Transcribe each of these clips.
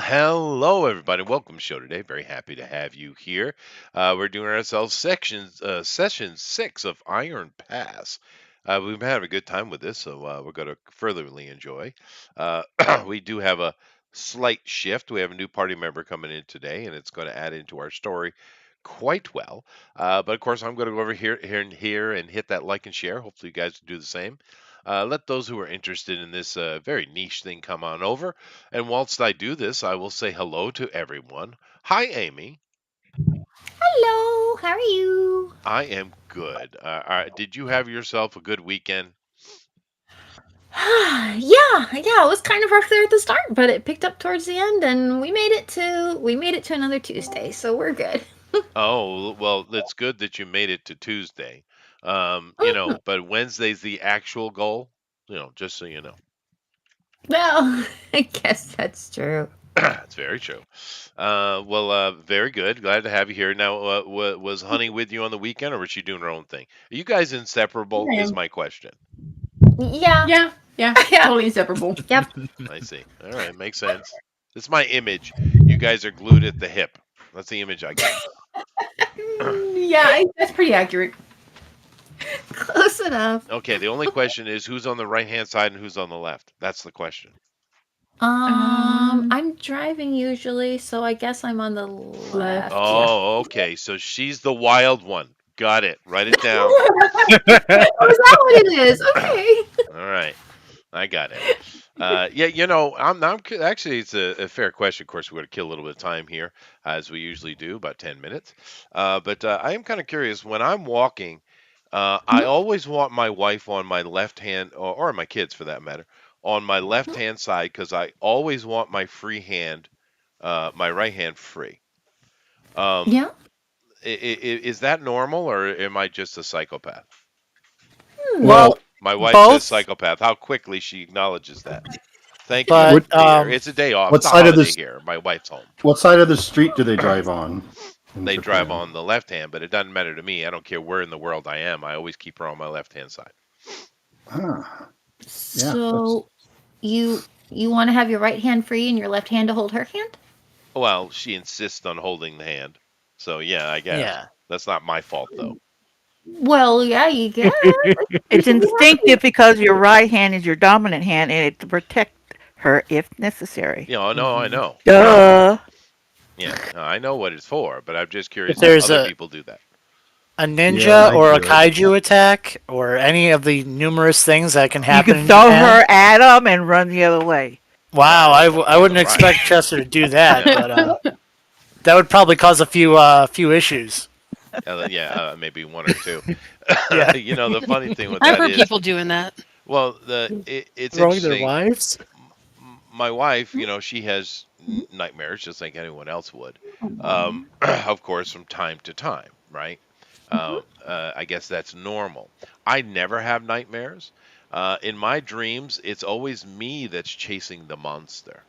Hello, everybody. Welcome to the show today. Very happy to have you here. We're doing ourselves session 6 of Iron Pass. We've had a good time with this, so we're going to furtherly enjoy. Uh, we do have a slight shift. We have a new party member coming in today, and it's going to add into our story quite well. But of course, I'm going to go over here and hit that like and share. Hopefully, you guys will do the same. Let those who are interested in this very niche thing come on over. And whilst I do this, I will say hello to everyone. Hi, Amy. Hello, how are you? I am good. Did you have yourself a good weekend? Yeah, it was kind of rough there at the start, but it picked up towards the end and we made it to another Tuesday, so we're good. Oh, well, it's good that you made it to Tuesday. Mhm. But Wednesday's the actual goal, just so you know. Well, I guess that's true. That's very true. Very good. Glad to have you here. Now, was Honey with you on the weekend, or was she doing her own thing? Are you guys inseparable? Is I my question. Yeah. Yeah, Yeah. totally inseparable. Yep. I see. All right, makes sense. This is my image. You guys are glued at the hip. That's the image I got. That's pretty accurate. Close enough. Okay, the only question is who's on the right hand side and who's on the left. That's the question. I'm driving usually, so I guess I'm on the Left. left. Yeah. Oh, okay. So she's the wild one. Got it. Write it down. Oh, Oh, is that what it is? Okay. All right. I got it. Yeah, actually, it's a fair question. Of course, we're going to kill a little bit of time here, as we usually do, about 10 minutes. But I am kind of curious. When I'm walking, I always want my wife on my left hand, or my kids for that matter, on my left hand side, because I always want my free hand, my right hand free. Um, Yeah. is that normal, or am I just a psychopath? Hmm. Well, Well, My wife says both, psychopath. How quickly she acknowledges that. Thank you, but what dear. It's a day off. what It's a side of holiday this here. My wife's home. what side of the street do they drive on in They drive Japan? on the left hand, but it doesn't matter to me. I don't care where in the world I am. I always keep her on my left hand side. Ah, yeah, that's So you want to have your right hand free and your left hand to hold her hand? Well, she insists on holding the hand. So, yeah, I guess. yeah. That's not my fault, though. Well, yeah, you guess. It's instinctive because your right hand is your dominant hand and it's to protect her if necessary. No, I hmm know. Duh. Yeah, I know what it's for, but I'm just If curious if there's other people do that. a yeah, ninja I or a do it. kaiju attack or any of the numerous things that can You happen can in throw Japan, her at him and run the other way. wow, Well, I on the wouldn't right. expect Chester to do that, Yeah, but that would probably cause a few issues. yeah, maybe one or two. Yeah, The funny thing with I've that heard is, people doing that. well, it's throwing their interesting. wives. My wife, she has nightmares just like anyone else would. Of course, from time to time, right? I guess that's normal. I never have nightmares. In my dreams, it's always me that's chasing the monster,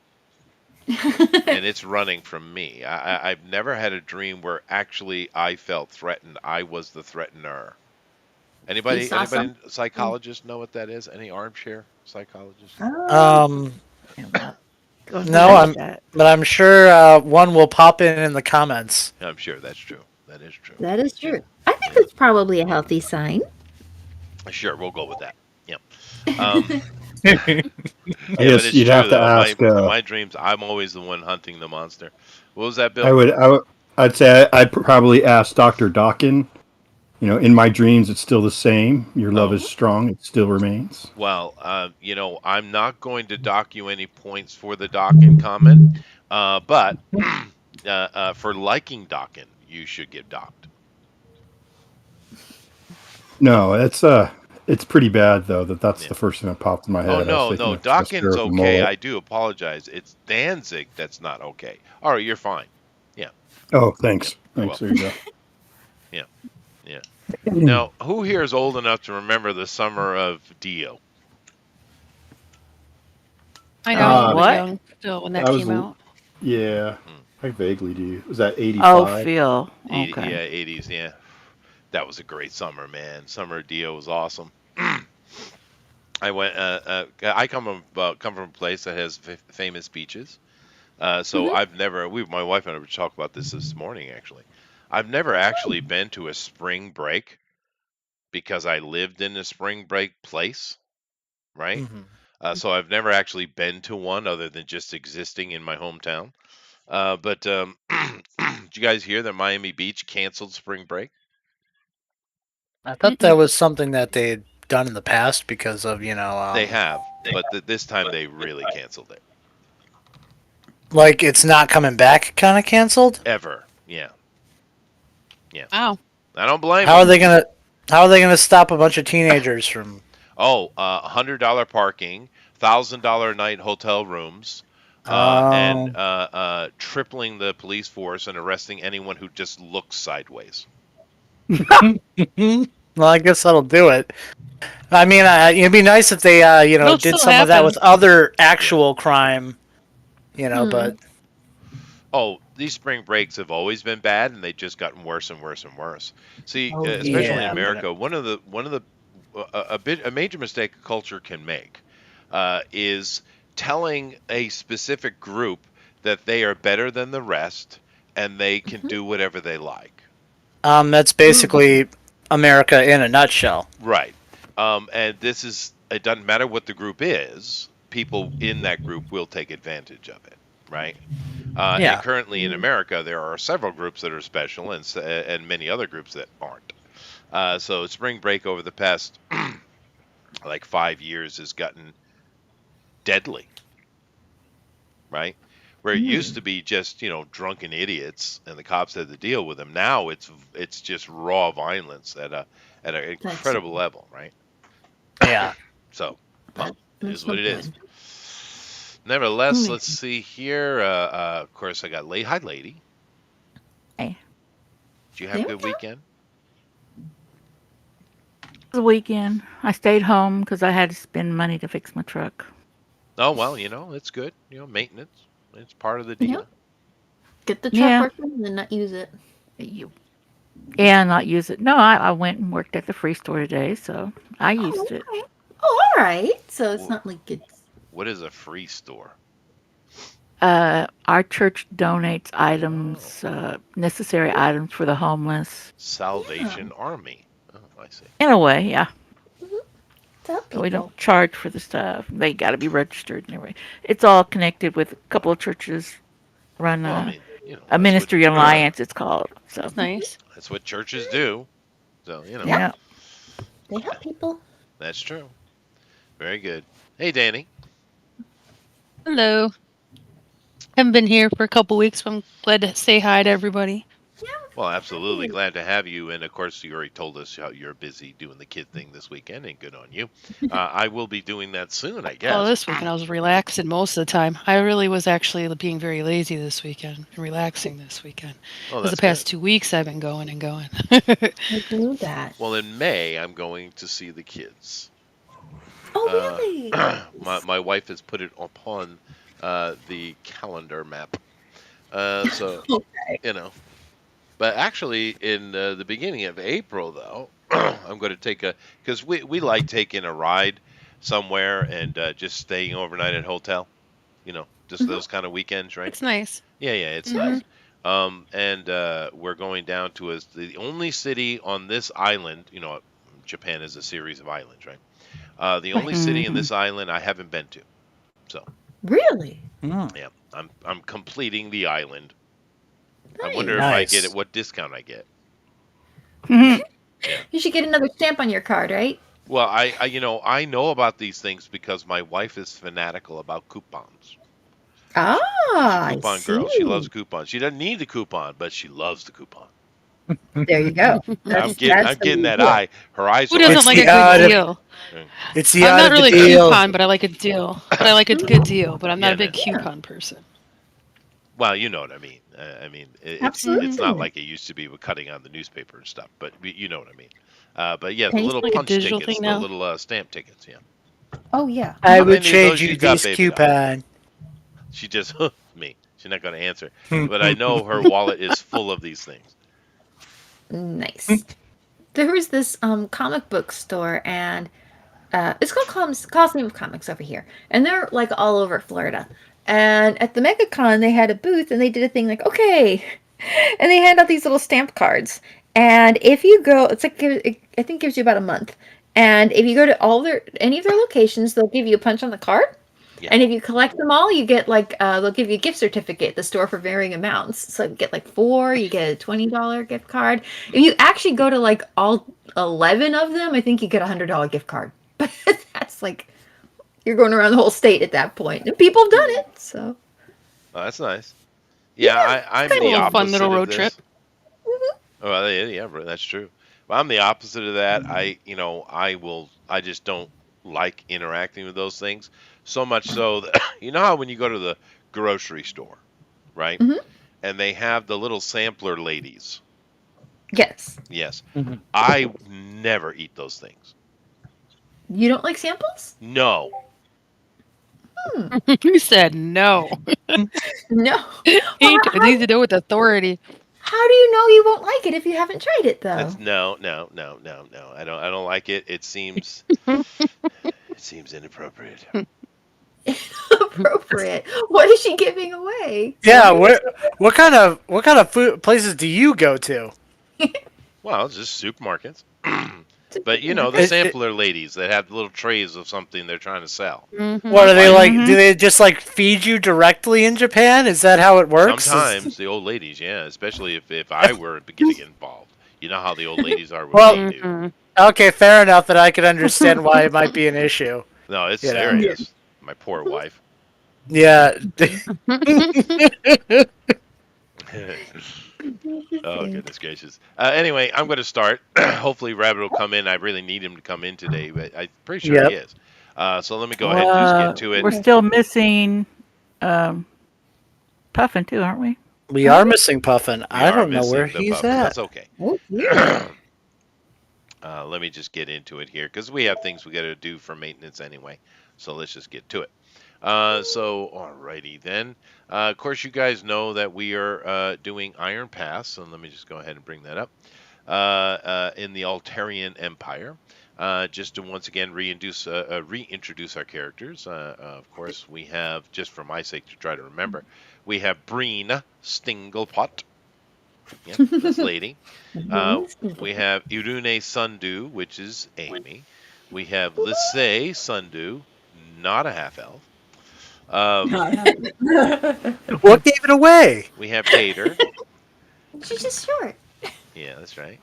and it's running from me. I've never had a dream where actually I felt threatened. I was the threatener. You Anybody, saw anybody, something. psychologist know what that is? Any armchair psychologist? Um, And what? Go no, ahead, Chat. but I'm sure one will pop in the comments. I'm sure that's true. That is true. That is true. I think Yeah, that's probably a healthy sign. sure, we'll go with that. Yep. Um, I yeah, but guess it's you'd true have to though. ask. In my dreams, I'm always the one hunting the monster. What was that, I Bill? would. I'd say I'd probably ask Doctor Dawkin. In my dreams, it's still the same. Your love Oh, is strong. It still remains. well, I'm not going to dock you any points for the Dawkin comment, but for liking Dawkin, you should get docked. No, it's pretty bad though. That's Yeah. the first thing that popped in my Oh head. I was no, thinking no, of Chester Dawkins of the okay. Mole. I do apologize. It's Danzig that's not okay. All right, you're fine. Yeah, Oh, yeah, thanks. you're Thanks. There welcome. you go. Yeah, yeah. Now, who here is old enough to remember the summer of Dio? I know, I Uh, was What? young still when that I was. came out. Yeah, Hmm. I vaguely do. Was that Oh, 85? Phil. 80, Okay. yeah, 80s. Yeah, that was a great summer, man. Summer of Dio was awesome. I went. I come from a place that has famous beaches. So I've never. My wife and I were talking about this morning actually. I've never actually been to a spring break because I lived in a spring break place, right? Mhm. So I've never actually been to one other than just existing in my hometown. But did you guys hear that Miami Beach canceled spring break? I thought that was something that they'd done in the past because of, They have, but this time they really canceled it. like it's not coming back kind of canceled. Ever. Yeah. Yeah. Wow. I don't blame How are them. they gonna how are they gonna stop a bunch of teenagers from Oh, $100 parking, $1,000 a night hotel rooms, and um tripling the police force and arresting anyone who just looks sideways. well, I guess that'll do it. I mean, it'd be nice if they, It'll did still some of that with happen. other Yeah. actual crime, but Oh, these spring breaks have always been bad, and they've just gotten worse and worse and worse. See, Oh, especially in yeah, America, one of the a major mistake a culture can make is telling a specific group that they are better than the rest and they can do whatever they like. that's basically America in a nutshell. Right. And this is, it doesn't matter what the group is, people in that group will take advantage of it, right? And Yeah. currently in America, there are several groups that are special and many other groups that aren't. So spring break over the past like 5 years has gotten deadly, right? Where it used to be just drunken idiots and the cops had to deal with them. Now it's just raw violence at an That's incredible level, right? Yeah. So, well, that, it that's is what not it is. good. Nevertheless, Hmm. let's see here. Of course, I got late. Hi, lady. Hey. Did you have a There we good go. weekend? The weekend, I stayed home because I had to spend money to fix my truck. Oh well, it's good. Maintenance. It's part of the Yep. deal. Get the truck Yeah. working and then not use it. You, yeah, not use it. No, I went and worked at the free store today, so I Oh, used it. okay. Oh, all right. So it's Wh- not like it's. What is a free store? Our church donates Oh, items, necessary items for the homeless. Yeah. Salvation Army. Oh, I see. In a way, yeah. To help But we people. don't charge for the stuff. They got to be registered and everything. It's all connected with a couple of churches run Well, I mean, a ministry alliance. It's called. So That's nice. that's what churches do. So, Yep. yeah. They help people. that's true. Very good. Hey, Danny. Hello. Haven't been here for a couple weeks, but I'm glad to say hi to everybody. Well, absolutely glad to have you. And of course, you already told us how you're busy doing the kid thing this weekend, and good on you. I will be doing that soon, I Oh, guess. this weekend I was relaxing most of the time. I really was actually being very lazy this weekend and relaxing this weekend. Oh, Because that's the past good. 2 weeks I've been going and going. I do that. Well, in May, I'm going to see the kids. Oh, really? My wife has put it upon the calendar map. So, Okay. you know. But actually, in the beginning of April, though, I'm going to because we like taking a ride somewhere and just staying overnight at hotel. Just Mhm. those kind of weekends, right? It's nice. Yeah, yeah, it's Mhm. nice. And we're going down to the only city on this island. Japan is a series of islands, right? The only city in this island I haven't been to. So, Really? yeah, I'm completing the island. I Nice. wonder if I get it, Nice. what discount I get. Mhm. Yeah. You should get another stamp on your card, right? Well, I know about these things because my wife is fanatical about coupons. Ah, She's a I coupon girl. She loves see. coupons. She doesn't need the coupon, but she loves the coupon. There you go. I'm That's getting that's I'm the getting way to that do it. eye. Her eyes Who are like doesn't It's like a the good art of deal? it's the I'm art not of the really a deal. coupon, but I like a deal. But I like a good deal, but I'm not Yeah, a big no. coupon person. Well, you know what I mean. It's not Absolutely. like it used to be with cutting on the newspaper and stuff, but you know what I mean. But yeah, the Thanks. little Like a punch digital tickets, thing the now. little stamp tickets. Yeah. Oh yeah. I How would many of trade those you you got, this baby doll? coupon. She just me. She's not going to answer. But I know her wallet is full of these things. Nice. There was this comic book store, and it's called Coliseum Comics over here, and they're like all over Florida. And at the MegaCon, they had a booth and they did a thing like, okay. And they hand out these little stamp cards. And if you go, it's like, I think it gives you about a month. And if you go to any of their locations, they'll give you a punch on the card. Yeah. And if you collect them all, you get they'll give you a gift certificate at the store for varying amounts. So you get like 4, you get a $20 gift card. If you actually go to like all 11 of them, I think you get a $100 gift card. But that's like, you're going around the whole state at that point. And people have done it. So Oh, that's nice. Yeah, Yeah, I'm kind the of a fun opposite little of road trip. this. Oh, well, yeah, that's true. Well, I'm the opposite of that. I just don't like interacting with those things so much so that you know how when you go to the grocery store, right? Mhm. And they have the little sampler ladies. Yes. Yes. Mhm. I never eat those things. You don't like samples? No. You said no. No. He Well, needs to do with authority. how do you know you won't like it if you haven't tried it though? It's no. I don't like it. It seems inappropriate. Appropriate. What is she giving away? Yeah, what kind of food places do you go to? Well, just supermarkets. But you know, the sampler ladies that have little trays of something they're trying to sell. Mhm. What are they like? Mhm. Do they just like feed you directly in Japan? Is that how it works? Sometimes the old ladies, yeah, especially if I were getting involved. You know how the old ladies are with Well- me, dude. Mhm. Okay, fair enough. That I could understand why it might be an issue. No, it's You know. serious. My poor wife. Yeah. Oh goodness gracious. Anyway, I'm going to start. Hopefully, Rabbit will come in. I really need him to come in today, but I'm pretty sure he is. So let me go ahead and just get to it. We're still missing Puffin too, aren't we? We are missing Puffin. We I are don't know missing where the he's buffer. at. That's okay. Oh, yeah. Let me just get into it here because we have things we got to do for maintenance anyway. So let's just get to it. Alrighty then. Of course, you guys know that we are doing Iron Pass, and let me just go ahead and bring that up. In the Altarian Empire, just to once again reintroduce our characters. Of course, we have, just for my sake to try to remember, we have Breen Stinglepot. Yep, that's lady. We have Irune Sundu, which is Amy. We have Lisay Sundu, not a half elf. What gave it away? We have Tater. She's just short. Yeah, that's right.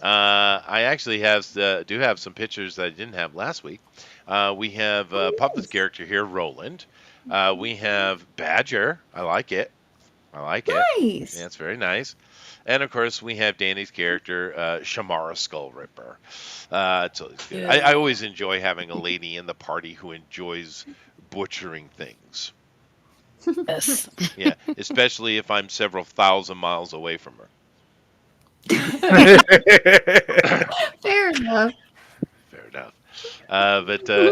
I actually do have some pictures that I didn't have last week. We have Puffin's character here, Roland. We have Badger. I like it. Nice. Yeah, it's very nice. And of course, we have Danny's character, Shamara Skull Ripper. It's always good. I always enjoy having a lady in the party who enjoys butchering things. Yes. Yeah, especially if I'm several thousand miles away from her. Fair enough. Fair enough.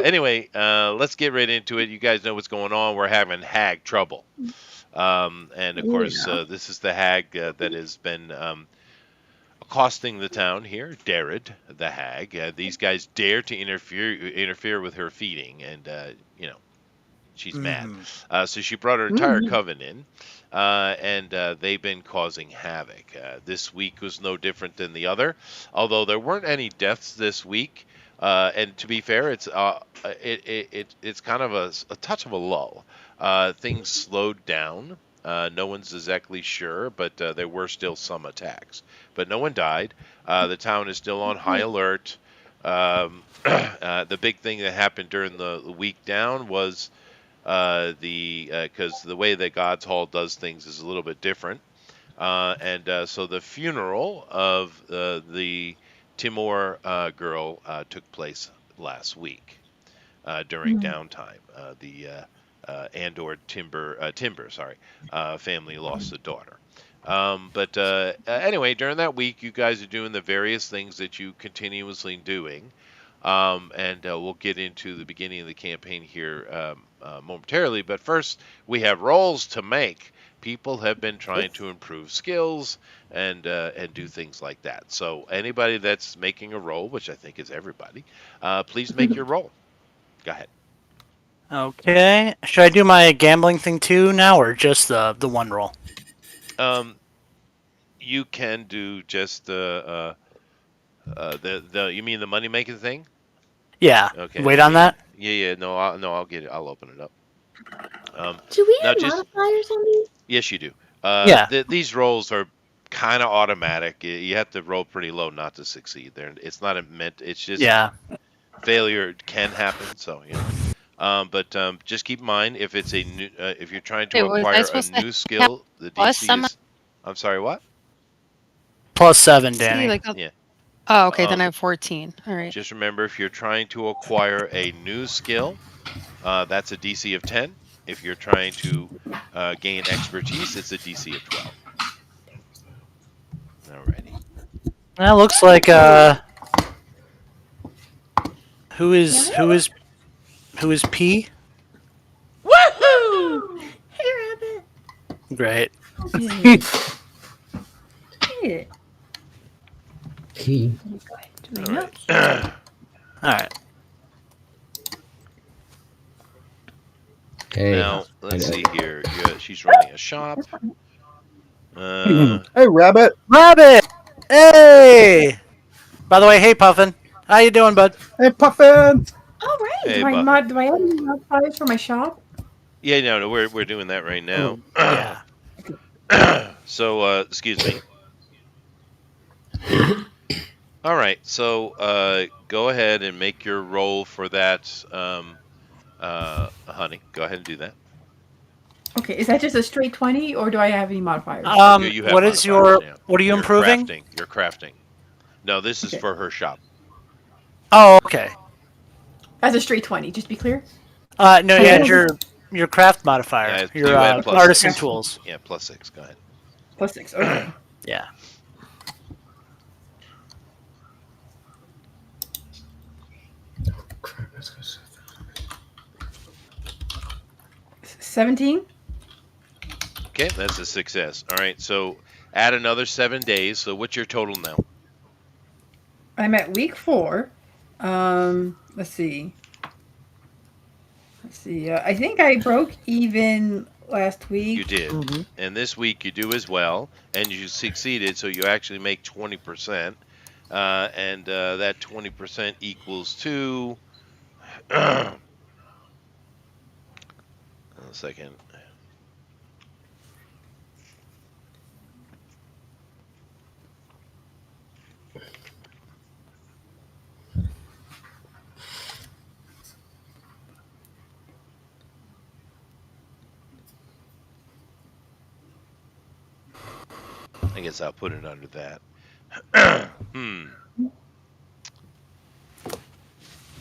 Anyway, let's get right into it. You guys know what's going on. We're having hag trouble. And of course, this is the hag that has been accosting the town here, Darred, the hag. These guys dare to interfere with her feeding, and she's mad. So she brought her entire coven in, and they've been causing havoc. This week was no different than the other, although there weren't any deaths this week. And to be fair, it's kind of a touch of a lull. Things slowed down. No one's exactly sure, but there were still some attacks. But no one died. The town is still on high alert. The big thing that happened during the week down was because the way that God's Hall does things is a little bit different. So the funeral of the Timor girl took place last week during downtime. The Andor Timber family lost a daughter. Anyway, during that week, you guys are doing the various things that you continuously doing. We'll get into the beginning of the campaign here momentarily. But first, we have rolls to make. People have been trying to improve skills and do things like that. So anybody that's making a roll, which I think is everybody, please make your roll. Go ahead. Okay. Should I do my gambling thing too now, or just the one roll? You can do just the you mean the money making thing? Yeah. Okay, Wait let on me. that. Yeah, no, I'll get it. I'll open it up. Do we Now have just modifiers on these? yes, you do. Yeah. These rolls are kind of automatic. You have to roll pretty low not to succeed. There, it's not a meant. It's just Yeah. failure can happen. So you know. But just keep in mind if it's a new, if you're trying to Wait, was I acquire a supposed to new have skill, the plus DC some? is. I'm sorry, what? +7, See, Danny. like, Yeah. oh, okay, then I Um, have 14. All right. just remember if you're trying to acquire a new skill, that's a DC of 10. If you're trying to gain expertise, it's a DC of 12. Alrighty. That looks like who Yeah. is P? Woohoo! Hey, Rabbit. Great. Hey. P. Let me go ahead and do All my right. notes. All right. Hey. Now let's see here. Yeah, she's running a shop. Hey, Rabbit. Rabbit. Hey. By the way, hey Puffin. How you doing, bud? Hey, Puffin. All right. Hey, Do I Buffett. do I have any modifiers for my shop? Yeah, no, we're doing that right now. Yeah. So, excuse me. All right, so go ahead and make your roll for that, honey. Go ahead and do that. Okay, is that just a straight 20 or do I have any modifiers? You have What is modifiers your? now. What are you You're improving? crafting. You're crafting. No, this is Okay. for her shop. Oh, okay. As a straight 20, just to be clear. No, I you had know your craft modifier. Yeah, Your you had plus artisan 6. tools. Yeah, plus 6. Go ahead. +6. Okay. Yeah. Crap, that's gonna say 17. Okay, that's a success. All right, so add another 7 days. So what's your total now? I'm at week 4. Let's see. I think I broke even last week. You did. Mm-hmm. And this week you do as well, and you succeeded, so you actually make 20%. And that 20% equals to. A second. I guess I'll put it under that.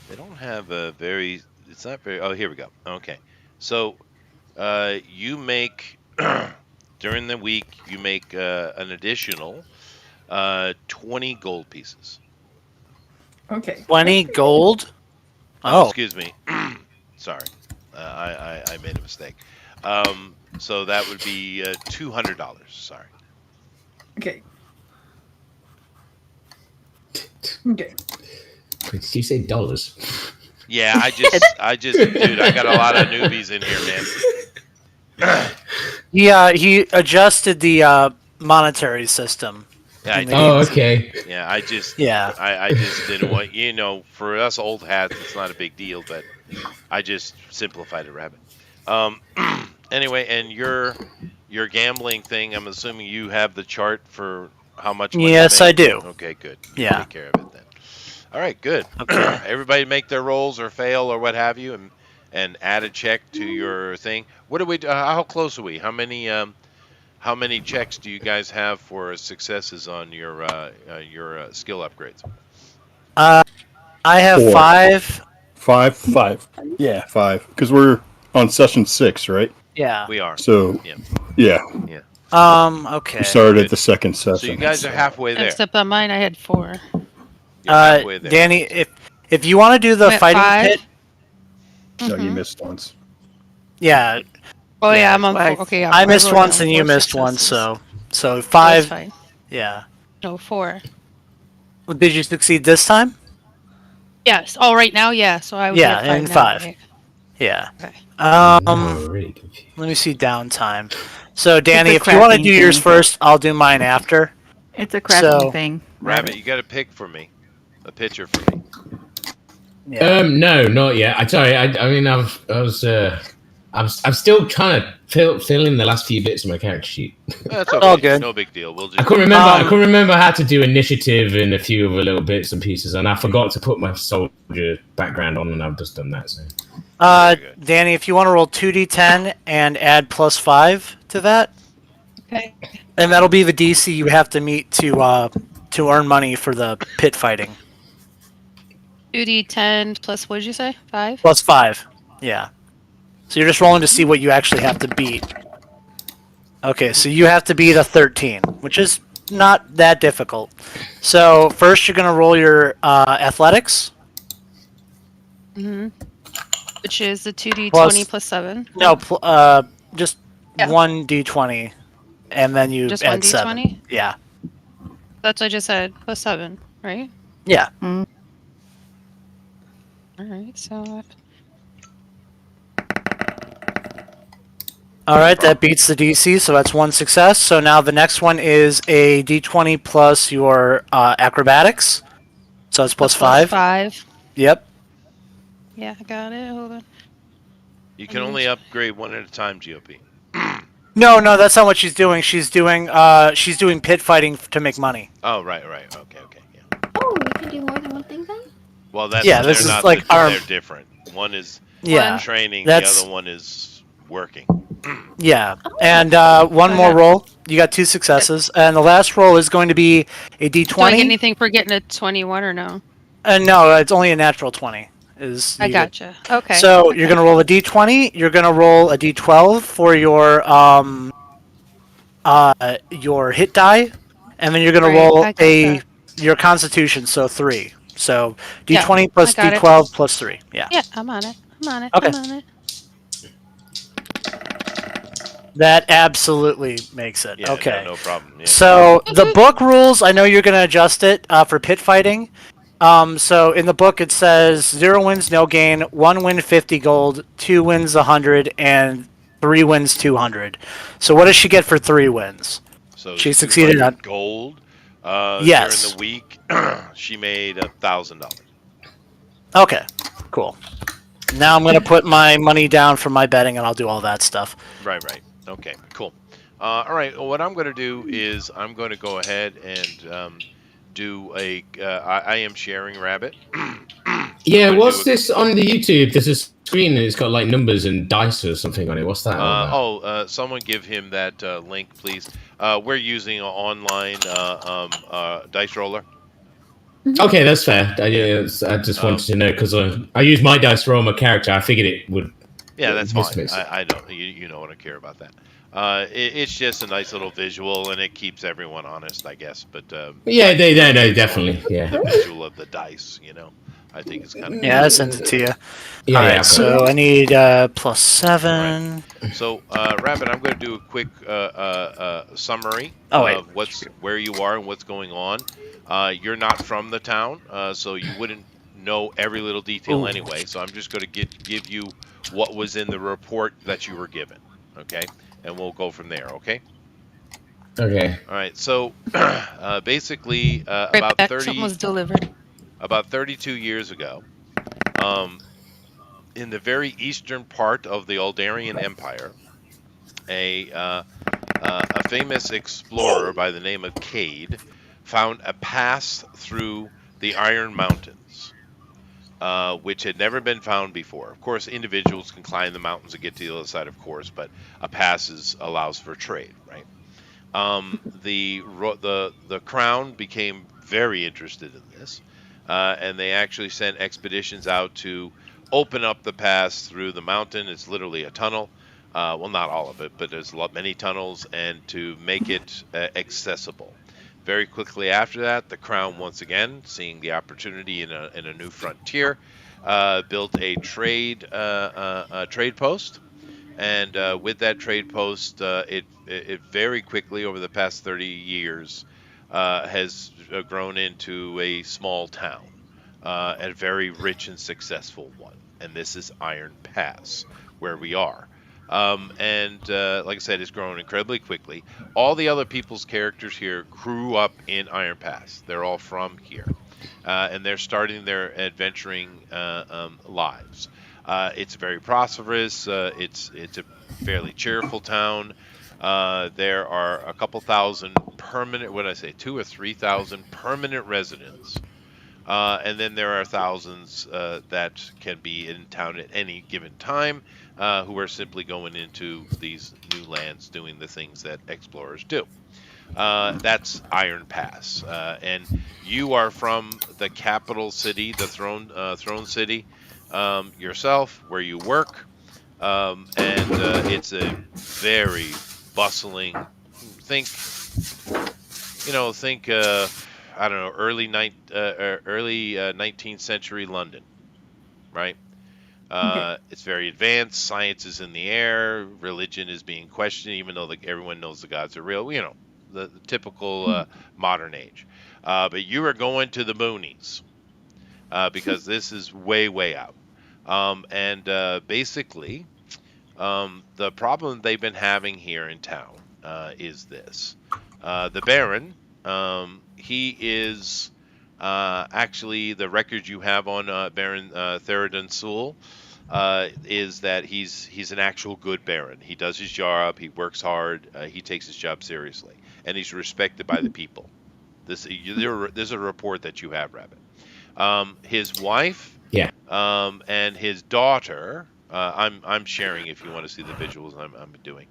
They don't have a very. It's not very. Oh, here we go. Okay. So you make. During the week, you make an additional 20 gold pieces. Okay. 20 gold. Oh, Oh. excuse me. Sorry. I made a mistake. So that would be $200. Sorry. Okay. Okay. Wait, did you say dollars? Yeah, dude, I got a lot of newbies in here, man. He adjusted the monetary system Yeah, I in the did. game. Oh, okay. Yeah, Yeah. I just didn't want, for us old hats, it's not a big deal, but I just simplified it, rabbit. Anyway, and your gambling thing, I'm assuming you have the chart for how much money you Yes, make? I do. Okay, good. You Yeah. take care of it then. All right, good. Okay. Everybody make their rolls or fail or what have you, and add a check to your thing. What do we? How close are we? How many checks do you guys have for successes on your skill upgrades? I have 4. 5. 5. Yeah, 5. Because we're on session 6, right? Yeah. We are. So, Yeah. yeah, Okay. we started Good. at the second So session. you guys are halfway there. Except on mine, I had 4. You're halfway there. Danny, if you want to do the I'm at fighting 5. pit, No, you Mhm. missed once. yeah, Oh yeah, Yeah, I'm on like, 4. Okay, yeah, I missed wrote once down and you 4 missed one, successes. so That's 5. fine. Yeah. No, 4. Did you succeed this time? Yes. Oh, right now, yeah. So I would be Yeah, at 5 and now. 5. Right? Yeah. Okay. Now I'm really confused. Let me see downtime. So, Danny, It's a if you want to crafting do yours thing. first, I'll do mine after. It's a crafting So, thing. Rabbit, you got to pick for me. A picture for me. yeah. No, not yet. I mean, I'm still trying to fill in the last few bits of my character sheet. That's All okay. good. No big deal. We'll I just. couldn't remember. I couldn't remember how to do initiative and a few other little bits and pieces, and I forgot to put my soldier background on, and I've just done that. So Uh, Very good. Danny, if you want to roll 2d10 and add +5 to that, Okay. and that'll be the DC you have to meet to earn money for the pit fighting. 2d10 plus, what did you say? 5? +5. Yeah. So you're just rolling to see what you actually have to beat. Okay, so you have to beat a 13, which is not that difficult. So first you're going to roll your athletics. Mm-hmm. Which is the 2d20 Plus- plus 7. No, just Yeah. 1d20, and then you Just add 1d20? 7. Yeah. That's what I just said. Plus 7, right? Yeah. Alright, so. All right, that beats the DC, so that's one success. So now the next one is a D20 plus your acrobatics. So it's plus Plus 5. 5. Yep. Yeah, I got it. Hold on. You can only upgrade one at a time, GOP. No, that's not what she's doing. She's doing pit fighting to make money. Oh, right. Okay. Yeah. Oh, you can do more than one thing then? Well, that's Yeah, they're this is not. like They're different. One is Yeah. training. That's- The other one is working. Yeah. And one I more got- roll. You got 2 successes, and the last roll is going to be a Do I D20. get anything for getting a 21 or no? No, it's only a natural 20. I gotcha. Okay. So okay. you're gonna roll a D20. You're gonna roll a D12 for your hit die, and then you're gonna Right, roll I got your Constitution, so 3. So Yeah, D20 plus I got it. D12 plus 3. Yeah. Yeah, I'm on it. Okay. I'm on it. That absolutely makes it. Yeah. Okay. No problem. Yeah. So the book rules, I know you're gonna adjust it for pit fighting. So in the book it says 0 wins, no gain, 1 win 50 gold, 2 wins 100, and 3 wins 200. So what does she get for 3 wins? So She succeeded 200 on- gold. Yes. During the week, she made $1,000. Okay, cool. Now I'm gonna put my money down for my betting, and I'll do all that stuff. Right. Okay. Cool. All right. Well, what I'm going to do is I'm going to go ahead and do a. I am sharing Rabbit. yeah, gonna what's do a- this on the YouTube? There's a screen and it's got like numbers and dice or something on it. What's that? all about? Someone give him that link, please. We're using an online dice roller. Okay, that's fair. I just wanted to know because I use my dice to roll my character. I figured it would. Yeah, that's This fine. makes sense. I don't. You know, I don't care about that. It's just a nice little visual, and it keeps everyone honest, I guess. But Yeah, they definitely. Yeah. the visual of the dice, I think it's kind of Yeah, I sent it to you. Yeah, All yeah, right, I've got so I need plus 7. So, Rabbit, I'm going to do a quick summary Oh, wait. of where you are and what's going on. You're not from the town, so you wouldn't know every little detail Ooh. anyway. So I'm just going to give you what was in the report that you were given, okay? And we'll go from there, okay? Okay. All right. So, basically, Right about back. 30. Something was delivered. About 32 years ago, in the very eastern part of the Aldarian Empire, a famous explorer by the name of Cade found a pass through the Iron Mountains, which had never been found before. Of course, individuals can climb the mountains and get to the other side, of course, but a pass allows for trade, right? The crown became very interested in this, and they actually sent expeditions out to open up the pass through the mountain. It's literally a tunnel. Well, not all of it, but there's many tunnels, and to make it accessible. Very quickly after that, the crown once again, seeing the opportunity in a new frontier, built a trade post. And with that trade post, it very quickly over the past 30 years has grown into a small town, a very rich and successful one. and this is Iron Pass, where we are. And like I said, it's grown incredibly quickly. All the other people's characters here grew up in Iron Pass. They're all from here, and they're starting their adventuring lives. It's very prosperous. It's a fairly cheerful town. There are a couple thousand permanent, what did I say, 2 or 3 thousand permanent residents, and then there are thousands that can be in town at any given time, who are simply going into these new lands doing the things that explorers do. That's Iron Pass, and you are from the capital city, the throne city, yourself, where you work, and it's a very bustling. Think, think I don't know, early 19th century London, right? Okay. It's very advanced. Science is in the air. Religion is being questioned, even though everyone knows the gods are real. The typical modern age. But you are going to the boonies, because this is way, way out. And basically, the problem they've been having here in town is this. The Baron, he is actually, the record you have on Baron Theoden Sewell is that he's an actual good Baron. He does his job. He works hard. He takes his job seriously, and he's respected by the people. There's a report that you have, Rabbit. His wife, Yeah, and his daughter. I'm sharing if you want to see the visuals I'm doing.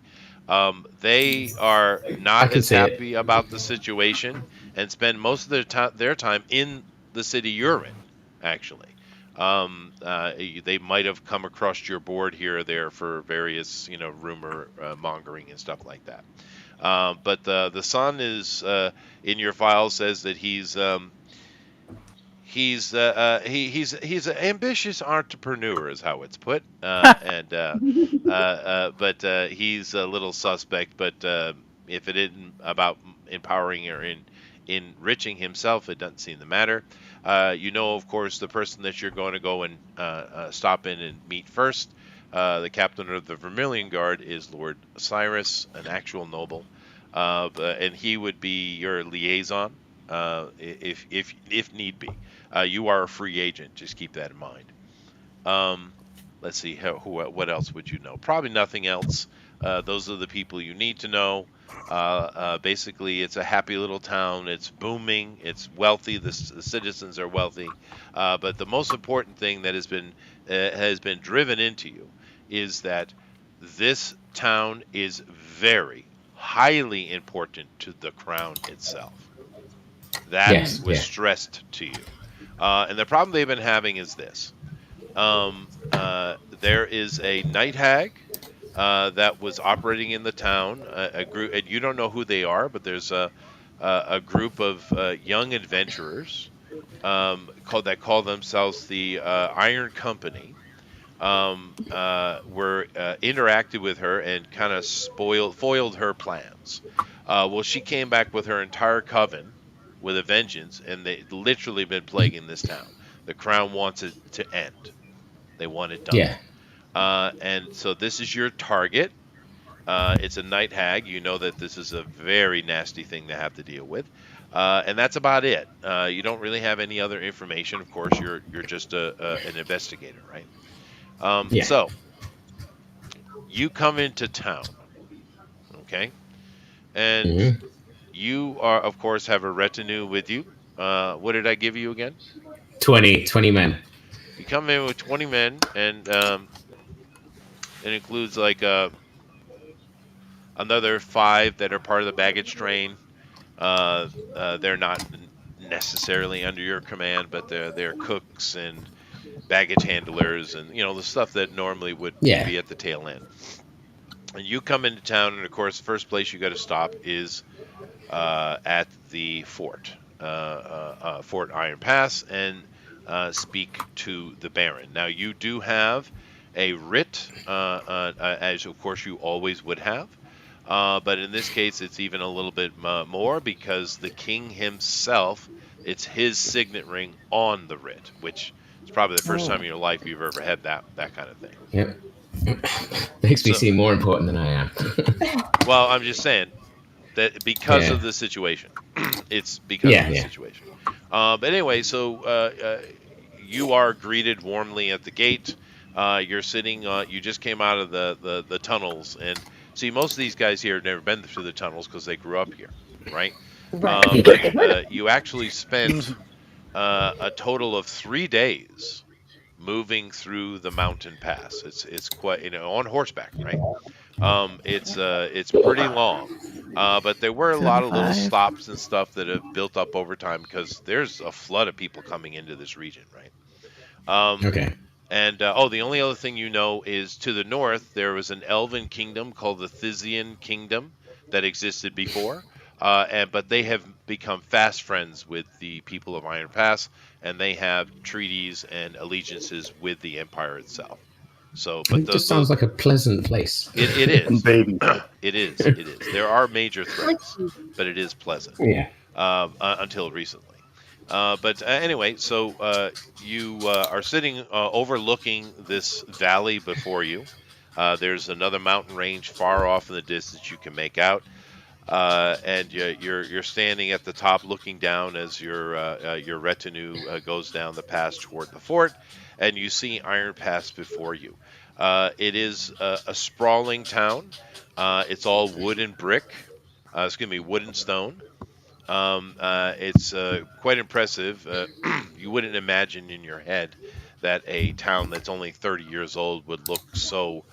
They are I not can as see it. happy about the situation and spend most of their time in the city you're in. Actually, they might have come across your board here or there for various, rumor mongering and stuff like that. But the son is, in your file, says that he's an ambitious entrepreneur, is how it's put, but he's a little suspect. But if it isn't about empowering or enriching himself, it doesn't seem to matter. Of course, the person that you're going to go and stop in and meet first. The captain of the Vermilion Guard is Lord Cyrus, an actual noble, and he would be your liaison, if need be. You are a free agent. Just keep that in mind. Um, let's see. What else would you know? Probably nothing else. Those are the people you need to know. Basically, it's a happy little town. It's booming. It's wealthy. The citizens are wealthy. But the most important thing that has been driven into you is that this town is very highly important to the crown itself. That Yes, was yeah. stressed to you. And the problem they've been having is this. There is a night hag that was operating in the town, a group, and you don't know who they are, but there's a group of young adventurers, call themselves the Iron Company. Were interacted with her and kind of foiled her plans. Well, she came back with her entire coven with a vengeance, and they literally been plaguing this town. The crown wants it to end. They want it done. Yeah. And so this is your target. It's a night hag. You know that this is a very nasty thing to have to deal with, and that's about it. You don't really have any other information. Of course, you're just an investigator, right? Yeah. So you come into town, okay, and Hmm. you are, of course, have a retinue with you. What did I give you again? 20 men. You come in with 20 men, and it includes like another 5 that are part of the baggage train. They're not necessarily under your command, but they're cooks and baggage handlers, and the stuff that normally would Yeah. be at the tail end. And you come into town, and of course, the first place you got to stop is at the fort, Fort Iron Pass, and speak to the Baron. Now, you do have a writ, as of course you always would have. But in this case, it's even a little bit more, because the king himself, it's his signet ring on the writ, which It's probably the first time in your life you've ever had that kind of thing. Yep. Makes me So, seem more important than I am. well, I'm just saying that because Yeah. of the situation, it's because of Yeah, the yeah. situation. But anyway, so you are greeted warmly at the gate. You're sitting. You just came out of the tunnels, and see, most of these guys here have never been through the tunnels because they grew up here, right? Right. But you actually spent a total of 3 days moving through the mountain pass. It's quite on horseback, right? It's pretty long, but there were a lot of little 75. stops and stuff that have built up over time because there's a flood of people coming into this region, right? Um, Okay. and the only other thing you know is to the north there was an elven kingdom called the Thysian Kingdom that existed before, but they have become fast friends with the people of Iron Pass, and they have treaties and allegiances with the Empire itself. So, but It just sounds like a pleasant place. it And is. baby. It is. It is. There are major threats, but it is pleasant Yeah. until recently. But anyway, so you are sitting overlooking this valley before you. There's another mountain range far off in the distance you can make out, and you're standing at the top, looking down as your retinue goes down the pass toward the fort, and you see Iron Pass before you. It is a sprawling town. It's all wood and brick. Excuse me, wood and stone. It's quite impressive. You wouldn't imagine in your head that a town that's only 30 years old would look so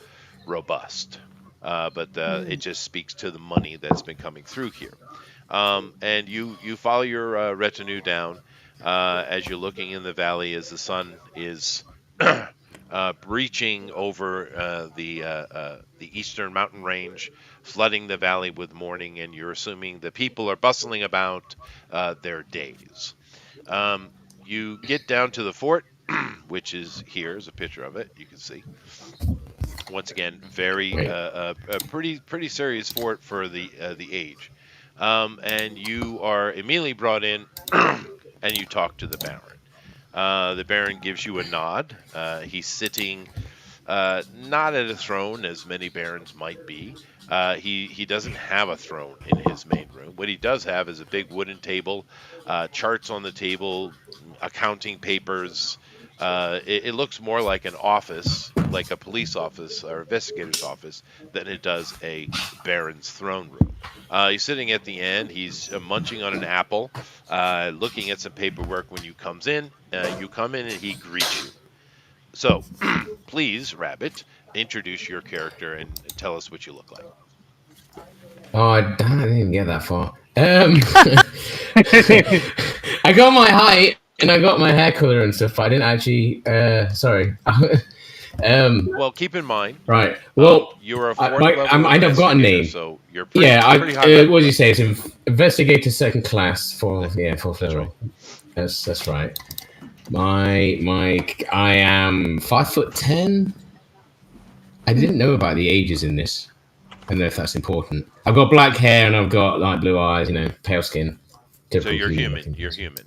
robust. But it just speaks to the money that's been coming through here. And you follow your retinue down as you're looking in the valley as the sun is breaching over the eastern mountain range, flooding the valley with morning, and you're assuming the people are bustling about their days. You get down to the fort, which is here is a picture of it. You can see once again very Wait. a pretty serious fort for the age. And you are immediately brought in, and you talk to the Baron. The Baron gives you a nod. He's sitting not at a throne as many barons might be. He doesn't have a throne in his main room. What he does have is a big wooden table, charts on the table, accounting papers. It looks more like an office, like a police office or investigator's office, than it does a baron's throne room. He's sitting at the end. He's munching on an apple, looking at some paperwork. When you come in, and he greets you. So, please, Rabbit, introduce your character and tell us what you look like. Oh, I didn't even get that far. I got my height and I got my hair color and stuff. But I didn't actually. Sorry. Well, keep in mind, Right. Well, you're a I, fourth my, level I've got a investigator, name. so you're pretty, Yeah. pretty high level. What did you say? It's investigator second class for fourth That's level. That's right. I am 5'10". I didn't know about the ages in this. I don't know if that's important. I've got black hair and I've got light blue eyes. Pale skin. So Typical you're human. looking You're person. human.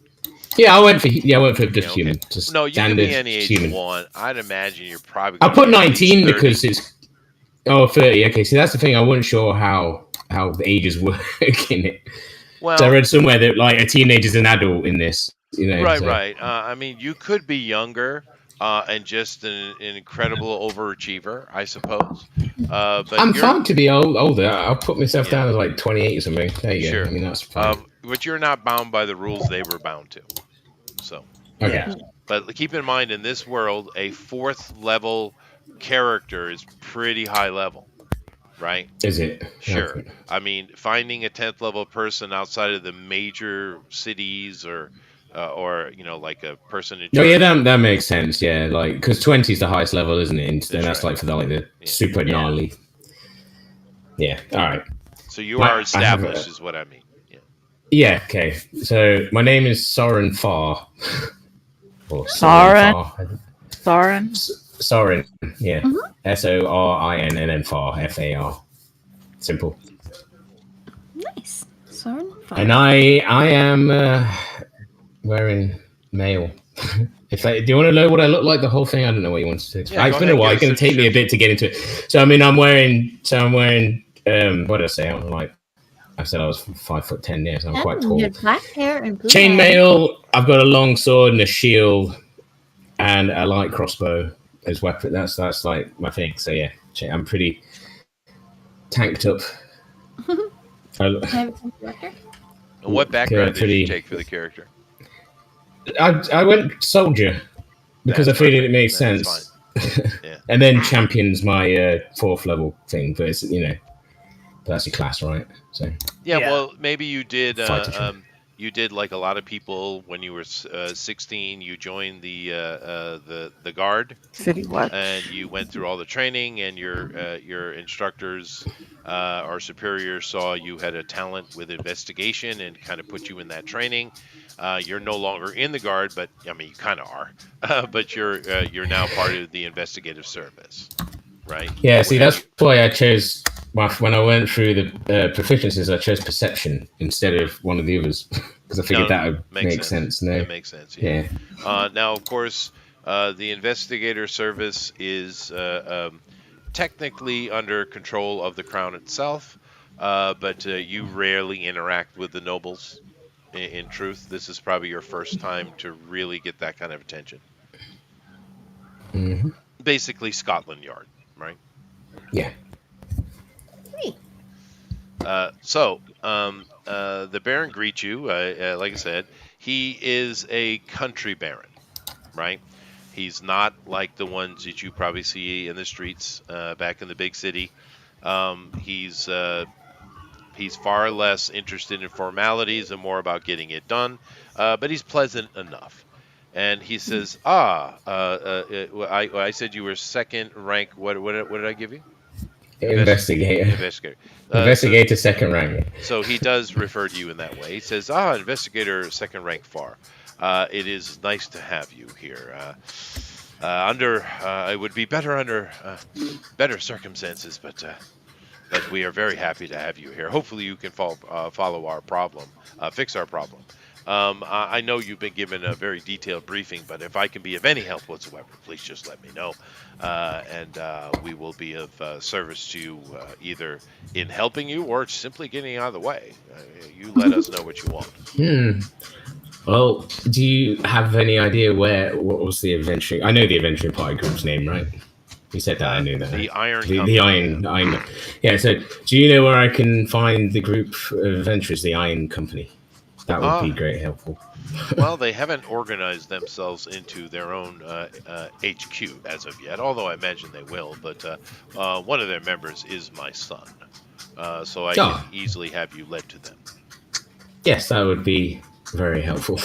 Yeah, I went for just Yeah, okay. human. Just No, you can standard be any age human. you want. I'd imagine you're probably. I gonna put be at least 19 30. because it's 30. Okay, so that's the thing. I wasn't sure how the ages work in it. Well, So I read somewhere that like a teenager's an adult in this. right, so- right. I mean, you could be younger and just an incredible overachiever, I suppose. But I'm you're fine to be older. I'll put myself Yeah. down as like 28 or something. There you Sure. go. I mean, that's fine. but you're not bound by the rules they were bound to. So, Okay. but keep in mind, in this world, a fourth level character is pretty high level, right? Is it? Sure. Okay. I mean, finding a 10th level person outside of the major cities or like a person in No, yeah, charge. that makes sense. Yeah, like because 20 is the highest level, isn't it? And then that's right. like for the Yeah. super gnarly. Yeah. All right. So you I are have established, is what I mean. Yeah. Yeah. Okay. So my name is Soren Farr. Or Soren. Farr. Soren. Soren. Yeah. Sorin and then Farr. FAR. Simple. Nice. Soren. And I am wearing male Do you want to know what I look like? The whole thing? I don't know what you wanted to. Yeah, It's go been a ahead. while. Give It's us going a to take me a description. bit to get into it. So I mean, I'm wearing. What did I say? I'm like. I said I was 5'10". Yes, I'm quite You tall. have black hair and blue eyes. Chainmail. I've got a long sword and a shield and a light crossbow as weapon. That's like my thing. So yeah, I'm pretty tanked up. I Can I have a sense director? And what look background did you pretty. take for the character? I went soldier because I That's figured perfect. it made That's fine. sense. Yeah. And then champions my 4th level thing, but it's that's your class, right? So Yeah, Yeah. well, maybe fighter trip. you did like a lot of people when you were 16. You joined the guard, City Watch. and you went through all the training, and your instructors or superiors saw you had a talent with investigation and kind of put you in that training. You're no longer in the guard, but I mean you kind of are, but you're now part of the investigative service, right? Yeah, see, Where that's you why I chose when I went through the proficiencies. I chose perception instead of one of the others because I figured No, that would makes make sense. sense. No, It makes sense. Yeah. yeah, Now, of course, the investigator service is technically under control of the crown itself, but you rarely interact with the nobles. In truth, this is probably your first time to really get that kind of attention. hmm Basically, Scotland Yard, right? yeah. The Baron greets you. Like I said, he is a country Baron, right? He's not like the ones that you probably see in the streets back in the big city. Um, he's uh, he's far less interested in formalities and more about getting it done. But he's pleasant enough. And he says, I said you were second rank. What did I give you? Investigator, Investigator. So investigator, second rank. so he does refer to you in that way. He says, investigator, second rank far. It is nice to have you here. It would be better under better circumstances, but we are very happy to have you here. Hopefully, you can follow our problem, fix our problem. I know you've been given a very detailed briefing, but if I can be of any help whatsoever, please just let me know, and we will be of service to you either in helping you or simply getting out of the way. You let us know what you want. Hmm. Well, do you have any idea what was the adventuring? I know the adventuring party group's name, right? You said that. I knew that. The Iron The Company. Iron. Yeah. So, do you know where I can find the group of adventurers, the Iron Company? That would be great helpful. Well, they haven't organized themselves into their own HQ as of yet, although I imagine they will. But one of their members is my son, so I can Oh, easily have you led to them. yes, that would be very helpful.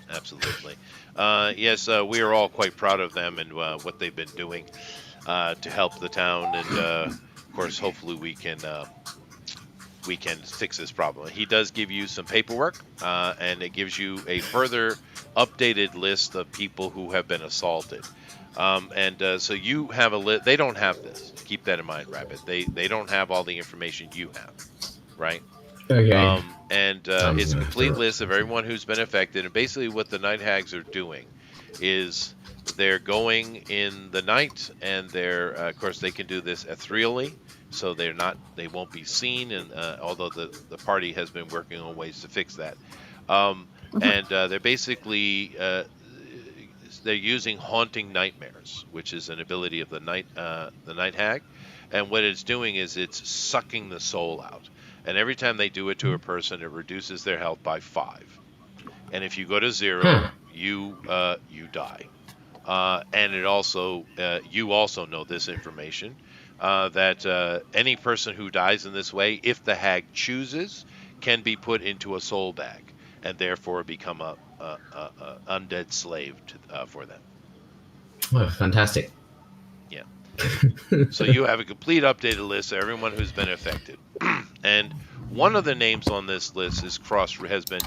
Absolutely. Yes, we are all quite proud of them and what they've been doing to help the town, and of course, hopefully, we can fix this problem. He does give you some paperwork, and it gives you a further updated list of people who have been assaulted. So you have a list. They don't have this. Keep that in mind, Rabbit. They don't have all the information you have, right? Okay. It's a complete list of everyone who's been affected. And basically, what the Night Hags are doing is they're going in the night, and of course, they can do this ethereally, so they won't be seen. And although the party has been working on ways to fix that, they're basically they're using haunting nightmares, which is an ability of the night hag, and what it's doing is it's sucking the soul out. And every time they do it to a person, it reduces their health by 5. And if you go to 0, you die. And it also you also know this information that any person who dies in this way, if the hag chooses, can be put into a soul bag and therefore become a undead slave for them. Oh, fantastic. Yeah. So you have a complete updated list of everyone who's been affected, and one of the names on this list has been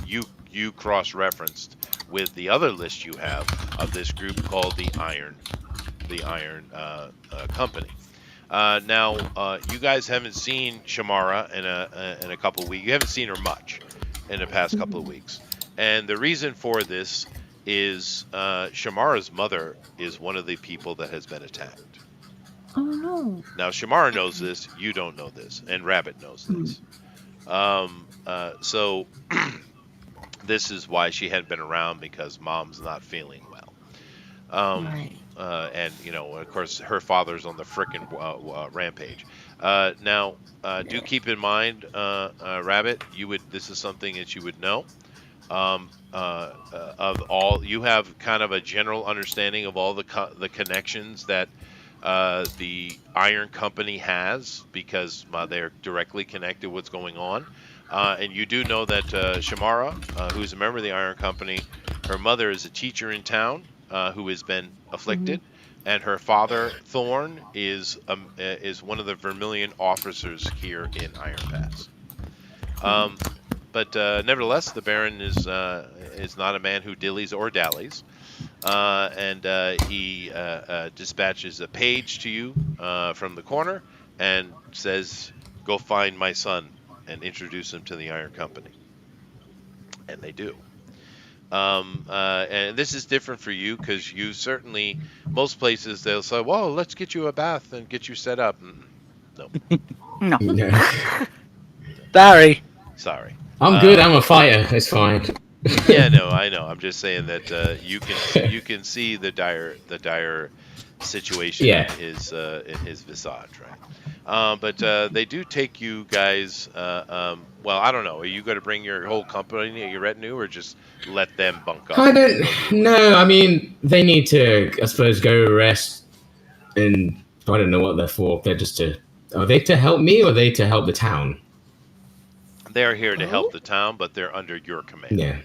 cross-referenced with the other list you have of this group called the Iron Company. Now, you guys haven't seen Shamara in a couple of weeks. You haven't seen her much in the past couple of weeks, and the reason for this is Shamara's mother is one of the people that has been attacked. Oh no. Now, Shamara knows this. You don't know this, and Rabbit knows Mm. this. So this is why she hadn't been around because mom's not feeling well. Right. And of course, her father's on the frickin' rampage. Now, do keep in mind, Rabbit, you would. This is something that you would know. Of all, you have kind of a general understanding of all the connections that the Iron Company has because they're directly connected what's going on. And you do know that Shamara, who's a member of the Iron Company, her mother is a teacher in town who has been Mhm. afflicted, and her father Thorn is one of the Vermilion officers here in Iron Pass. Um, but nevertheless, the Baron is not a man who dillies or dallies, and he dispatches a page to you from the corner and says, "Go find my son and introduce him to the Iron Company." And they do. And this is different for you because you certainly most places they'll say, "Well, let's get you a bath and get you set up." Mm-mm. No, No. No. Barry. sorry. I'm good. I'm a fighter. It's fine. Yeah, no, I know. I'm just saying that you can see the dire situation Yeah. in his visage, right? But they do take you guys. Well, I don't know. Are you going to bring your whole company, your retinue, or just let them bunk up I and don't. go deal with it? No, I mean they need to. I suppose go rest, and I don't know what they're for. They're just to. Are they to help me, or are they to help the town? They're here to help Oh. the town, but they're under your command. Yeah.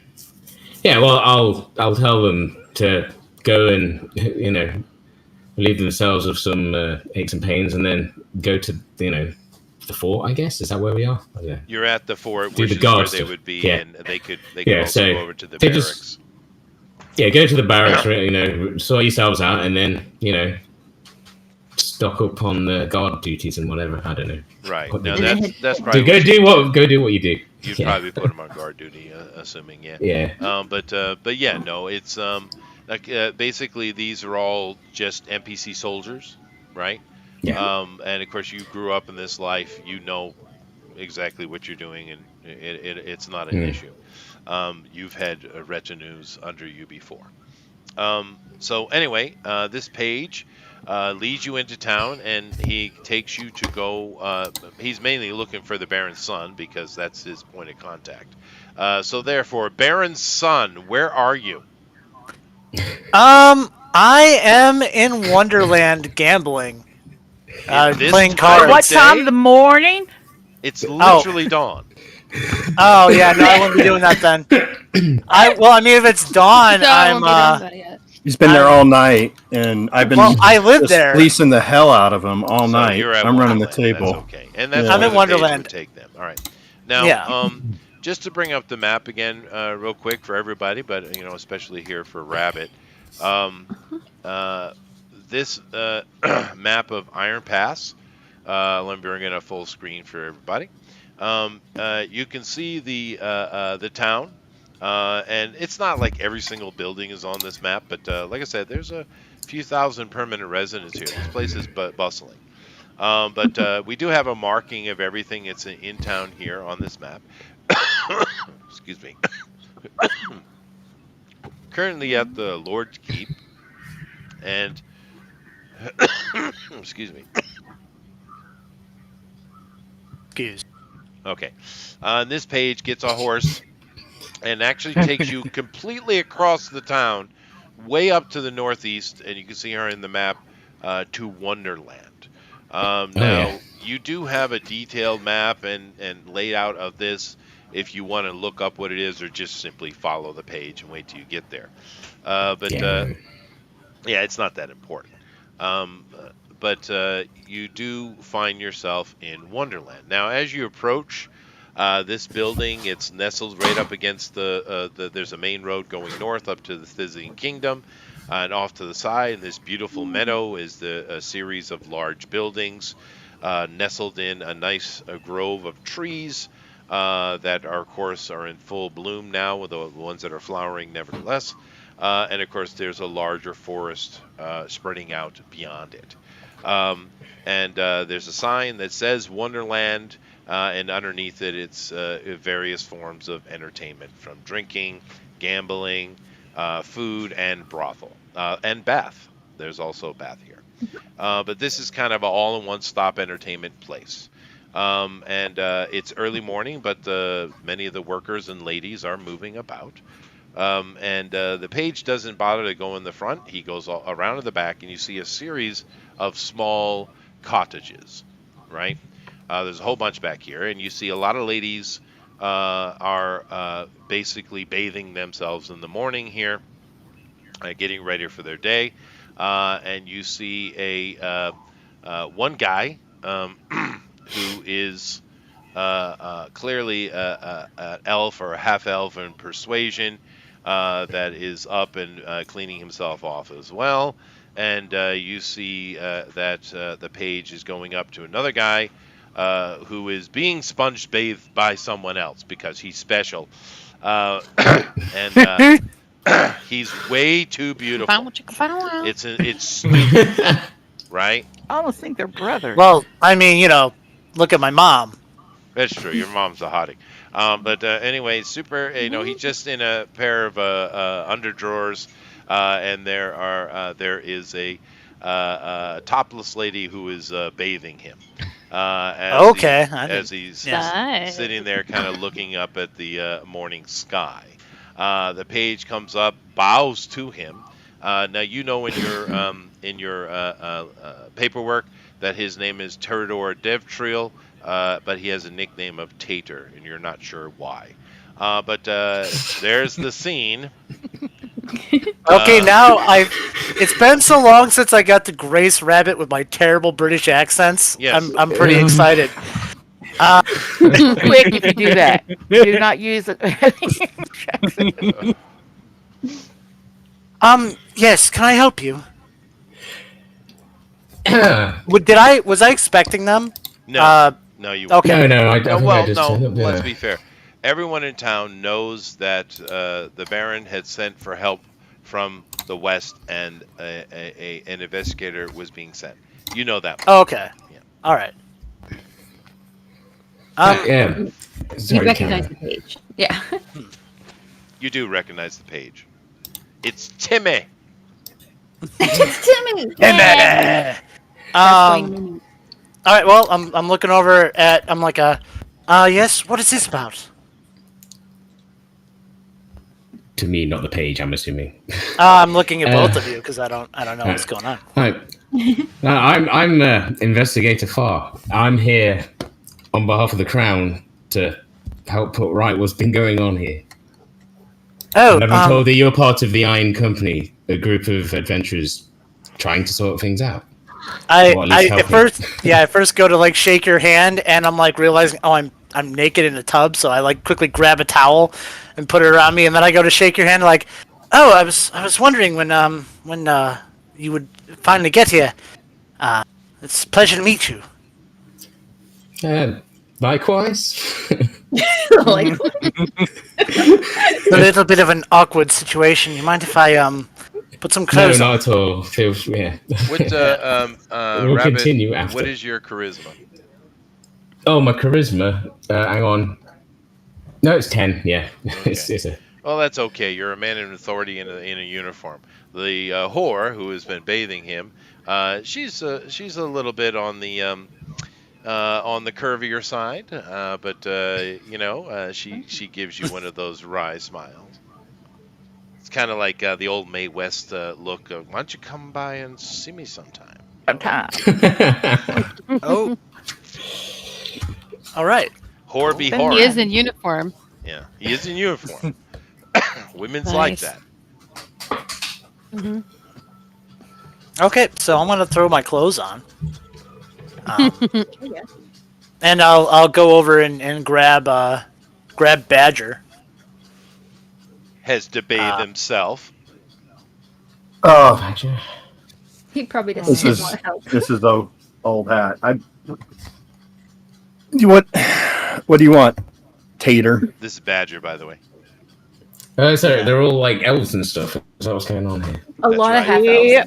Yeah. Well, I'll tell them to go and relieve themselves of some aches and pains, and then go to the fort. I guess is that where we are? I don't know. You're at the fort, Do the which is where guard they stuff. would be, Yeah. and they could Yeah. also So go over to the they just barracks. go to the barracks, sort yourselves out, and then stock up on the guard duties and whatever. I don't know. Right What they now, do. that's probably Go what do what you do. you'd Yeah, probably put them on guard duty, assuming, yeah. yeah, But yeah, no, it's like basically these are all just NPC soldiers, right? yeah. And of course you grew up in this life, you know exactly what you're doing, and it's not an Mm. issue. You've had retinues under you before. So anyway, this page leads you into town, and he takes you to go. He's mainly looking for the Baron's son because that's his point of contact. So therefore, Baron's son, where are you? I am in Wonderland gambling. In this Playing time At of what cards. time of the day? morning? It's Oh, literally dawn. oh yeah, no, I wouldn't be doing that then. I mean, if it's dawn, No, I I'm won't be doing that yet. He's been there all night, and I've been well, I live just there. fleecing the hell out of him all So night. you're at I'm running the Wonderland. That's table. okay, and that's Yeah. I'm where in the page would Wonderland. take them. All right. Now, Yeah. just to bring up the map again, real quick for everybody, but especially here for Rabbit. Um, uh, this map of Iron Pass. Let me bring it a full screen for everybody. You can see the town, and it's not like every single building is on this map, but like I said, there's a few thousand permanent residents here. This place is bustling. But we do have a marking of everything that's in town here on this map. Excuse me. Currently at the Lord's Keep, and excuse me. Excuse. Okay, this page gets a horse and actually takes you completely across the town, way up to the northeast, and you can see her in the map to Wonderland. Oh yeah. Now, you do have a detailed map and layout of this if you want to look up what it is, or just simply follow the page and wait till you get there. But Yeah. yeah, it's not that important. Um, uh, but you do find yourself in Wonderland. Now, as you approach this building, it's nestled right up against there's a main road going north up to the Thizzian Kingdom, and off to the side, in this beautiful meadow, is a series of large buildings nestled in a nice grove of trees that, are, of course, are in full bloom now, with the ones that are flowering, nevertheless. And of course, there's a larger forest spreading out beyond it. Um, and there's a sign that says Wonderland, and underneath it, it's various forms of entertainment from drinking, gambling, food, and brothel, and bath. There's also a bath here. But this is kind of an all in one stop entertainment place. And it's early morning, but many of the workers and ladies are moving about. And the page doesn't bother to go in the front. He goes around to the back, and you see a series of small cottages, right? There's a whole bunch back here, and you see a lot of ladies are basically bathing themselves in the morning here, getting ready for their day. And you see one guy who is clearly an elf or a half elf in persuasion, that is up and cleaning himself off as well. And you see that the page is going up to another guy who is being sponge bathed by someone else because he's special. And he's way too beautiful. It's stupid, right? I almost think they're brothers. Well, I mean, look at my mom. That's true. Your mom's a hottie. But anyway, super. He's just in a pair of underdrawers, and there is a topless lady who is bathing him. Okay. As he's Nice. sitting there, kind of looking up at the morning sky. The page comes up, bows to him. Now you know in your paperwork that his name is Terador Devtriel, but he has a nickname of Tater, and you're not sure why. But there's the scene. Okay, now it's been so long since I got to Grace Rabbit with my terrible British accents. Yes. I'm pretty excited. Quick, if you do that, do not use it. Yes, can I help you? no, Was I expecting them? No, no, you. Okay. no, I No, don't well, think I just no. turned up Let's there. be fair. Everyone in town knows that the Baron had sent for help from the west, and an investigator was being sent. You know that much. Okay. Yeah. All right. Yeah. You Sorry, recognize Karen. the page. Yeah. You do recognize the page. It's Timmy. It's Timmy. That's all right. Well, I'm looking over at. I'm like yes. What is this about? To me, not the page. I'm assuming. I'm looking at both of you because I don't know what's going on. Hi. I'm Investigator Farr. I'm here on behalf of the Crown to help put right what's been going on here. Oh, And I've been told that you're part of the Iron Company, a group of adventurers trying to sort things out. Or at least I helping. at first go to like shake your hand, and I'm like realizing, oh, I'm naked in a tub, so I like quickly grab a towel and put it around me, and then I go to shake your hand, like, oh, I was wondering when you would finally get here. It's a pleasure to meet you. Likewise. Like, It's a little bit of an awkward situation. You mind if I put some No, clothes on? not at all. Yeah. What We'll Rabbit? continue after. What is your charisma? Oh, my charisma. Hang on. No, it's 10. Yeah. It's a. Well, that's okay. You're a man in authority in a uniform. The whore who has been bathing him, she's a little bit on the curvier side, but she gives you one of those wry smiles. It's kind of like the old Mae West look. Why don't you come by and see me sometime? Sometime. Oh, all right. Whore be Then whore. he is in uniform. Yeah, he is in uniform. Women's like Nice. that. Hmm. Okay, so I'm gonna throw my clothes on, and I'll go over and grab Badger. Has to bathe himself. Oh, he probably this doesn't is want to help. this is the old hat. What do you want, Tater? This is Badger, by the way. Sorry, Yeah. they're all like elves and stuff. Is that what's going on here? A That's lot of right. half elves. Yeah.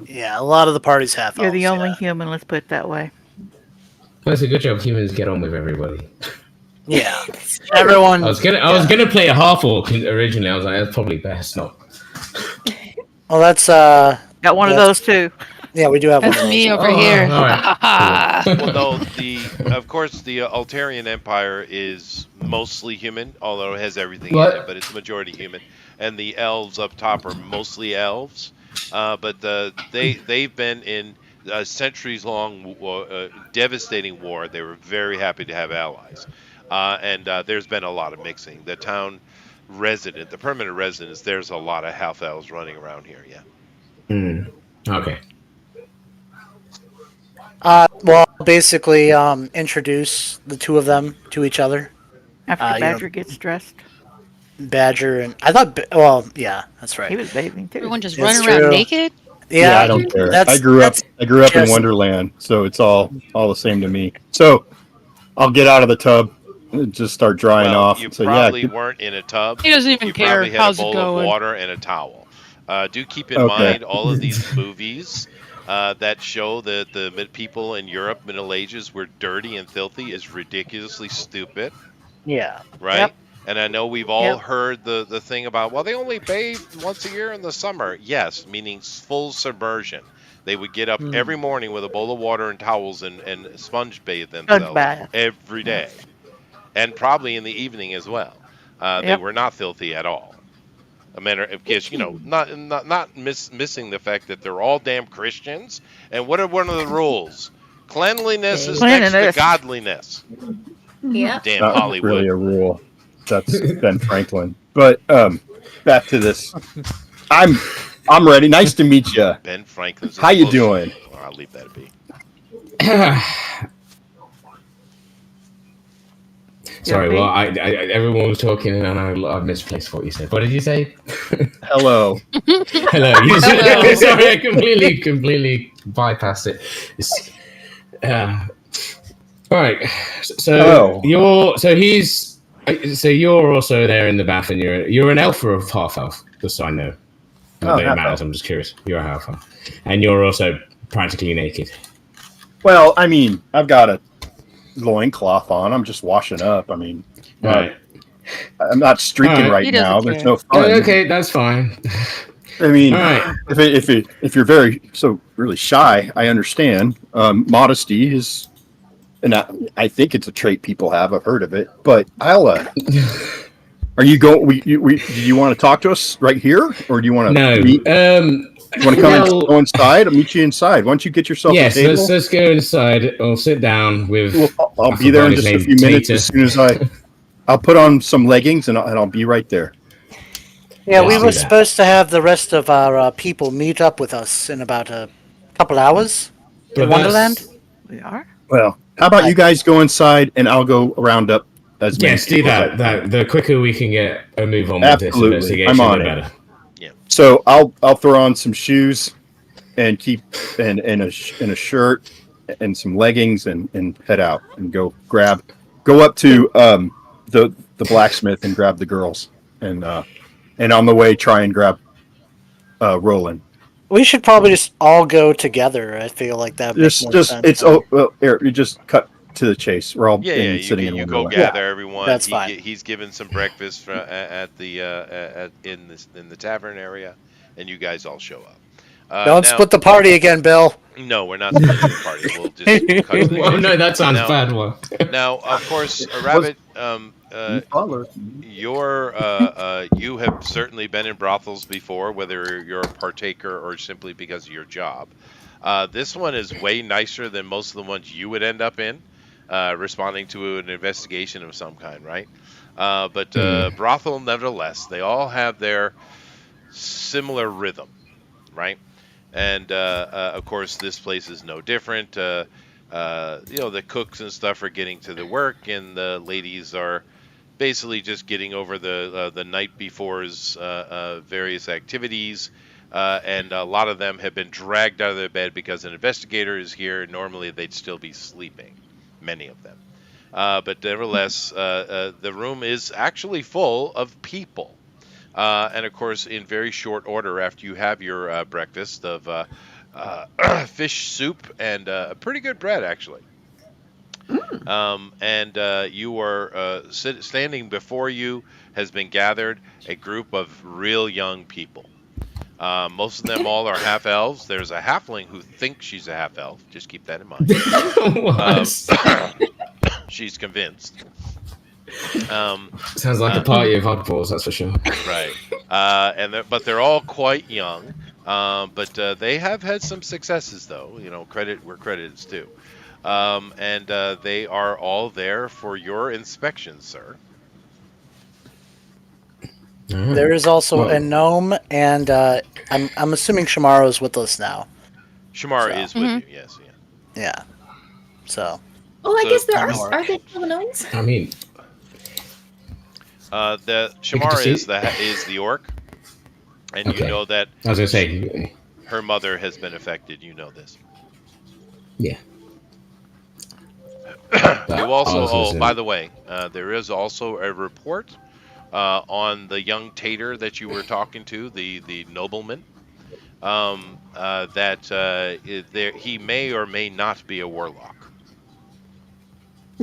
Yeah, a lot of the party's half You're the elves. only Yeah. human, let's put it that way. Well, it's a good job humans get on with everybody. Yeah. Everyone. I was gonna play a half orc originally. I was like, that's probably best not. Well, that's Got one of That's- those too. yeah, we do have one That's of those. me over Oh, here. all right, cool. Well, no, of course, the Altarian Empire is mostly human, although it has everything in it, What? but it's majority human. And the elves up top are mostly elves, but they've been in a centuries-long, devastating war. They were very happy to have allies, and there's been a lot of mixing. The town resident, the permanent residents, there's a lot of half elves running around here. Yeah. Hmm. Okay. Well, basically, introduce the two of them to each other. After you know- Badger gets dressed. Badger and I thought. Well, yeah, that's He right. was bathing too. Everyone just It's running around true. naked. Yeah, I Yeah, don't care. that's I grew up in just- Wonderland, so it's all the same to me. So I'll get out of the tub and just start drying Well, off. you So probably yeah, weren't in a tub. He doesn't even You care. probably had How's a it bowl of going? water and a towel. Do keep in Okay. mind all of these movies that show that the people in Europe, Middle Ages, were dirty and filthy is ridiculously stupid, yeah. right? Yep. And I know we've all Yep. heard the thing about, well, they only bathed once a year in the summer. Yes, meaning full submersion. They would get up every morning with a bowl of water and towels and sponge bathe themselves bath. every day, and probably in the evening as well. They Yep. were not filthy at all. A matter of course, not missing the fact that they're all damn Christians. And what are one of the rules? Cleanliness is next to Cleanliness. godliness. Yeah. Damn not Hollywood. really a rule. That's Ben Franklin. But back to this. I'm ready. Nice to meet you. Ben Franklin's. How you doing? Well, I'll leave that be. Sorry, me? well, everyone was talking and I misplaced what you said. What did you say? Hello. Hello. Hello. Sorry, I completely bypassed it. All right. So you're also there in the bath, and you're an elf or a half elf, just so I know. Not that it half matters. elf. I'm just curious. You're a half elf, and you're also practically naked. Well, I mean, I've got a loincloth on. I'm just washing up. I mean, Right. I'm not streaking Alright. right He doesn't now. There's care. no fun. Okay, that's fine. I mean, All right. if you're very really shy, I understand. Modesty is, and I think it's a trait people have. I've heard of it, but I'll. Are you going? Do you want to talk to us right here, or do you want to No. meet? You want to come and go inside? I'll meet you inside. Why don't you get yourself Yes, a table? let's go inside. I'll sit down with. Well, I'll I be there in forgot just his a few name, minutes. Tater. As soon as I'll put on some leggings and I'll be right there. Yeah, Let's we do were that. supposed to have the rest of our people meet up with us in about a couple hours But in that's- Wonderland. We are. Well, how about you guys go inside and I'll go round up as many Yes, do people as I that. can. The quicker we can get a move on with Absolutely. this investigation, I'm on the it. better. So I'll throw on some shoes and keep and a shirt and some leggings and head out and go up to the blacksmith and grab the girls and on the way try and grab Roland. We should probably just all go together. I feel like that makes more sense. It's Eric, you just cut to the chase. We're all Yeah, sitting in you go Wonderland. gather everyone. that's fine. He's given some breakfast at the in the tavern area, and you guys all show up. Don't now- split the party again, Bill. No, we're not splitting the party. We'll just cut to the Well, chase. no, that sounds Now- bad. One. Now, of course, Rabbit, You follow. you have certainly been in brothels before, whether you're a partaker or simply because of your job. This one is way nicer than most of the ones you would end up in, responding to an investigation of some kind, right? But brothel, nevertheless, they all have their similar rhythm, right? And of course, this place is no different. The cooks and stuff are getting to the work, and the ladies are basically just getting over the night before's various activities. And a lot of them have been dragged out of their bed because an investigator is here. Normally, they'd still be sleeping, many of them. But nevertheless, the room is actually full of people. And of course, in very short order, after you have your breakfast of fish soup and pretty good bread, actually. And you are standing before you has been gathered a group of real young people. Most of them all are half elves. There's a halfling who thinks she's a half elf. Just keep that in mind. Uh, What? she's convinced. Um, Sounds like a uh, party of oddballs, that's for sure. right. But they're all quite young. But they have had some successes, though. You know, credit where credit is due. And they are all there for your inspection, sir. There is also a Well, gnome, and I'm assuming Shamaro's with us now. Shamara So- is with you. Yes. Yeah. Yeah. So Oh, I So- guess there I'm are. orc. Are they gnomes? I mean, The Good to Shamara see. is the orc, and you Okay. know that I was going to say, her mother has been affected. You know this. yeah. You also, Oz was oh, in- by the way, there is also a report on the young tater that you were talking to, the nobleman, that he may or may not be a warlock.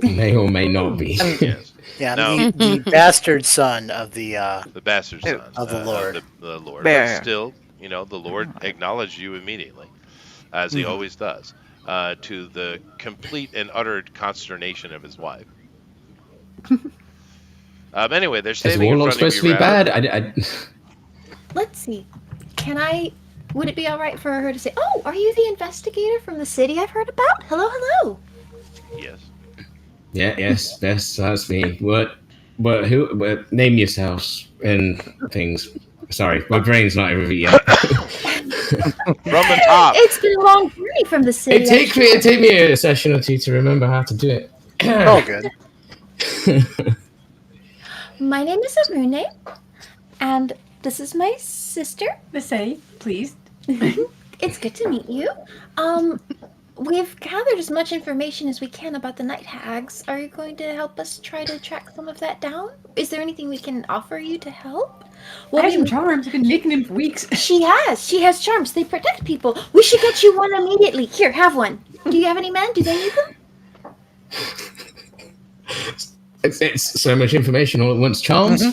may or may not be. Yes, yeah, Now- the bastard son of the the bastard son Of the Lord. the Lord. But Bear. still, you know, the Lord acknowledged you immediately, as he always does, to the complete and utter consternation of his wife. Anyway, they're Is standing in Warlock front of supposed to you. be rather- bad? Let's see. Can I? Would it be all right for her to say, "Oh, are you the investigator from the city I've heard about? Hello, hello." Yes. Yeah, yes, that's me. What, name yourselves and things. Sorry, my brain's not over it yet. From the top. It's been a long journey from the city. It take me a session or two to remember how to do it. Oh, good. My name is Arune, and this is my sister. The say, please. It's good to meet you. We've gathered as much information as we can about the night hags. Are you going to help us try to track some of that down? Is there anything we can offer you to help? I have some charms. I've been making them for weeks. She has charms. They protect people. We should get you one immediately. Here, have one. Do you have any men? Do they need them? It's so much information all at once. Charms.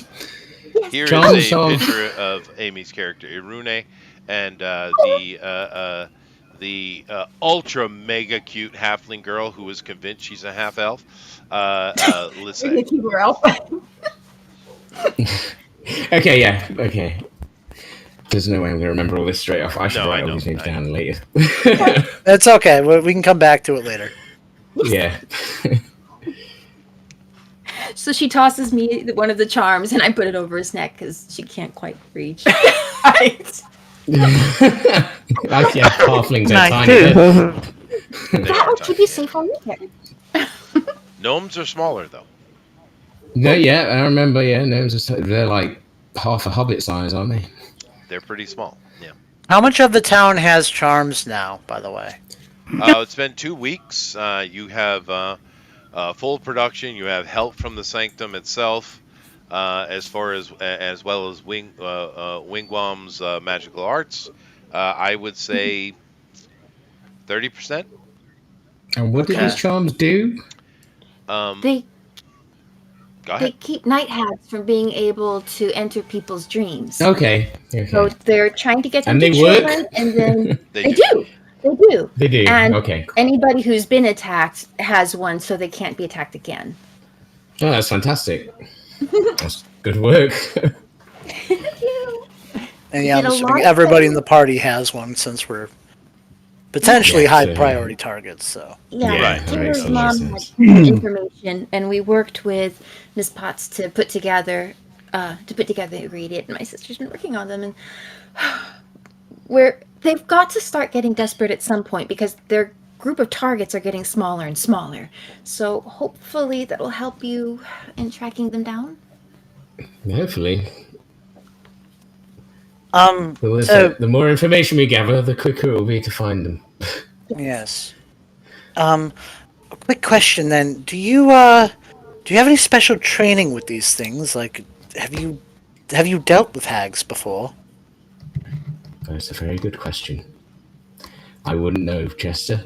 Here Charms is a of- picture of Amy's character, Irune, and the ultra mega cute halfling girl who is convinced she's a half elf. Listen, Keep her out. Okay, yeah, okay. There's no way I'm going to remember all this straight off. I should No, I write all know, these names I know. down later. That's okay. We can come back to it later. Yeah. So she tosses me one of the charms, and I put it over his neck because she can't quite reach. Right. Actually, halflings are Nice tiny. too. they That are will tiny. keep you safe on there. Gnomes are smaller though. No, yeah, I remember. Yeah, gnomes are they're like half a hobbit size, aren't they? They're pretty small. Yeah. How much of the town has charms now, by the way? It's been 2 weeks. You have full production. You have help from the sanctum itself, as well as Wingwam's magical arts. I would say 30%. And what do Okay. these charms do? They Go they ahead. keep night hags from being able to enter people's dreams. Okay. So Okay. they're trying to get them And to they work? children, and then They they do. do. They do. They do. And Okay. anybody who's been attacked has one, so they can't be attacked again. Oh, that's fantastic. That's good work. Thank you. And yeah, I'm Did a assuming lot everybody of- in the party has one since we're potentially Yeah, high so- priority targets. So Yeah, Yeah, Right. that Kimber's makes a lot mom of had sense. information, and we worked with Miss Potts to put together the ingredient. And my sister's been working on them, and they've got to start getting desperate at some point because their group of targets are getting smaller and smaller. So hopefully that'll help you in tracking them down. Hopefully. um Well, so the more information we gather, the quicker it will be to find them. yes. A quick question then. Do you have any special training with these things? Like, have you dealt with hags before? That's a very good question. I wouldn't know, Chester.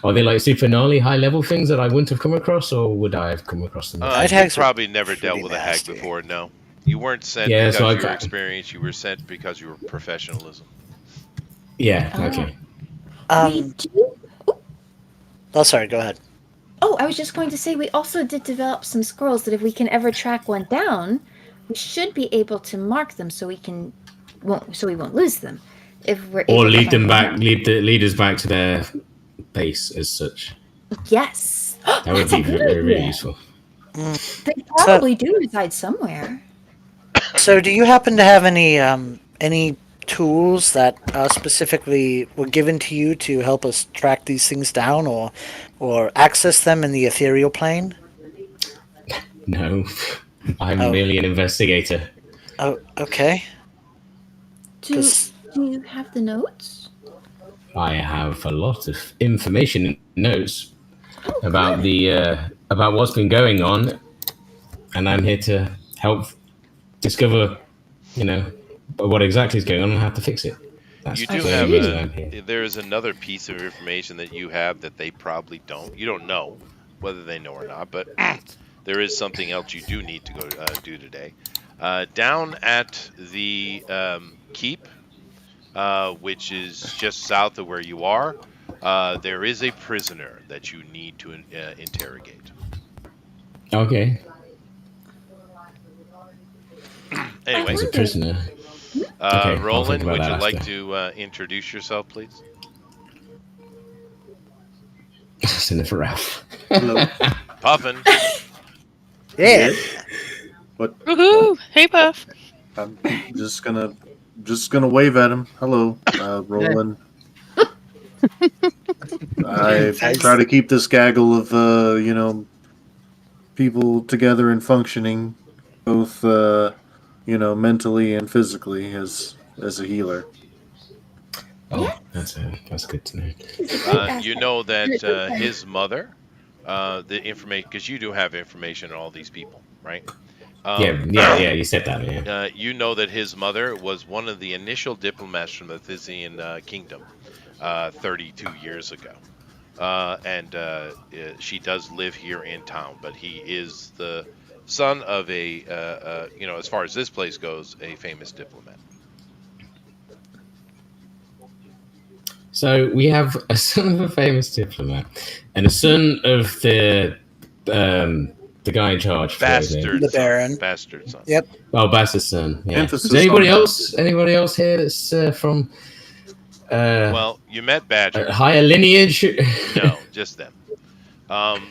Are they like super gnarly, high level things that I wouldn't have come across, or would I have come across them Night before? You hags are probably never dealt pretty with a hag nasty. before. No, you weren't sent Yeah, so because I you were got. experienced. You were sent because you were professionalism. Yeah, Oh, okay. we Um. do. Oh, sorry. Go ahead. Oh, I was just going to say we also did develop some squirrels that if we can ever track one down, we should be able to mark them so we won't lose them if we're Or able to lead find them one. back, lead the leaders back to their base as such. Yes, That would that's a be good very, really idea. useful. They So, probably do reside somewhere. so do you happen to have any tools that specifically were given to you to help us track these things down, or access them in the ethereal plane? No, I'm Oh, merely an investigator. oh, okay. Do Because do you have the notes? I have a lot of information and notes Oh, about good. the about what's been going on, and I'm here to help discover, you know, what exactly is going on and how to fix it. You That's I do the only have reason see. I'm here. there is another piece of information that you have that they probably don't. You don't know whether they know or not, but there is something else you do need to go do today. Down at the keep, which is just south of where you are, there is a prisoner that you need to interrogate. Okay, I Anyway, there's a wonder. prisoner. Okay, I'll think Roland, about would that you like after. to introduce yourself, please? Senator Ralph. Hello. Puffin. yeah, But Woohoo! Hey, Puff. I'm just gonna wave at him. Hello, Roland. I try Thanks. to keep this gaggle of people together and functioning, both mentally and physically as a healer. Oh, Yes, that's good to know. it's a great You asset. know And that a good one. his mother, the information, because you do have information on all these people, right? Um, Yeah. You said that. Yeah. you know that his mother was one of the initial diplomats from the Thysian kingdom 32 years ago. And she does live here in town, but he is the son of as far as this place goes, a famous diplomat. So we have a son of a famous diplomat and a son of the guy in charge. Forgot his name. Bastard The son. Baron. Bastard son. Yep. Oh, Bass's son. Yeah. Emphasis Is anybody on else? Anybody else here that's from Well, you met Badger. a higher lineage? No, just them.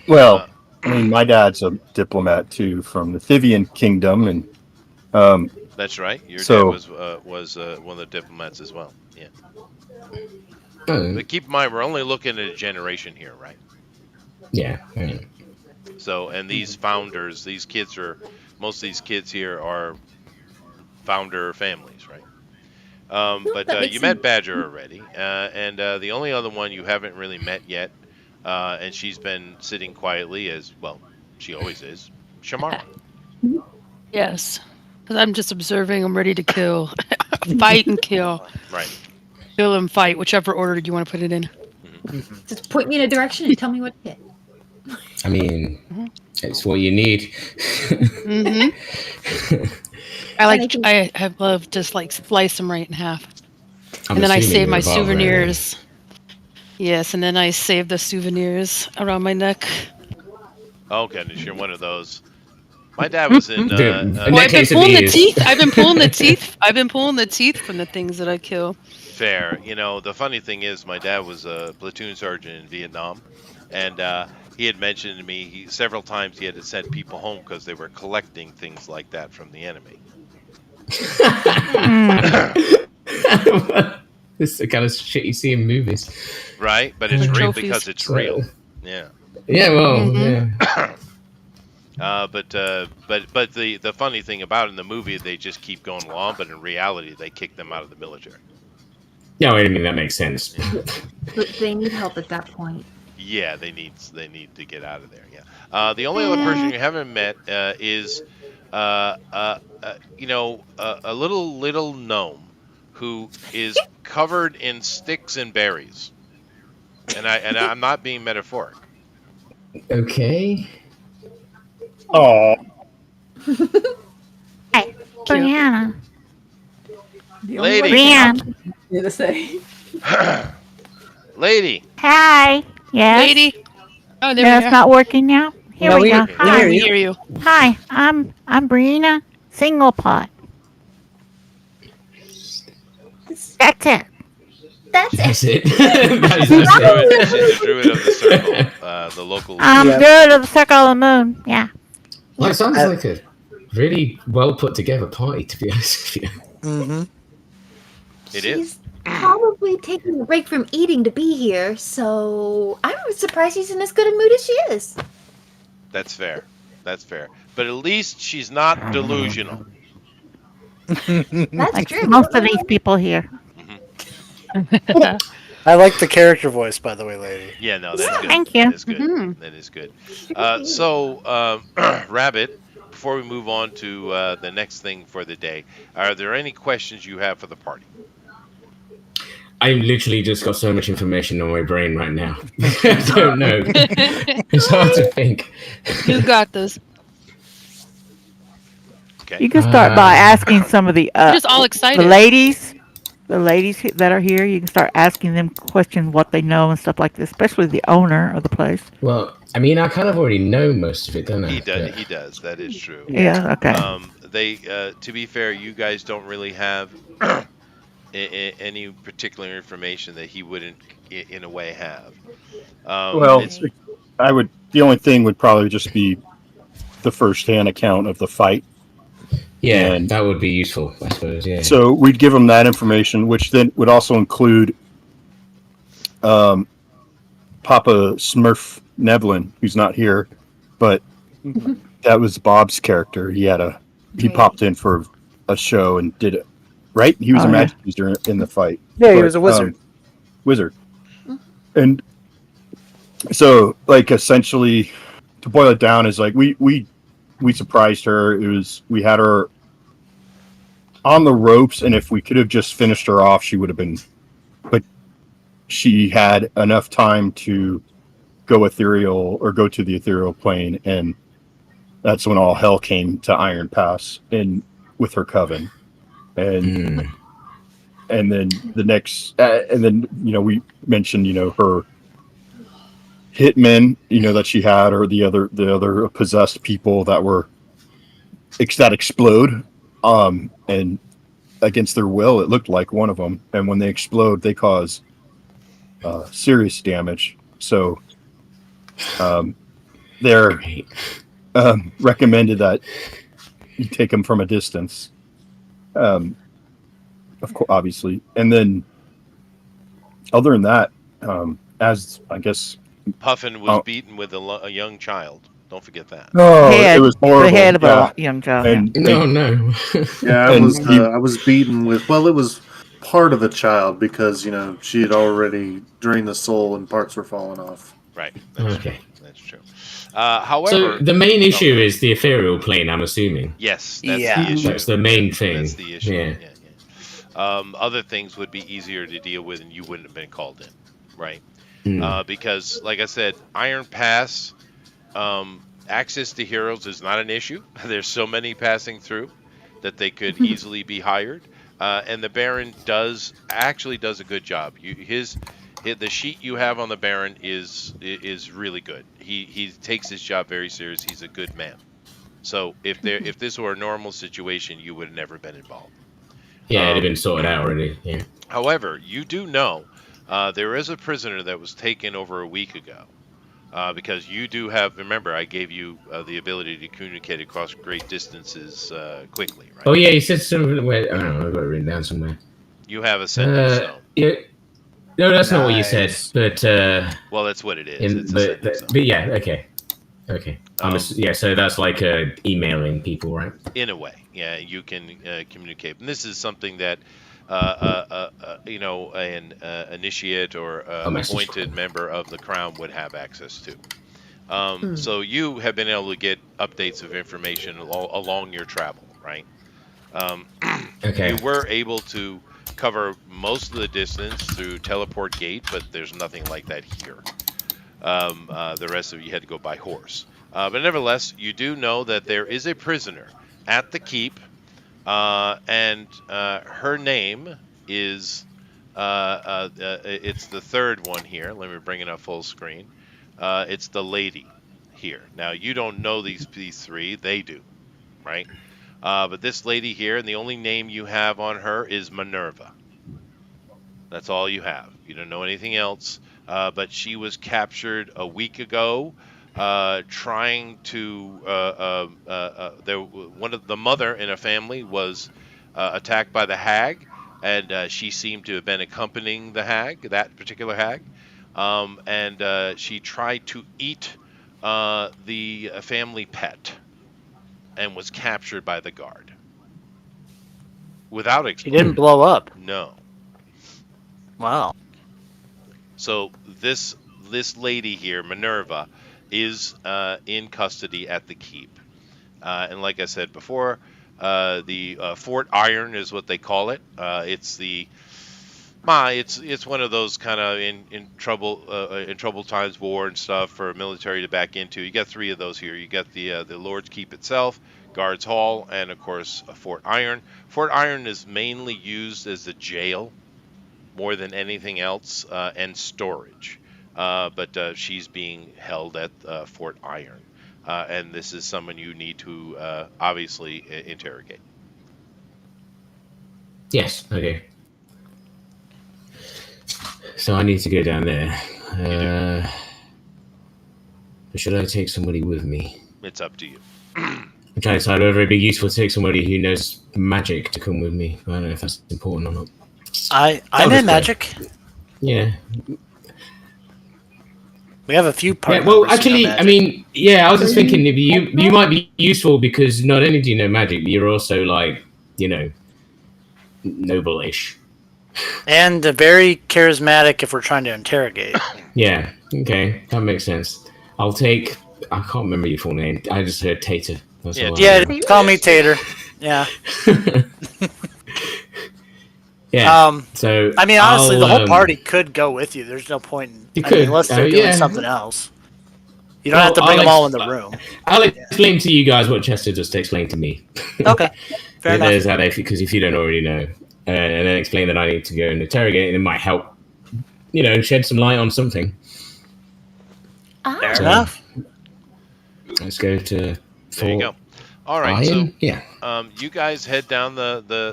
Well, I mean, my dad's a diplomat too from the Thivian kingdom, and that's right. Your dad so was one of the diplomats as well. Yeah. Oh, But keep in mind, we're only looking at a generation here, right? yeah. Yeah. So, and these founders, most of these kids here are founder families, right? No, But that makes you met sense. Badger already, and the only other one you haven't really met yet, and she's been sitting quietly as well. She always is. Shamara, Yes. Because I'm just observing. I'm ready to kill. Fight and kill. right? Kill and fight, whichever order you want to put it in. Just point me in a direction and tell me what to hit. I mean, it's what you need. hmm I have love just like slice them right in half. I'm And then I assuming save you're my a barbarian. souvenirs. Yes, and then I save the souvenirs around my neck. Oh goodness, you're one of those. My dad was in. In Well, that I've been case, it pulling the is. teeth. I've been pulling the teeth. I've been pulling the teeth from the things that I kill. Fair. The funny thing is, my dad was a platoon sergeant in Vietnam, and he had mentioned to me several times he had to send people home because they were collecting things like that from the enemy. This is the kind of shit you see in movies. Right, but it's real Trophies. because it's So- real. Yeah. Yeah, well, Mhm. yeah. But the funny thing about it, in the movie, they just keep going along, but in reality, they kick them out of the military. Yeah, wait a minute, that makes sense. But they need help at that point. Yeah, they need to get out of there. Yeah. The only other person you haven't met is a little gnome who is covered in sticks and berries, and I'm not being metaphoric. Okay. Oh, Hey, Cute. Brianna. The only one Lady, thing I Brianna. need to say. lady, Hi. Yes. Lady. Oh, there we No, it's are. not working now. Here No, we we go. we we Now hear Hi. we you. hear you. Hi. I'm Brianna Singlepot. That's it. That's it. That's it. That's she's that's the it. druid. She's the druid of the circle, the local I'm Yep. druid. good of the circle of the moon. Yeah. Well, it sounds Uh, like a really well put together party, to be honest with you. Mm-hmm. It is. She's probably taking a break from eating to be here, so I'm surprised she's in as good a mood as she is. That's fair. That's fair. But at least she's not delusional. That's Like true. most of these people here. Hmm. I like the character voice, by the way, lady. Yeah, no, that's good. Thank That you. is good. Mhm. That is good. Rabbit, before we move on to the next thing for the day, are there any questions you have for the party? I literally just got so much information on my brain right now. I don't know. It's hard to think. You got this. Okay. You can start by Uh, asking some of the We're just all excited. the ladies that are here. You can start asking them questions, what they know and stuff like this, especially the owner of the place. Well, I mean, I kind of already know most of it, don't I? He does. But He does. That is true. Yeah. Okay. To be fair, you guys don't really have any particular information that he wouldn't, in a way, have. well, It's I would. The only thing would probably just be the first-hand account of the fight, yeah, and that would be useful, I suppose. Yeah. so we'd give them that information, which then would also include Papa Smurf Nevlin, who's not here, but that was Bob's character. He Right. popped in for a show and did it. Right? He was Oh, a yeah. magic user in the fight. Yeah, he But, was a wizard. Wizard. And so, like, essentially, to boil it down, is like we surprised her. We had her on the ropes, and if we could have just finished her off, she would have been. But she had enough time to go ethereal or go to the ethereal plane, and that's when all hell came to Iron Pass and with her coven. And and then the next and then we mentioned her hitmen that she had, or the other possessed people that were that explode and against their will. It looked like one of them, and when they explode they cause serious damage. So they're Great. recommended that you take them from a distance, of course, obviously. And then other than that, as I guess, Puffin was beaten with a young child. Don't forget that. it was horrible. The head of Yeah. a young child. And No, no. Yeah, And he- I was beaten with. Well, it was part of the child because she had already drained the soul and parts were falling off. Right. That's Okay. true. That's true. However, So the main issue is the ethereal plane, I'm assuming. yes, that's Yeah. the issue. That's the main thing. That's the issue. Yeah. Other things would be easier to deal with, and you wouldn't have been called in, right? Hmm. Because, like I said, Iron Pass, access to heroes is not an issue. There's so many passing through that they could easily be hired, and the Baron actually does a good job. The sheet you have on the Baron is really good. He takes his job very serious. He's a good man. So if this were a normal situation, you would have never been involved. Yeah, it'd have been sorted out already. Yeah. However, you do know there is a prisoner that was taken over a week ago. Because you do have, remember, I gave you the ability to communicate across great distances quickly, right? Oh yeah, he said something. Wait, I don't know. I've got it written down somewhere. You have Ascending Stone. Yeah. No, that's not what you said. Nice. But Well, that's what it is. It's but, Ascending Stone. but yeah, okay. Yeah, so that's like emailing people, right? In a way, yeah, you can communicate. And this is something that an initiate or message. appointed member of the crown would have access to. So you have been able to get updates of information along your travel, right? Um, Okay. you were able to cover most of the distance through teleport gate, but there's nothing like that here. The rest of it you had to go by horse. But nevertheless, you do know that there is a prisoner at the keep, and her name is it's the third one here. Let me bring it up full screen. It's the lady here. Now you don't know these three; they do, right? But this lady here, and the only name you have on her is Minerva. That's all you have. You don't know anything else. But she was captured a week ago, trying to. One of the mother in a family was attacked by the hag, and she seemed to have been accompanying the hag, that particular hag, and she tried to eat the family pet and was captured by the guard without She didn't exploding. blow up. No. Wow. So this lady here, Minerva, is in custody at the keep, and like I said before, the Fort Iron is what they call it. It's the it's one of those kind of in trouble times, war and stuff for military to back into. You got three of those here. You got the Lord's Keep itself, Guards Hall, and of course Fort Iron. Fort Iron is mainly used as a jail more than anything else, and storage. But she's being held at Fort Iron, and this is someone you need to obviously interrogate. Yes. Okay. So I need to go down there. Should I take somebody with me? It's up to you. I'm trying to decide whether it'd be useful to take somebody who knows magic to come with me. I don't know if that's important or not. I'm I'll in just go. magic. Yeah. We have a few Yeah. partners. Well, actually, I mean, yeah, I was just thinking you might be useful because not only do you know magic, but you're also like, noble-ish. And very charismatic if we're trying to interrogate. Yeah. Okay, that makes sense. I'll take. I can't remember your full name. I just heard Tater. That's Yeah, all I Yeah, remember. call me Tater. Yeah. Yeah. So I mean, honestly, the whole I'll, party could go with you. There's no point in. You I mean, could. unless they're doing Yeah. something else. You don't Well, have to bring I'll them all in the room. I'll explain to you guys what Chester just explained to me. Okay. Fair enough. There's that because if you don't already know, and then explain that I need to go and interrogate, and it might help, shed some light on something. Fair So, enough. Let's go to. There you go. All right, Iron? so Yeah. you guys head down the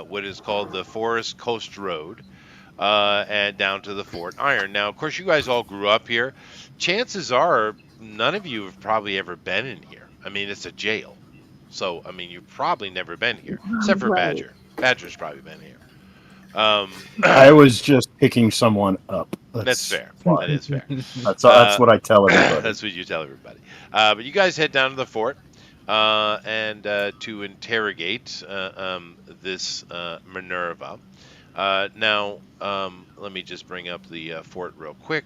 what is called the Forest Coast Road, and down to the Fort Iron. Now, of course, you guys all grew up here. Chances are none of you have probably ever been in here. I mean, it's a jail, so I mean, you've probably never been here, except for Right. Badger. Badger's probably been here. I was just picking someone up. That's fair. That is fair. That's what I tell everybody. That's what you tell everybody. But you guys head down to the fort and to interrogate this Minerva. Now, let me just bring up the fort real quick,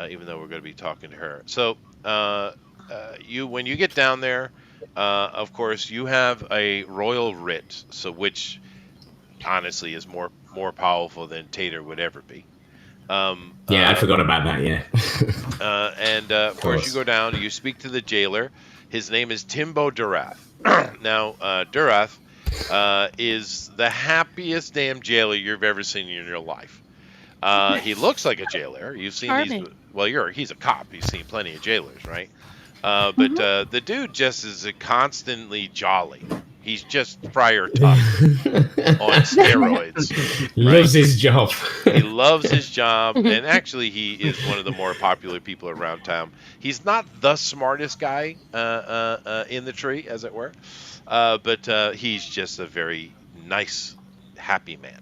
even though we're going to be talking to her. So, when you get down there, of course, you have a royal writ, so which honestly is more powerful than Tater would ever be. Yeah, I forgot about that. Yeah. And of course, you go down. You speak to the jailer. His name is Timbo Durath. Now, Durath is the happiest damn jailer you've ever seen in your life. He looks like a jailer. You've seen these. Well, he's a cop. You've seen plenty of jailers, right? But the dude just is constantly jolly. He's just Friar Tuck on steroids. Loves his job. He loves his job, and actually, he is one of the more popular people around town. He's not the smartest guy in the tree, as it were, but he's just a very nice, happy man.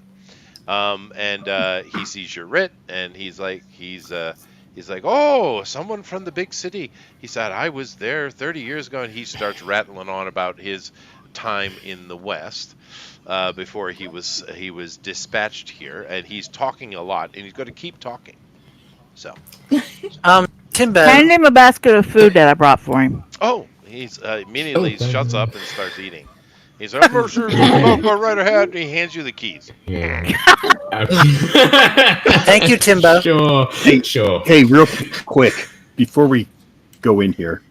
And he sees your writ, and he's like, oh, someone from the big city. He said, I was there 30 years ago, and he starts rattling on about his time in the West before he was dispatched here, and he's talking a lot, and he's going to keep talking. So, Timbo. Hand him a basket of food that I brought for him. oh, He's immediately Oh, shuts up and starts eating. He's like, "I'm sure go right ahead." And he hands you the keys. Yeah. Thank you, Timbo. Sure, Hey, sure. hey, real quick before we go in here.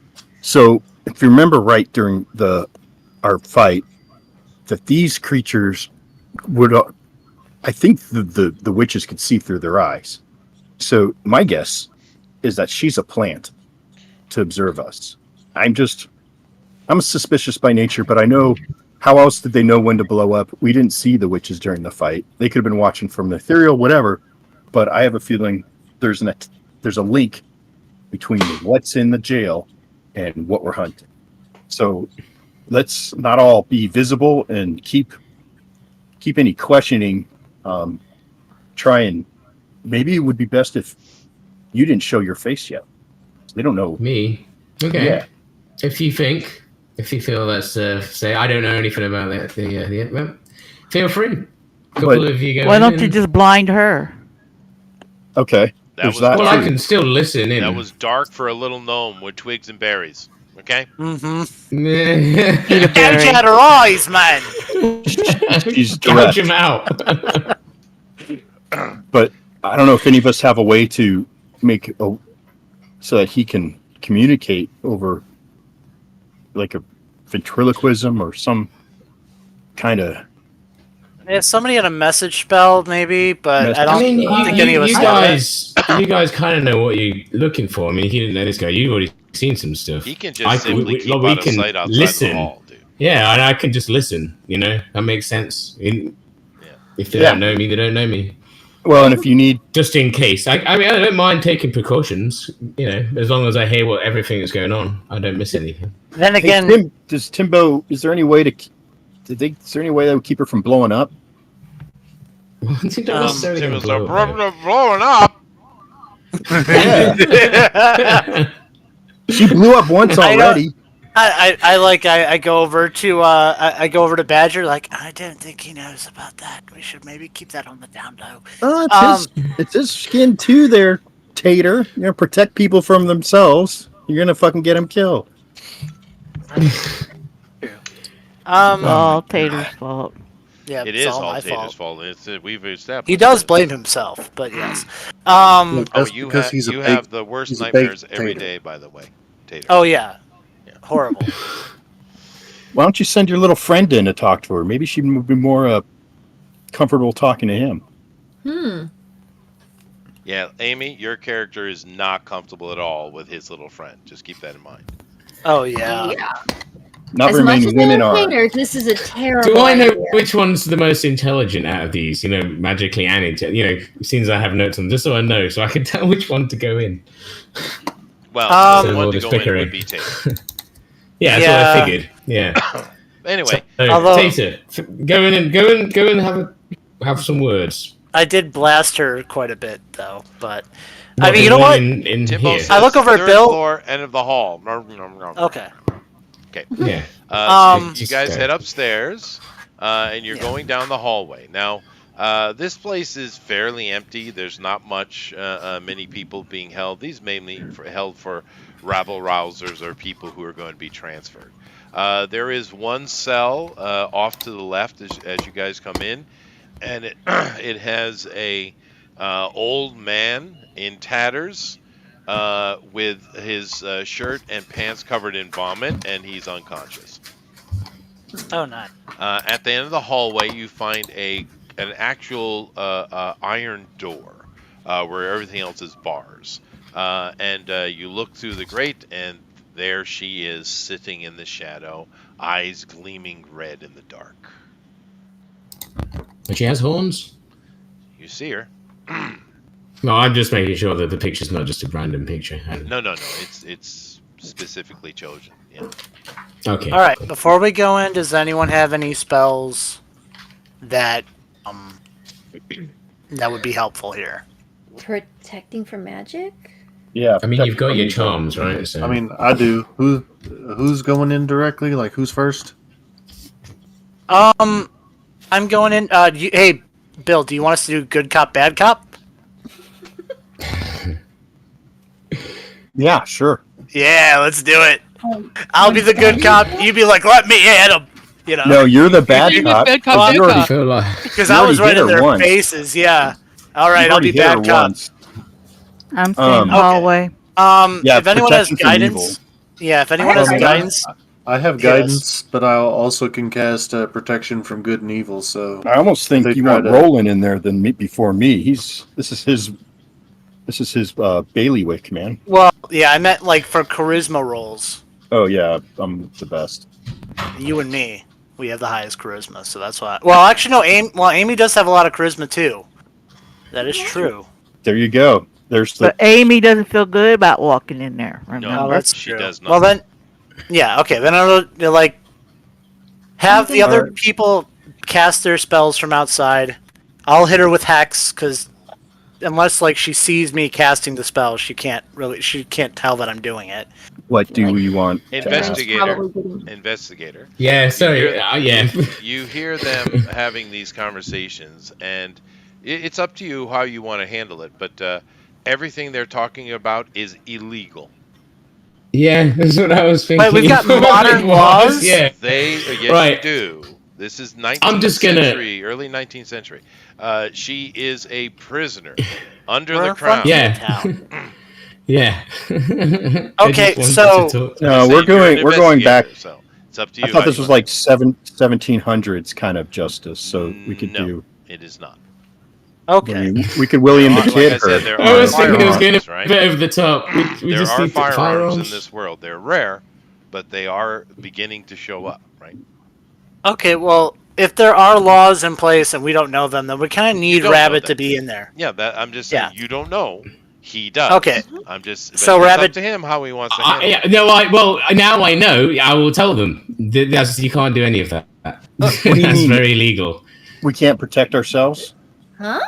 So, if you remember right during our fight, that these creatures would, I think the witches could see through their eyes. So my guess is that she's a plant to observe us. I'm suspicious by nature, but I know how else did they know when to blow up? We didn't see the witches during the fight. They could have been watching from the ethereal, whatever. But I have a feeling there's a link between what's in the jail and what we're hunting. So let's not all be visible and keep any questioning. Try and maybe it would be best if you didn't show your face yet. They don't know. Me? Okay. Yeah. If you feel that's say I don't know anything about well, feel free. Couple of you go. Why don't you just blind her? Okay. That There's was that. Well, I dark. can still listen in. That was dark for a little gnome with twigs and berries. Okay. Mm-hmm. Eat a Gouge berry. out her eyes, man. She's Gouge direct. him out. But I don't know if any of us have a way to make so that he can communicate over like a ventriloquism or some kind of. Yeah, somebody had a message spell, maybe, but I don't I mean, think any of us you have it. guys kind of know what you're looking for. I mean, if you didn't know this guy, you've already seen some stuff. He can just simply keep we out of can sight outside listen. the hall, dude. Yeah, and I can just listen. You know, that makes sense. If they Yeah. don't know me, they don't know me. Well, and if you need, Just in case. I mean, I don't mind taking precautions. You know, as long as I hear what everything is going on, I don't miss anything. Then hey, again, Timbo? Is there any way to? Is there any way that would keep her from blowing up? You don't necessarily Tim have was to blow like, it, blowing up. Yeah. She blew up once I know- already. I go over to I go over to Badger, like, I don't think he knows about that. We should maybe keep that on the down low. It's his skin too. There, Tater. You're gonna protect people from themselves. You're gonna fucking get him killed. All Tater's fault. Yeah, It it's is all all my Tater's fault. fault. We've established. He does this. blame himself, but yes. Oh, That's you because have he's a you baked- have the worst he's a nightmares baked every tater. day. By the way, Tater. Oh yeah, horrible. Why don't you send your little friend in to talk to her? Maybe she'd be more comfortable talking to him. Yeah, Amy, your character is not comfortable at all with his little friend. Just keep that in mind. Oh yeah. Not As very much many as women they're are. taters, this is a terrible Do I know idea. which one's the most intelligent out of these? You know, magically and you know, since I have notes on just so I know, so I can tell which one to go in. Well, the So one all to this go in bickering. would be Tater. Yeah, that's Yeah. what I figured. Yeah. Anyway, So, Although- Tater, go and have some words. I did blast her quite a bit though, but I What, mean, the you know one what? In Timbo here. says I look over at third Bill. floor, end of the hall. Okay. Okay. Yeah. So Just you guys go. head upstairs, and you're going down the hallway. Now, this place is fairly empty. There's not many people being held. These mainly held for rabble rousers or people who are going to be transferred. There is one cell off to the left as you guys come in, and it it has a old man in tatters. With his shirt and pants covered in vomit, and he's unconscious. Oh no. At the end of the hallway, you find an actual iron door where everything else is bars. And you look through the grate, and there she is sitting in the shadow, eyes gleaming red in the dark. And she has horns? You see her. No, I'm just making sure that the picture's not just a random picture. No. It's specifically chosen. Yeah. Okay. All right. Before we go in, does anyone have any spells that that would be helpful here? Protecting from magic? Yeah. I mean, you've got your charms, right? So. I mean, I do. Who's going in directly? Like, who's first? I'm going in. Hey, Bill, do you want us to do good cop, bad cop? Yeah, sure. Yeah, let's do it. I'll be the good cop. You be like, let me hit him. You know. No, you're the bad You're cop. good cop, You bad already, cop. feel like Because You I was already right hit in her their once. faces. Yeah. All right, you've I'll be already hit her bad cop. once. I'm staying in the Okay. hallway. Yeah, If anyone has protection from guidance, yeah. If anyone have has guidance. guidance, I have hit us. guidance, but I also can cast protection from good and evil. So I almost think They you try want to- Roland in there than me before me. This is his bailiwick, man. Well, yeah, I meant like for charisma rolls. Oh yeah, I'm the best. You and me, we have the highest charisma, so that's why. Well, actually, no. Amy does have a lot of charisma too. That is true. There you go. There's the But Amy doesn't feel good about walking in there. Oh, Remember? that's She true. does not. Well then, yeah, okay. Then I'll like have the other Alright. people cast their spells from outside. I'll hit her with hex because unless like she sees me casting the spell, she can't tell that I'm doing it. what do you want? Investigator. Probably didn't. Investigator. yeah, sorry, hear- yeah. You hear them having these conversations, and it's up to you how you want to handle it. But everything they're talking about is illegal. Yeah, that's what I was thinking. Wait, we've got modern laws? Yeah. Yes, Right. you do. This is 19th I'm just gonna- century, early 19th century. She is a prisoner under We're the in crown. Yeah. Town. Yeah. Okay, so- No, I'm we're saying you're an going. We're going back. investigator, So it's up to you. I thought how this you was want like 1700s kind of justice, so we could No. do. It is not. I Okay. mean, we could William the Like Kid I said, her. there I are was thinking it was firearms, getting a right? bit over the top. We There just are need to- firearms in this world. They're rare, but they are beginning to show up, right? Okay, well, if there are laws in place and we don't know them, then we kind of need don't know Rabbit to them. be in there. Yeah, that I'm just saying. Yeah. You don't know. He does. Okay. I'm just. So it's Rabbit- up to him how he wants to handle yeah, it. no, well, now I know. I will tell them. You can't do any of that. What do you That's mean? very illegal. We can't protect ourselves Huh?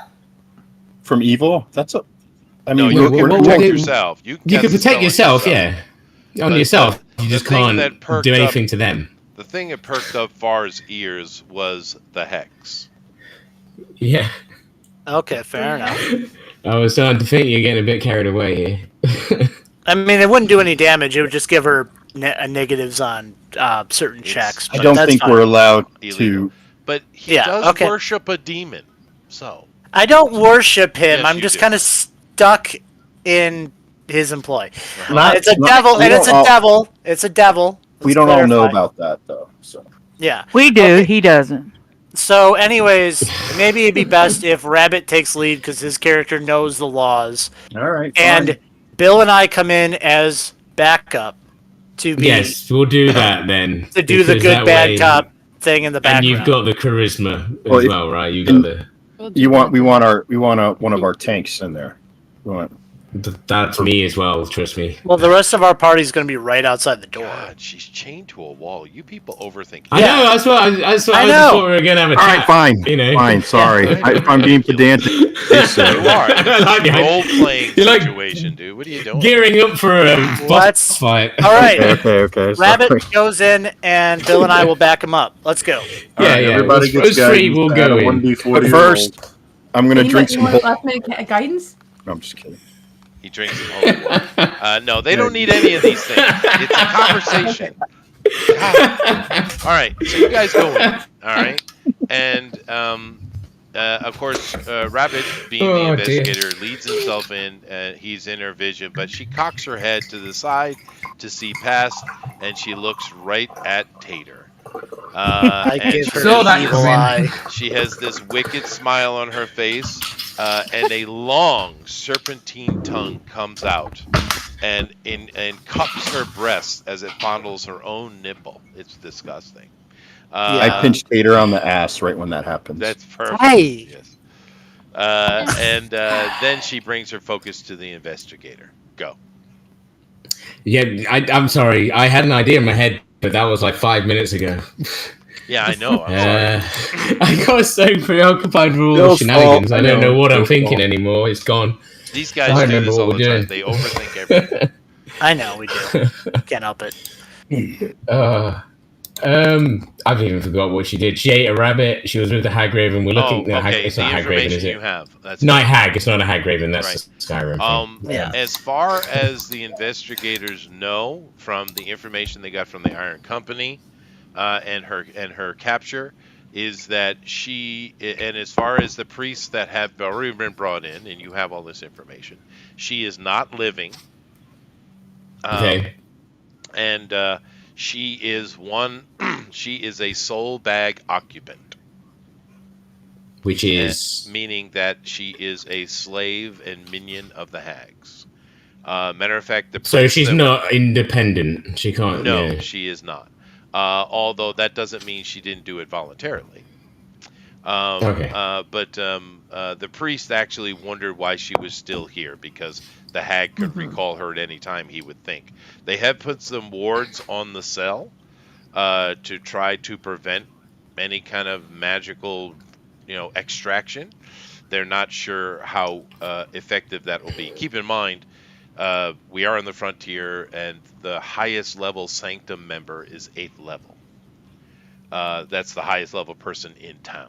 from evil. That's a. I No, mean, you well, can well, protect well, yourself. You You cast can a spell protect on yourself, yeah. On But yourself. the You just thing that can't perked do up- anything to them. The thing that perked up Far's ears was the hex. Yeah. Okay, fair enough. I was starting to think you're getting a bit carried away here. I mean, it wouldn't do any damage. It would just give her negatives on certain It's- checks. I but don't that's think fine. we're allowed Illegal. to. But he Yeah, does okay. worship a demon. So I don't worship him. Yes, I'm you just do. kind of stuck in his employ. Not- It's a not- devil, we and it's a don't all- devil. It's a devil. We Let's don't all know clarify. about that though. So Yeah. We do. Okay. He doesn't. So, anyways, maybe it'd be best if Rabbit takes lead because his character knows the laws, all right. and fine. Bill and I come in as backup to be Yes, we'll do that then. to do the because good that bad way- cop thing in the And background. you've got the charisma as Well, well, if- right? You got the. We want one of our tanks in there. We want. That's me as well. Trust me. Well, the rest of our party's going to be right outside the door. God, she's chained to a wall. You people overthink. I Yeah. know. That's what I I just know. thought we were gonna have a All chat. right, fine. You know. Fine. Sorry, if I'm being pedantic. It's, You are. I like it. Role playing You're like- situation, dude. What are you doing? Gearing up for a Let's- boss fight. All right, okay. Rabbit sorry. goes in, and Bill and I will back him up. Let's go. All right, everybody Us gets three guidance. will Add go a in. 1d40 But first, I'm gonna drink some. Anyone last minute guidance? No, I'm just kidding. He drinks some holy water. No, they don't need any of these things. It's a conversation. God. All right, so you guys go in. All right, and of course, Rabbit, being the Oh, dear. investigator, leads himself in. He's in her vision, but she cocks her head to the side to see past, and she looks right at Tater. I and give she her Saw an that evil coming. eye. She has this wicked smile on her face, and a long serpentine tongue comes out, and cups her breast as it fondles her own nipple. It's disgusting. I pinched Tater on the ass right when that happens. That's perfect. Hey. Yes. And then she brings her focus to the investigator. Go. Yeah, I'm sorry. I had an idea in my head, but that was like 5 minutes ago. Yeah, I know. I'm sorry. I got so preoccupied with all the Bill's shenanigans. fault. I don't I know know. what I'm Bill's thinking fault. anymore. It's gone. These I guys do remember this what all the we're time. doing. They overthink everything. I know we do. Can't help it. I've even forgot what she did. She ate a rabbit. She was with the hag raven. We're Oh, looking. No, okay. it's The not hag raven, is information you it? have. That's Night fine. hag. It's not a hag raven. That's Right. the Skyrim thing. Yeah. As far as the investigators know from the information they got from the Iron Company, and her capture, is that and as far as the priests that have already been brought in, and you have all this information, she is not living. Okay. And she is she is a soul bag occupant, Which is meaning that she is a slave and minion of the hags. Matter of fact, the so prince she's that not independent. She can't. no, Yeah. she is not. Although that doesn't mean she didn't do it voluntarily. Okay. But the priest actually wondered why she was still here because the hag could recall her at any time, he would think. They have put some wards on the cell to try to prevent any kind of magical, extraction. They're not sure how effective that will be. Keep in mind, we are on the frontier, and the highest level sanctum member is 8th level. That's the highest level person in town.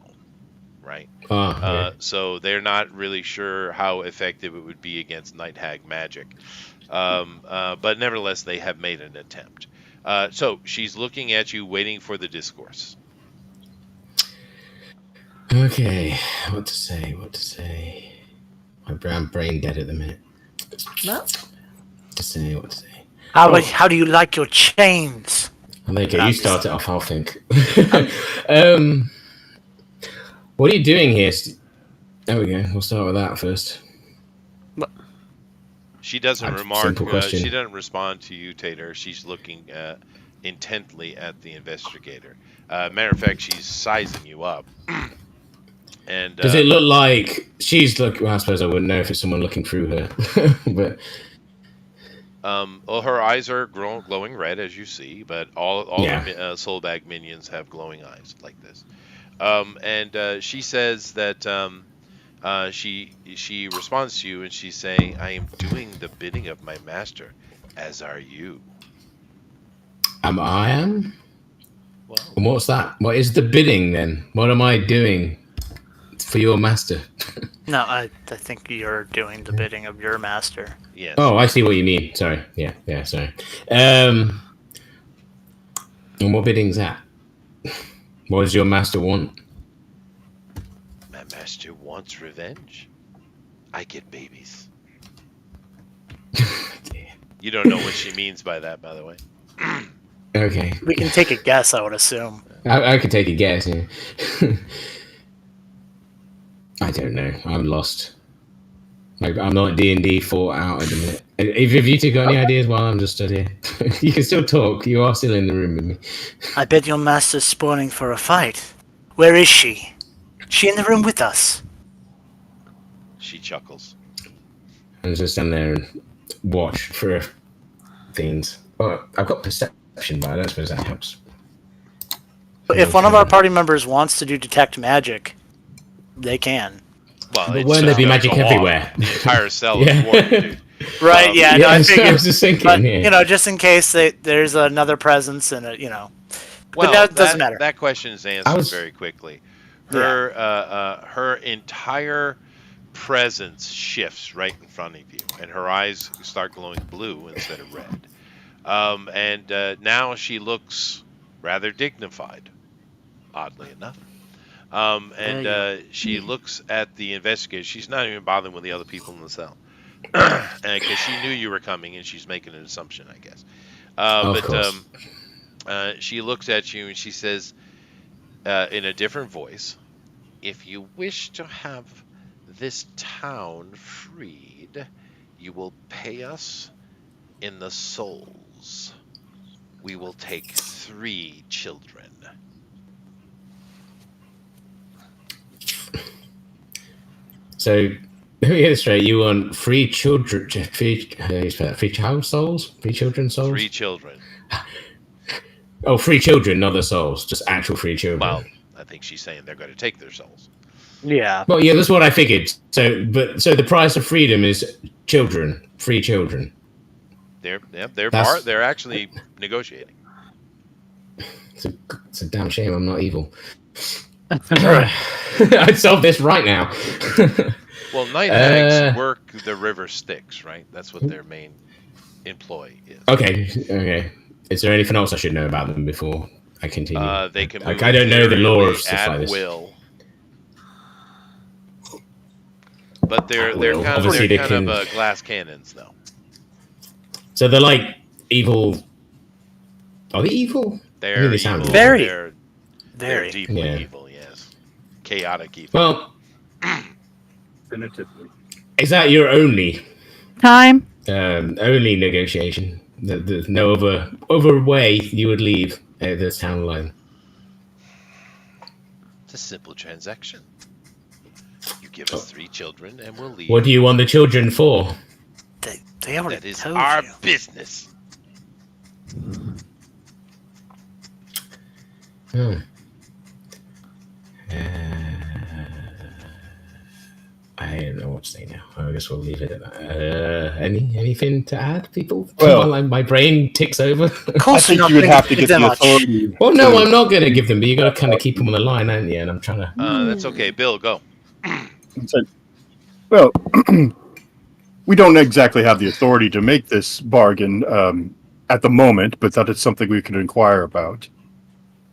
Right. Okay. So they're not really sure how effective it would be against night hag magic. But nevertheless, they have made an attempt. So she's looking at you, waiting for the discourse. Okay. What to say? What to say? My brain dead at the minute. Well, What to say? What to say? How do you like your chains? I think you start it off. I'll think. What are you doing here? There we go. We'll start with that first. She doesn't remark. Simple question. She doesn't respond to you, Tater. She's looking intently at the investigator. Matter of fact, she's sizing you up. And does it look like she's looking? Well, I suppose I wouldn't know if it's someone looking through her, but. Well, her eyes are glowing red, as you see, but all the soul bag minions have glowing eyes like this. And she says that she responds to you, and she's saying, "I am doing the bidding of my master, as are you." I am. Well, And what's that? What is the bidding then? What am I doing for your master? No, I think you're doing the bidding of your master. yes. Oh, I see what you mean. Sorry. Yeah, sorry. And what bidding's that? What does your master want? My master wants revenge. I get babies. You don't know what she means by that, by the way. Okay. We can take a guess, I would assume. I could take a guess. Yeah. I don't know. I'm lost. I'm not D&D thought out at the minute. If you two got any ideas while I'm just stood here, you can still talk. You are still in the room with me. I bet your master's spawning for a fight. Where is she? Is she in the room with us? She chuckles. And just stand there and watch for things. Oh, I've got perception, but I don't suppose that helps. If one of our party members wants to do detect magic, they can. Well, But it's won't there just be gonna magic go off. everywhere? The entire cell Yeah. is warped, dude. Right, yeah, no, I so I figured. was just thinking, But, yeah. just in case there's another presence and Well, that doesn't matter. That question is answered very quickly. Her entire presence shifts right in front of you, and her eyes start glowing blue instead of red. And now she looks rather dignified, oddly enough. She looks at the investigator. She's not even bothering with the other people in the cell. Because she knew you were coming, and she's making an assumption, I guess. Of course. She looks at you, and she says, in a different voice, "If you wish to have this town freed, you will pay us in the souls. We will take 3 children." So let me get this straight. You want 3 children, 3 child souls, 3 children souls. 3 children. Oh, 3 children, not the souls, just actual 3 children. Well, I think she's saying they're going to take their souls. Yeah. Well, yeah, that's what I figured. So the price of freedom is children, 3 children. They're That's- they're actually negotiating. It's a damn shame I'm not evil. I'd solve this right now. Well, night hags work the river Styx, right? That's what their main employ is. Okay. Is there anything else I should know about them before I continue? They can Like, move I don't know the lore of ethereally stuff at like this. will. But they're Will. kind Obviously, they of can- glass cannons, though. So they're like evil. Are they evil? They're I mean, they evil. sound Very. They're Very. deeply Yeah. evil. Yes, chaotic evil. Well, Definitively. is that your only Time. negotiation? There's no other way you would leave this town alone. It's a simple transaction. You give us 3 children, and we'll leave. What do you want the children for? They already That is told our you. business. Hmm. I don't know what to say now. I guess we'll leave it at that. Anything to add, people? Well- my brain ticks over. Of I course, think you're you would not have to gonna get give the them much. authority. Well, no, to- I'm not going to give them, but you got to kind of keep them on the line, aren't you? And I'm trying to. That's okay. Bill, go. said, well, we don't exactly have the authority to make this bargain at the moment, but that is something we could inquire about.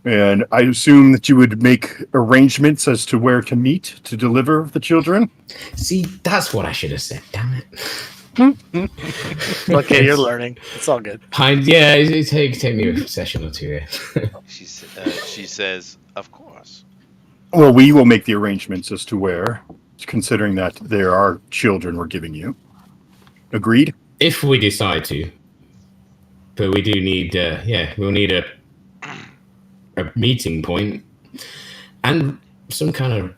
And I assume that you would make arrangements as to where to meet to deliver the children. See, that's what I should have said. Damn it. Okay, you're learning. It's all good. Yeah, it take me a session or two. She says, "Of course." Well, we will make the arrangements as to where, considering that there are children we're giving you. Agreed? If we decide to, but we do need, we'll need a meeting point and some kind of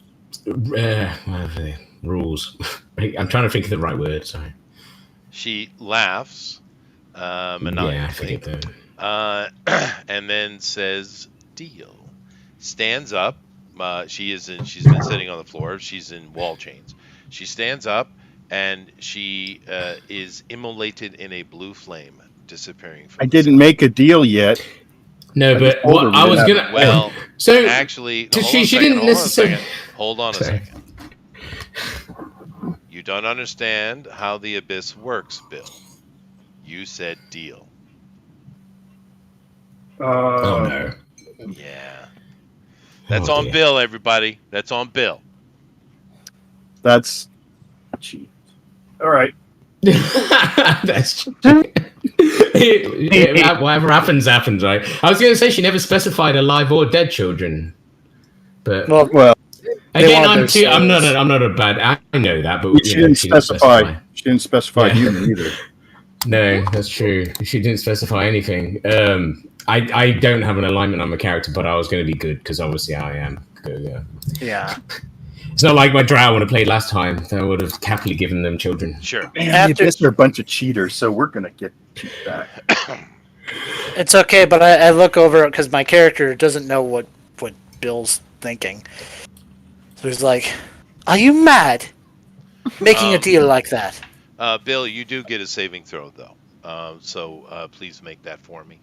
rules. I'm trying to think of the right word. Sorry. She laughs Yeah, I maniacally, forget the. and then says, "Deal." Stands up. She's been sitting on the floor. She's in wall chains. She stands up, and she is immolated in a blue flame, disappearing from I the didn't sky. make a deal yet. No, I but just told her what we I was didn't gonna. Well, so actually, she- hold on a she second, didn't hold on a necessarily- second. Hold on a Sorry. second. You don't understand how the abyss works, Bill. You said deal. Oh no. Yeah. That's Oh, on dear. Bill, everybody. That's on Bill. That's cheap. All right. That's whatever happens, right? I was going to say she never specified alive or dead children, but Well, Well, again, want their I'm not. souls. I'm not a bad. I know that, but she you know, didn't she didn't specify. She didn't specify Yeah. you either. No, that's true. She didn't specify anything. I don't have an alignment on my character, but I was going to be good because obviously I am good. Yeah. yeah. It's not like my drow when I played last time. I would have happily given them children. Sure. Man, After- the Abyss are a bunch of cheaters, so we're gonna get cheat back. It's okay, but I look over because my character doesn't know what Bill's thinking. So he's like, "Are you mad? Making a deal like that?" Bill, you do get a saving throw, though. So please make that for me.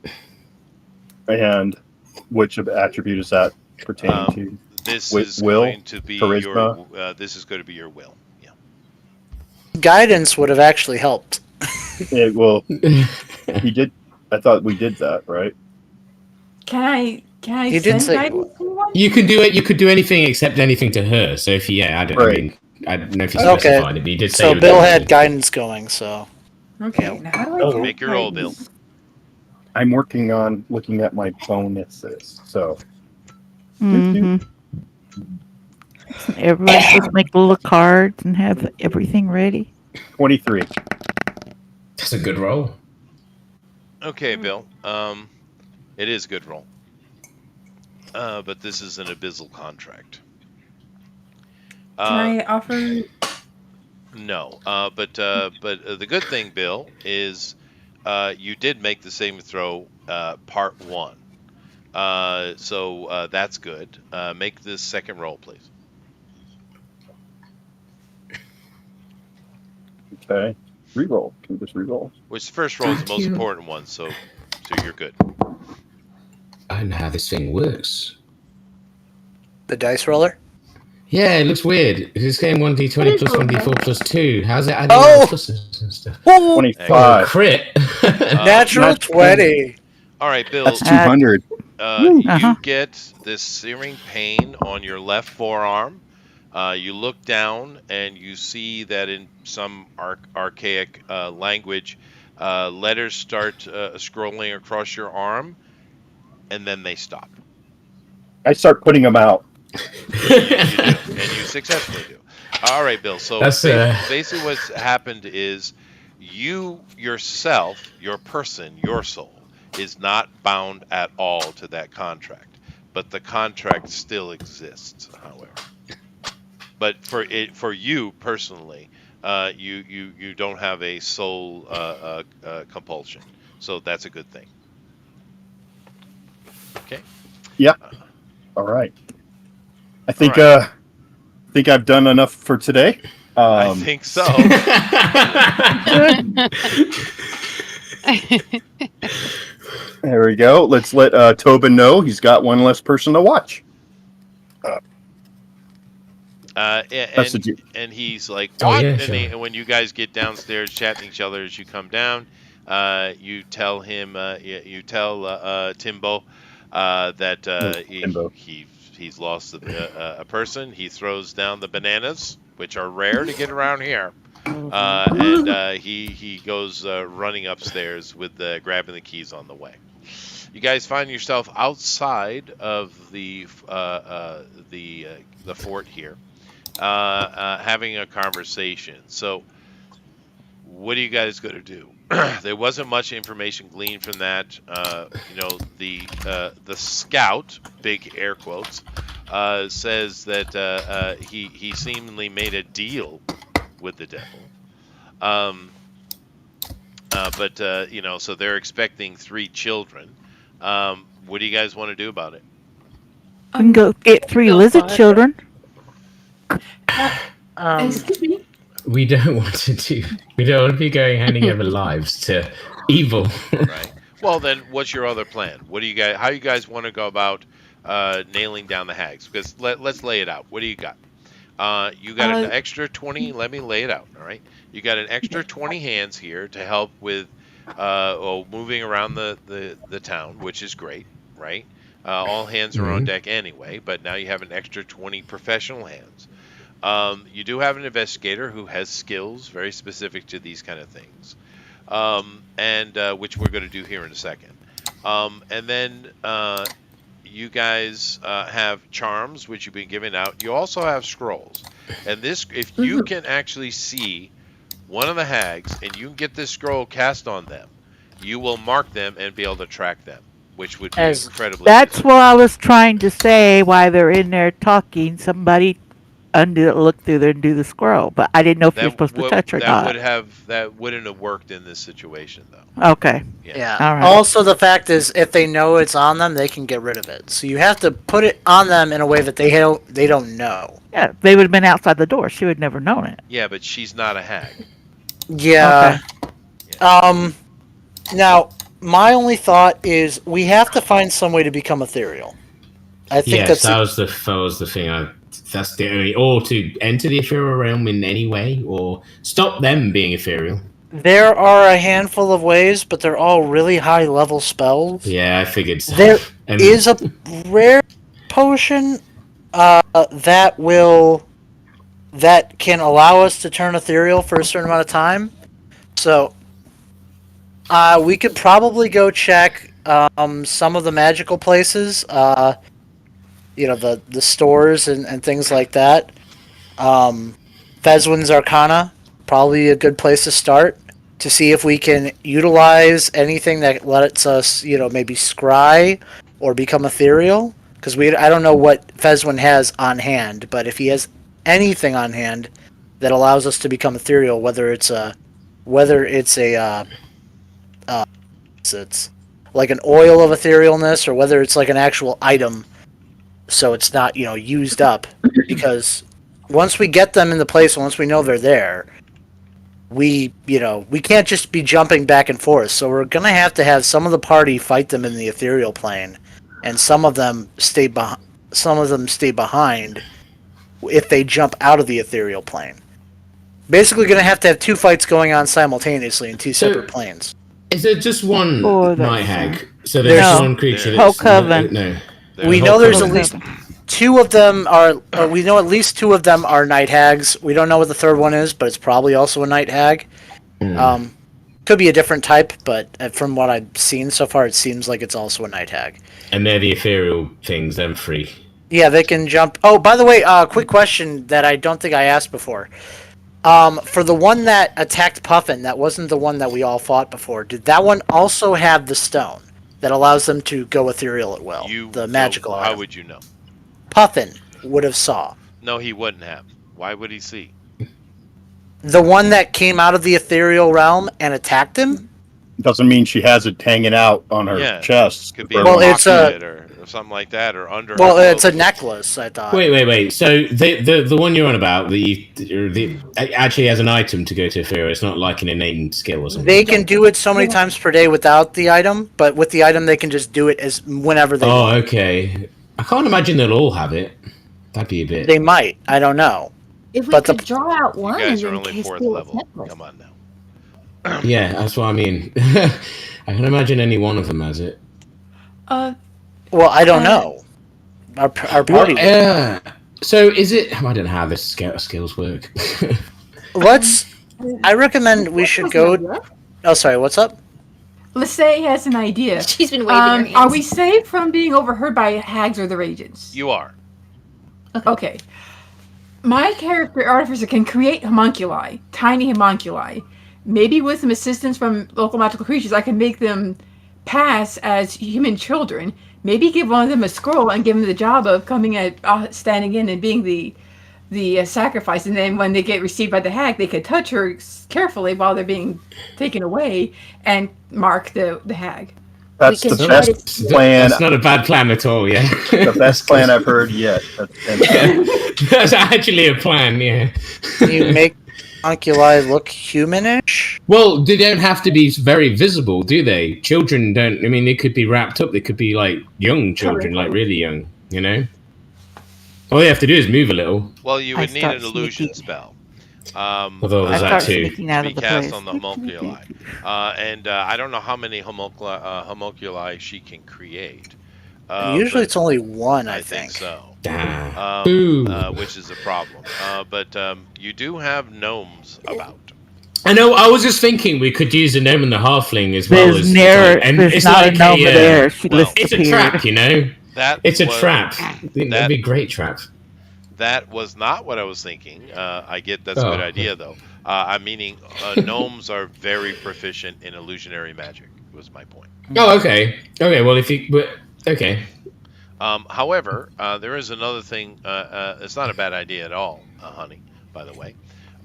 And which attribute is that pertaining to? This Wi- is will? going to be Charisma? your. This is going to be your will. Yeah. Guidance would have actually helped. It will. He did. I thought we did that, right? Can I You did send say you guidance to anyone? You can do it. You could do anything except anything to her. So if I don't. Right. I mean, I don't know if you Okay. specified it, but you did say. So it was Bill gonna had be- guidance going. So Okay, now how do I Oh. get Make your roll, Bill. guidance? I'm working on looking at my bonuses. So Mm-hmm. Everybody's supposed to make little cards and have everything ready. 23. That's a good roll. Okay, Bill. It is a good roll. But this is an abyssal contract. Can I offer? No. But the good thing, Bill, is you did make the saving throw part 1. So that's good. Make this second roll, please. Okay. Reroll. Can we just reroll? Which the first roll is the Thank most you. important one, so you're good. I don't know how this thing works. The dice roller. Yeah, it looks weird. It's getting 1d20 plus 1d4 plus 2. How's it adding Oh! all the pluses and stuff? Woo! 25. Crit. Natural Not 20. All right, Bill. That's 200. You Uh-huh. get this searing pain on your left forearm. You look down and you see that in some archaic language, letters start scrolling across your arm, and then they stop. I start putting them out. You do, and you successfully do. All right, Bill. So That's, basically what's happened is you yourself, your person, your soul, is not bound at all to that contract, but the contract still exists, however. But for you personally, you don't have a soul compulsion, so that's a good thing. Okay. Yep. All right. I think All right. think I've done enough for today. I think so. There we go. Let's let Tobin know he's got one less person to watch. And he's like, what? Oh, yeah, And sure. when you guys get downstairs chatting each other as you come down, you tell him, you tell Timbo that Timbo. he's lost a person. He throws down the bananas, which are rare to get around here. And he goes running upstairs with grabbing the keys on the way. You guys find yourself outside of the fort here, having a conversation. So, what are you guys going to do? There wasn't much information gleaned from that. The scout, big air quotes, says that he seemingly made a deal with the devil. So they're expecting 3 children. What do you guys want to do about it? We can go get 3 lizard children. Excuse me. We don't want to be going handing over lives to evil. Right. Well, then, what's your other plan? How you guys want to go about nailing down the hags? Because let's lay it out. What do you got? You got an extra 20. Let me lay it out. All right. You got an extra 20 hands here to help with moving around the town, which is great, right? All hands are on deck anyway, but now you have an extra 20 professional hands. You do have an investigator who has skills very specific to these kind of things, which we're going to do here in a second. And then you guys have charms, which you've been giving out. You also have scrolls. And if you can actually see one of the hags and you can get this scroll cast on them, you will mark them and be able to track them, which would be incredibly That's useful. what I was trying to say while they're in there talking. Somebody look through there and do the scroll, but I didn't know if you're supposed to touch or not. That wouldn't have worked in this situation, though. Okay. Yeah. All right. Also, the fact is, if they know it's on them, they can get rid of it. So you have to put it on them in a way that they don't know. Yeah, they would have been outside the door. She would have never known it. Yeah, but she's not a hag. Yeah. Okay. Now, my only thought is we have to find some way to become ethereal. I think that was the thing. That's the only, or to enter the ethereal realm in any way, or stop them being ethereal. There are a handful of ways, but they're all really high level spells. Yeah, I figured so. There is a rare potion that can allow us to turn ethereal for a certain amount of time. So we could probably go check some of the magical places, the stores and things like that. Fezwin's Arcana, probably a good place to start to see if we can utilize anything that lets us, maybe scry or become ethereal. Because I don't know what Fezwin has on hand, but if he has anything on hand that allows us to become ethereal, whether it's like an oil of etherealness, or whether it's like an actual item, so it's not used up. Because once we get them in the place, once we know they're there, we can't just be jumping back and forth. So we're gonna have to have some of the party fight them in the ethereal plane, and some of them stay behind. Some of them stay behind if they jump out of the ethereal plane. Basically, going to have two fights going on simultaneously in two separate planes. Is there just one Oh, that's night hag? sad. So there's No. one creature Whole that's coven. no. We know there's at least two of them are. We know at least two of them are night hags. We don't know what the third one is, but it's probably also a night hag. Could be a different type, but from what I've seen so far, it seems like it's also a night hag. And they're the ethereal things, them free. Yeah, they can jump. Oh, by the way, quick question that I don't think I asked before. For the one that attacked Puffin, that wasn't the one that we all fought before. Did that one also have the stone that allows them to go ethereal at will? The magical How item? would you know? Puffin would have saw. No, he wouldn't have. Why would he see? The one that came out of the ethereal realm and attacked him? Doesn't mean she has it hanging out on her chest. Could be Well, it's or something like that, or under. Well, her it's a clothing. necklace, I thought. Wait. So the one you're on about, the actually has an item to go to ethereal. It's not like an innate skill or something. They can do it so many times per day without the item, but with the item they can just do it as whenever they want. Oh, okay. I can't imagine they'll all have it. That'd be a bit. They might. I don't know. If we But could the- draw out one You guys and are then only case 4th steal level. necklace. Come on now. Yeah, that's what I mean. I can imagine any one of them has it. Well, I don't know. Our party. So is it? I don't know how this skills work. I recommend we should go. Oh, sorry. What's up? Let's say he has an idea. She's been waving her hands. Are we safe from being overheard by hags or their agents? You are. Okay. My character artificer can create homunculi, tiny homunculi. Maybe with some assistance from local magical creatures, I can make them pass as human children. Maybe give one of them a scroll and give them the job of coming at, standing in and being the sacrifice. And then when they get received by the hag, they could touch her carefully while they're being taken away and mark the hag. That's the best plan. That's not a bad plan at all. Yeah, the best plan I've heard yet. That's actually a plan. Yeah. You make homunculi look humanish? Well, they don't have to be very visible, do they? Children don't. I mean, they could be wrapped up. They could be like young children, like really young. You know. All you have to do is move a little. Well, you would need an illusion spell. Although there's that too. Sneaking out to of be the cast place. on the homunculi. And I don't know how many homunculi she can create. Usually but it's only one, I think think. so. Which is a problem. But you do have gnomes about. I know. I was just thinking we could use the gnome and the halfling as well There's as. and it's not like a gnome there. She well, It's a disappeared. trap, you know. It's a trap. That'd be a great trap. That was not what I was thinking. I get that's a good idea, though. I'm meaning gnomes are very proficient in illusionary magic, was my point. Oh, okay. Okay, well, okay. However, there is another thing. It's not a bad idea at all, honey, by the way.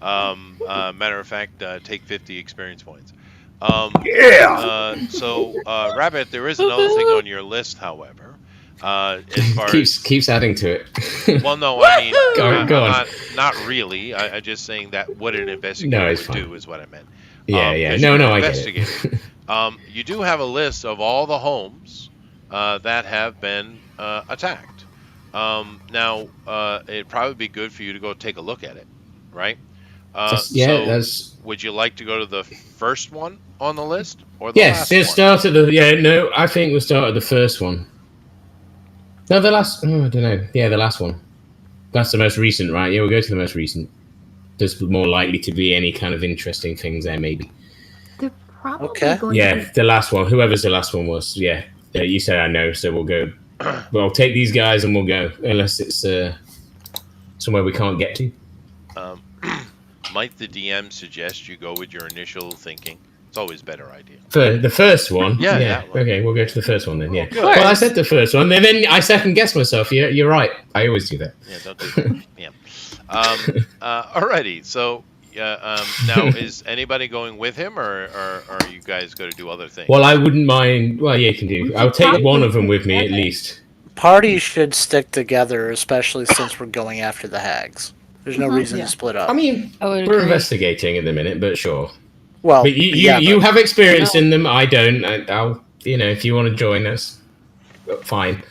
Matter of fact, take 50 experience points. So, Rabbit, there is another thing on your list, however. As far keeps adding to it. Well, no, I mean, go on. Not really. I'm just saying that what an investigator would do is what I meant. Yeah. No, I get it. You do have a list of all the homes that have been attacked. Now, it'd probably be good for you to go take a look at it, right? Would you like to go to the first one on the list or the last one? Start at the. I think we'll start at the first one. No, the last. I don't know. Yeah, the last one. That's the most recent, right? Yeah, we'll go to the most recent. There's more likely to be any kind of interesting things there, maybe. They're probably Okay. going Yeah, to be... the last one. Whoever's the last one was. Yeah, you said I know, so we'll go. Well, take these guys and we'll go, unless it's somewhere we can't get to. Might the DM suggest you go with your initial thinking? It's always a better idea. For the first one? Yeah, that one. Okay, we'll go to the first one then, yeah. Good. Well, I said the first one, and then I second-guessed myself. You're right. I always do that. Yeah, don't do that. Yeah. Alrighty, so now is anybody going with him, or are you guys going to do other things? Well, I wouldn't mind... Well, yeah, you can do. I'll take one of them with me, at least. Parties should stick together, especially since we're going after the hags. There's no reason to split up. I mean, we're investigating in the minute, but sure. Well, but you have experience in them. I don't. I'll, if you want to join us. fine.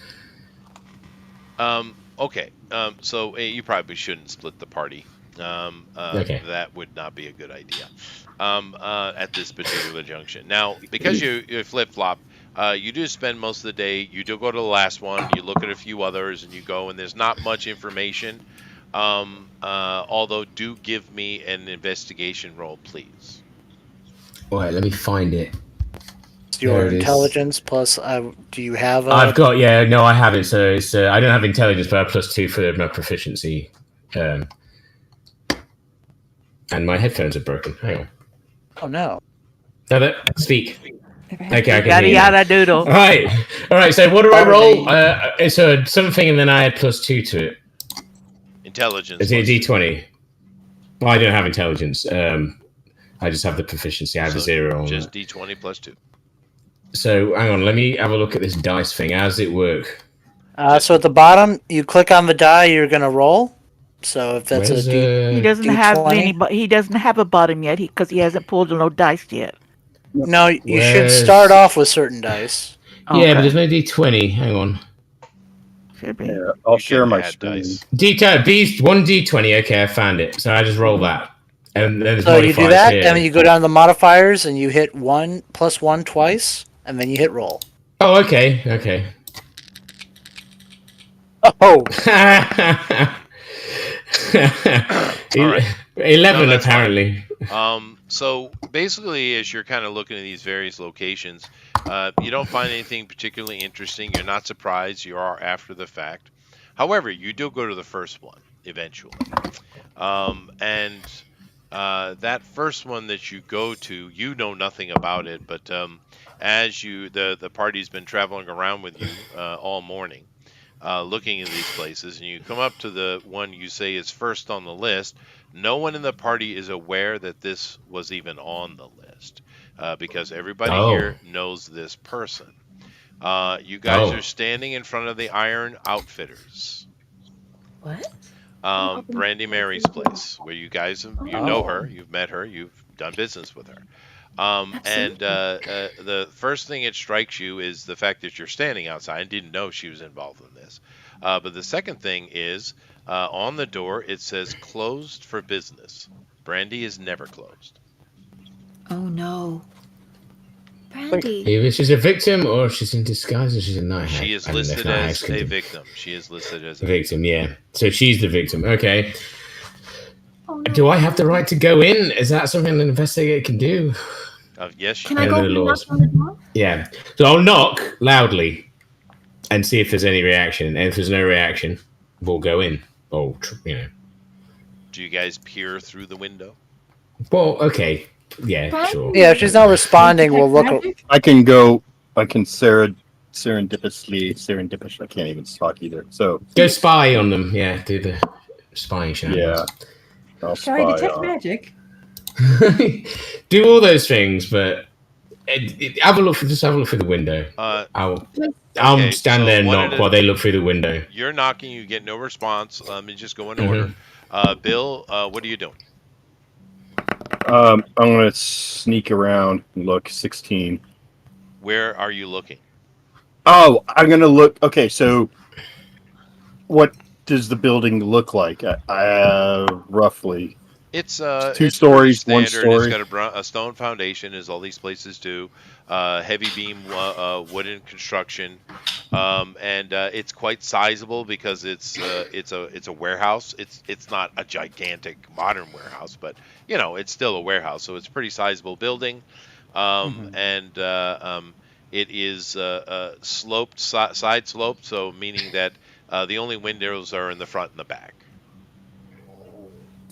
Okay. So you probably shouldn't split the party. Okay. That would not be a good idea. At this particular junction. Now, because you flip flop, you do spend most of the day. You do go to the last one. You look at a few others, and you go. And there's not much information. Although, do give me an investigation roll, please. All right, let me find it. It's your There it is. intelligence plus. Do you have a? I've got no, I haven't. So it's I don't have intelligence, but I have +2 for my proficiency. And my headphones are broken. Hang on. Oh no. No, speak. Okay, I can Yada hear you now. yada doodle. All right. So what do I roll? It's a something, and then I add +2 to it. Intelligence. Is it a D20? Well, I don't have intelligence. I just have the proficiency. I have a 0 on just that. D20 +2. So hang on, let me have a look at this dice thing. How does it work? So at the bottom, you click on the die you're gonna roll. So if that's Where's, He doesn't have D20? any, but he doesn't have a bottom yet because he hasn't pulled no dice yet. No, you should Where's- start off with certain dice. Yeah, but there's no D20. Hang on. Should be. Yeah, I'll share my add screen. dice. One D20. Okay, I found it. So I just roll that, and then there's So you do modifiers that, here. and then you go down to the modifiers, and you hit 1 + 1 twice, and then you hit roll. Oh, okay. Oh, All right. 11 No, that's fine. apparently. So basically, as you're kind of looking at these various locations, you don't find anything particularly interesting. You're not surprised. You are after the fact. However, you do go to the first one eventually. And that first one that you go to, you know nothing about it, but as the party's been traveling around with you all morning, looking at these places, and you come up to the one you say is first on the list. No one in the party is aware that this was even on the list because everybody here knows this person. You guys are standing in front of the Iron Outfitters. What? Brandy Mary's place, where you guys know her, you've met her, you've done business with her. And the first thing it strikes you is the fact that you're standing outside and didn't know she was involved in this. But the second thing is on the door it says closed for business. Brandy is never closed. Oh no. Brandy. Either she's a victim or she's in disguise or she's a night hack. She is I don't know if listed night as hacks can a do- victim. She is listed as A victim, yeah. So she's the victim. Okay. Do I have the right to go in? Is that something an investigator can do? Yes. Can I go the and knock laws. on the door? Yeah. So I'll knock loudly and see if there's any reaction. And if there's no reaction, we'll go in. Or, Do you guys peer through the window? Well, okay. Yeah, Brandy? sure. yeah. If she's not responding, we'll look. Magic? I can serendipitously. I can't even talk either. So Go spy on them. Yeah, do the spying yeah, shenanigans. I'll Shall I spy detect on. magic? Do all those things, but have a look. Just have a look through the window. I'll Okay, stand so there and one knock at a- while they look through the window. You're knocking, you get no response. Let me just go in Mhm. order. Bill, what are you doing? I'm gonna sneak around and look. 16. Where are you looking? Oh, I'm gonna look. Okay, so what does the building look like? Roughly. It's two it's pretty stories, one standard. story. It's got a stone foundation, as all these places do. Heavy beam wooden construction, and it's quite sizable because it's a warehouse. It's not a gigantic modern warehouse, but it's still a warehouse, so it's a pretty sizable building. And it is sloped, side sloped, so meaning that the only windows are in the front and the back.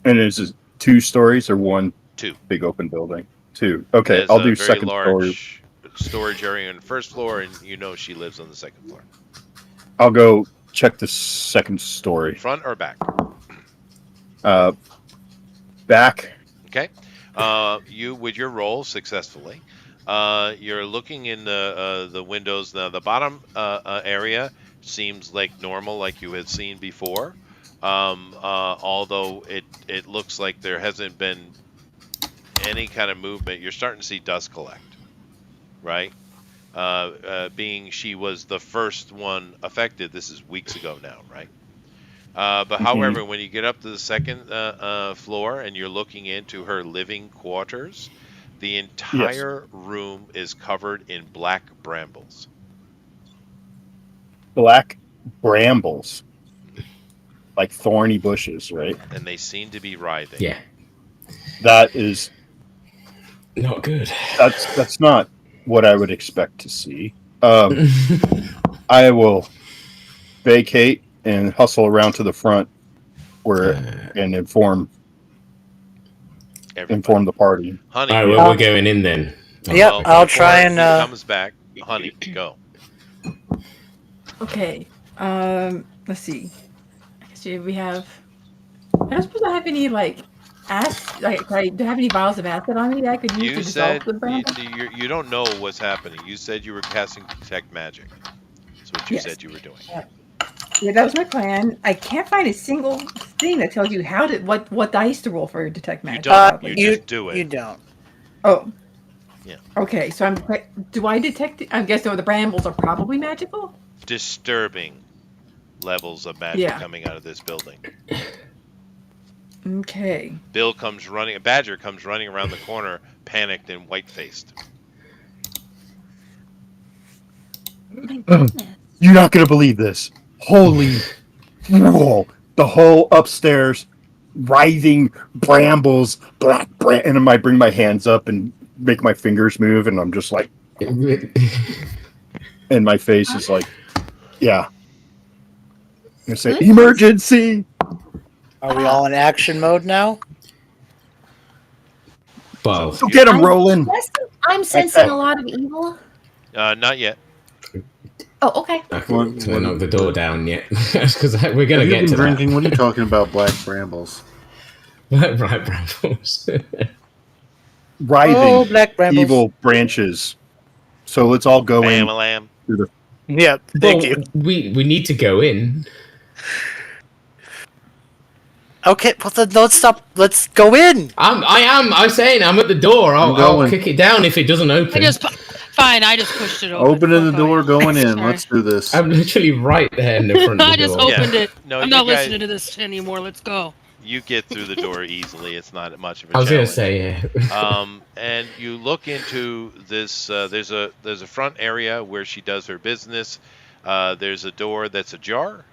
And is it 2 stories or one Two. big open building? 2. Okay, There's I'll a do very second story. large storage area on the first floor, and she lives on the second floor. I'll go check the second story. Front or back? Back. Okay. You with your roll successfully. You're looking in the windows. Now the bottom area seems like normal, like you had seen before. Although it looks like there hasn't been any kind of movement. You're starting to see dust collect, right? being she was the first one affected. This is weeks ago now, right? But Mhm. however, when you get up to the second floor and you're looking into her living quarters, the Yes. entire room is covered in black brambles. Black brambles, like thorny bushes, right? And they seem to be writhing. Yeah. That is Not good. that's not what I would expect to see. I will vacate and hustle around to the front where and Everybody. inform the party. Honey, All right, well, we're going in then. Oh, Yep, well, I'll before try and. he comes back, honey, go. Okay. Let's see. So we have. I don't suppose I have any like acid. Do I have any vials of acid on me that I could use You to dissolve said the bramble? you don't know what's happening. You said you were casting detect magic. That's what you Yes. said you were doing. Yeah, that was my plan. I can't find a single thing that tells you what dice to roll for your detect magic. don't. oddly. You just do it. You don't. Oh. Yeah. Okay, so do I detect? I guess the brambles are probably magical. Disturbing levels of magic Yeah. coming out of this building. Okay. Bill comes running. A badger comes running around the corner, panicked and white-faced. You're not gonna believe this. Holy whoa. The whole upstairs writhing brambles, and I might bring my hands up and make my fingers move, and I'm just like, and my face is like, yeah. I say, Good. emergency. Are we all in action mode now? Well, Go get him, Roland. I'm sensing a lot of evil. Not yet. Oh, okay. I couldn't knock the door down yet because we're gonna Have you get been to drinking? What are you talking about? Black brambles. that. Right, brambles. Writhing Oh, black brambles. evil branches. So let's all go in. Bam-a-lam. Yep. Thank Well, you. we need to go in. Okay, well then let's stop. Let's go in. I'm saying I'm at the door. I'm I'll going. kick it down if it doesn't open. Fine. I just pushed it open. Opening the Fuck all door, you. going in. Sorry. Let's do this. I'm literally right there in the front of I the just door. opened Yeah. it. No, I'm you not guys- listening to this anymore. Let's go. You get through the door easily. It's not much of a I was gonna challenge. say, yeah. And you look into this. There's a front area where she does her business. There's a door that's ajar,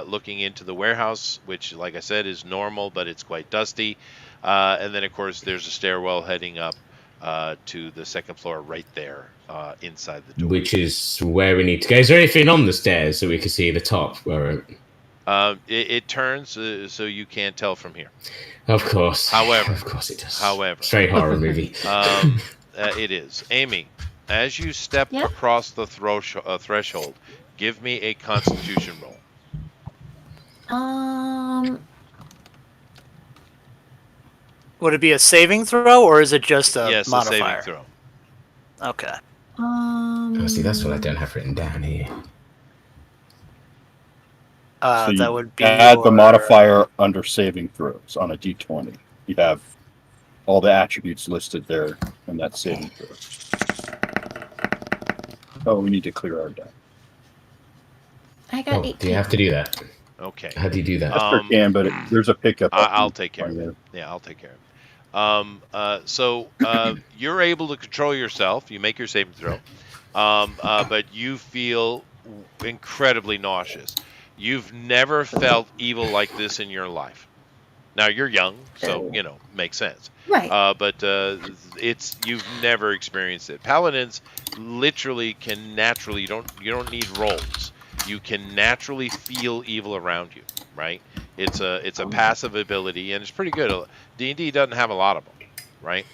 looking into the warehouse, which, like I said, is normal, but it's quite dusty. And then, of course, there's a stairwell heading up to the second floor right there inside the door. Which is where we need to go. Is there anything on the stairs so we can see the top? Where It turns so you can't tell from here. Of course. However- of course it does. however- it's a very horror movie. It is. Amy, as you step Yeah? across the threshold, give me a Constitution roll. Would it be a saving throw or is it just a Yes, a modifier? saving throw. Okay. Oh, see, that's what I don't have written down here. So you That would be add the your- modifier under saving throws on a d20. You have all the attributes listed there in that saving throw. Oh, we need to clear our deck. I got Oh, 18. do you have to do that? Okay. How do you do that? Yes, there can, but there's a pickup. I'll take care of button it. Yeah, I'll take care of it. So you're able to control yourself. You make your saving throw, but you feel incredibly nauseous. You've never felt evil like this in your life. Now you're young, so makes sense. Right. But you've never experienced it. Paladins literally can naturally you don't need rolls. You can naturally feel evil around you, right? It's a passive ability, and it's pretty good. D&D doesn't have a lot of them, right?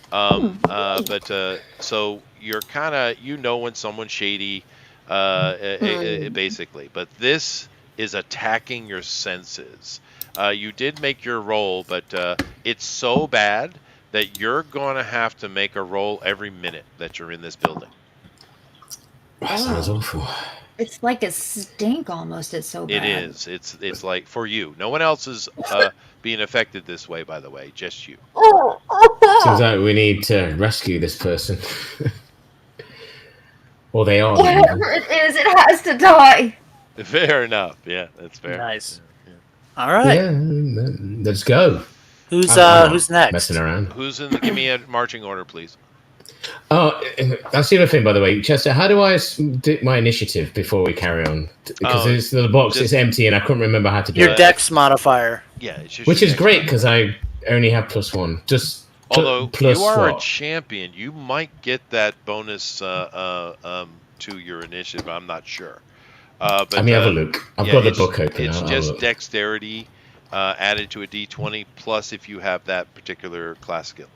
But so you're kind of when someone's shady, basically. But this is attacking your senses. You did make your roll, but it's so bad that you're going to have to make a roll every minute that you're in this building. That sounds awful. It's like a stink almost. It's so bad. It is. It's like for you. No one else is being affected this way, by the way. Just you. Seems like we need to rescue this person. Or they are. Whatever it is, it has to die. Fair enough. Yeah, that's fair. Nice. Yeah. All right. Yeah, let's go. Who's I'm not who's next? Messing around. Who's in? Give me a marching order, please. Oh, that's the other thing, by the way, Chester. How do I do my initiative before we carry on? Because the box is empty, and I couldn't remember how to do Your it. dex modifier. Yeah, it's just Which your is dex great modifier. because I only have +1. Just Although plus you are a what? champion, you might get that bonus to your initiative. I'm not sure. But, Let me have a look. I've got the book open. It's I'll have a just look. dexterity added to a d20 plus if you have that particular class skill.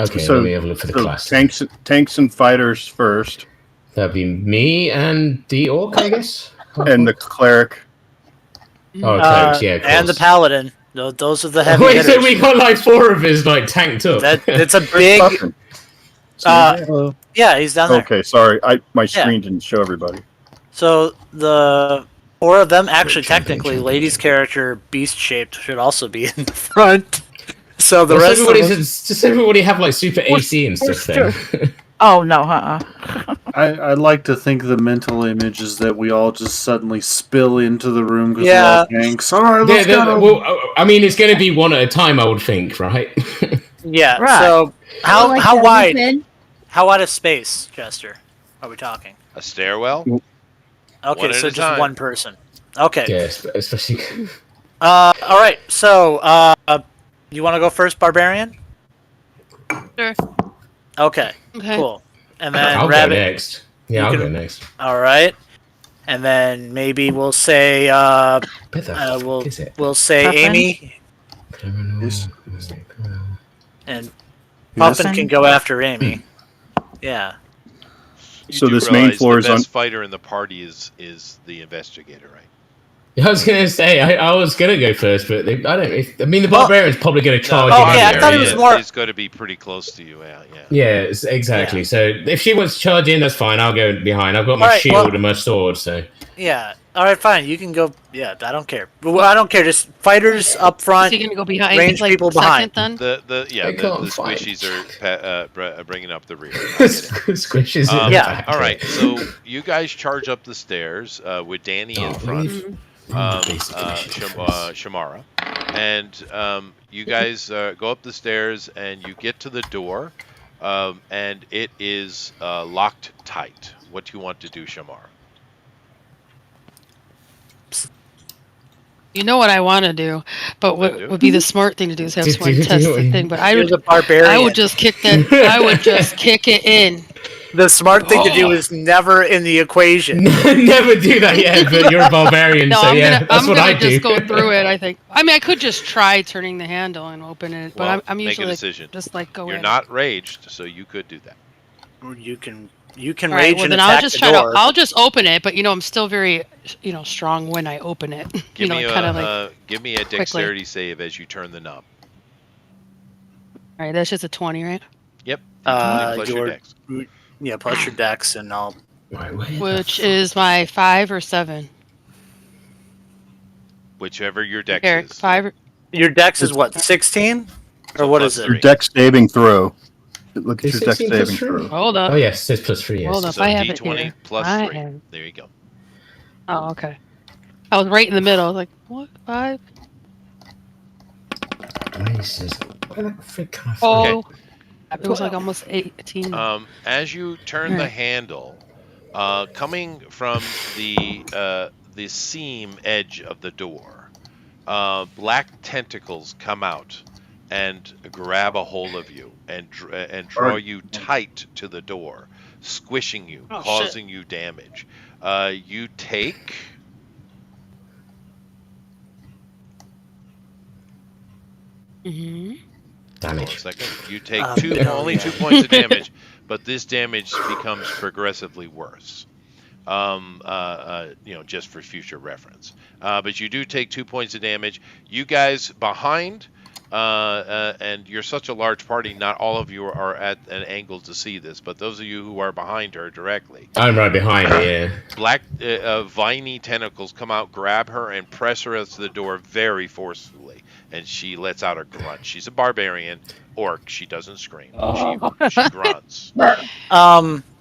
Okay, So- let me have a look for the So class. tanks and fighters first, That'd be me and the orc, I guess. and the cleric. Oh, clerics, yeah, of And the course. paladin. Those are the heavy Wait, hitters. so we got like 4 of us like tanked up. It's a Where's big. Puffin? Uh, yeah, he's down there. Okay, sorry. My screen didn't show everybody. So the 4 of them, actually, Champion, technically, champion. lady's character, beast shaped, should also be in the front. So the Well, rest of us, does everybody have like super AC and stuff then? Oh no, I like to think the mental image is that we all just suddenly spill into the room because Yeah. we're all tanks. All right, let's go. Well, I mean, it's going to be one at a time, I would think, right? yeah. Right. So how Like how that, wide Ethan? how wide of space, Chester, are we talking? A stairwell. Okay, One at so a just time. one person. Okay. Yeah, especially. All right. So you want to go first, Barbarian? Sure. Okay. Okay. Cool. And then I'll go Rabbit. next. Yeah, You I'll can- go next. All right. And then maybe we'll say Where the fuck we'll is it? we'll say Puffin? Amy, Yes. and Yes. Puffin can go after Amy. Yeah. You So do this main realize floor the is on- best fighter in the party is the investigator, right? I was gonna say I was gonna go first, but I don't. I mean, the barbarian's probably gonna charge. Oh, in okay, I there, thought it was yeah. more- He's going to be pretty close to you. Yeah. Yeah, exactly. So if she wants to charge in, that's fine. I'll go behind. I've got my Alright, shield well- and my sword. So Yeah. All right. Fine. You can go. Yeah. I don't care. Well, I don't care. Just fighters up Is front. he gonna go behind? range Like people second behind. then? The They can't fight. squishies are bringing up the rear. I get it. squishes in the Yeah. back. All right, so you guys charge up the stairs with Danny in front, Shamara, and you guys go up the stairs and you get to the door, and it is locked tight. What do you want to do, Shamara? You know what I want to do, but Well, what then do it. would be the smart thing to do is have someone test the thing. But You're the barbarian. I would just kick that. I would just kick it in. The smart thing to do Oh. is never in the equation. Never do that, yeah. But you're a barbarian, No, so I'm yeah, gonna. that's I'm what gonna I do. just go through it. I think. I mean, I could just try turning the handle and open it, but Well, I'm make a usually decision. just like go You're in. not raged, so you could do that. You can All right, rage well and then attack I'll just the try door. to. I'll just open it, but I'm still very, strong when I open it. Give me kind of like. a give me a dexterity save as you turn the knob. All right, that's just a 20, right? Yep. Plus your your dex. yeah, plus your dex, and I'll. Right, where the Which fuck- is my 5 or 7. Whichever your dex Eric, is. 5. Your dex is what, 16, or what plus is it? three. Your dex saving throw. Look at Is your dex 16 plus saving three? throw. Hold up. Oh yes, it says +3. Yes. Hold up. So I have it D20 here. plus I 3. have- There you go. Oh, okay. I was right in the middle. I was like, what? 5? Where the frick can I find Oh. Okay. It was like almost 18. As you turn the handle, coming from the seam edge of the door, black tentacles come out and grab a hold of you and draw you tight to the door, squishing you, Oh, causing you damage. You take. Mm-hmm. Hold on a Damage. second. You take only yeah. 2 points of damage, but this damage becomes progressively worse. Just for future reference. But you do take 2 points of damage. You guys behind, and you're such a large party, not all of you are at an angle to see this, but those of you who are behind her directly, I'm right behind her, yeah. black viney tentacles come out, grab her, and press her to the door very forcefully, and she lets out a grunt. She's a barbarian orc. She doesn't scream. She grunts.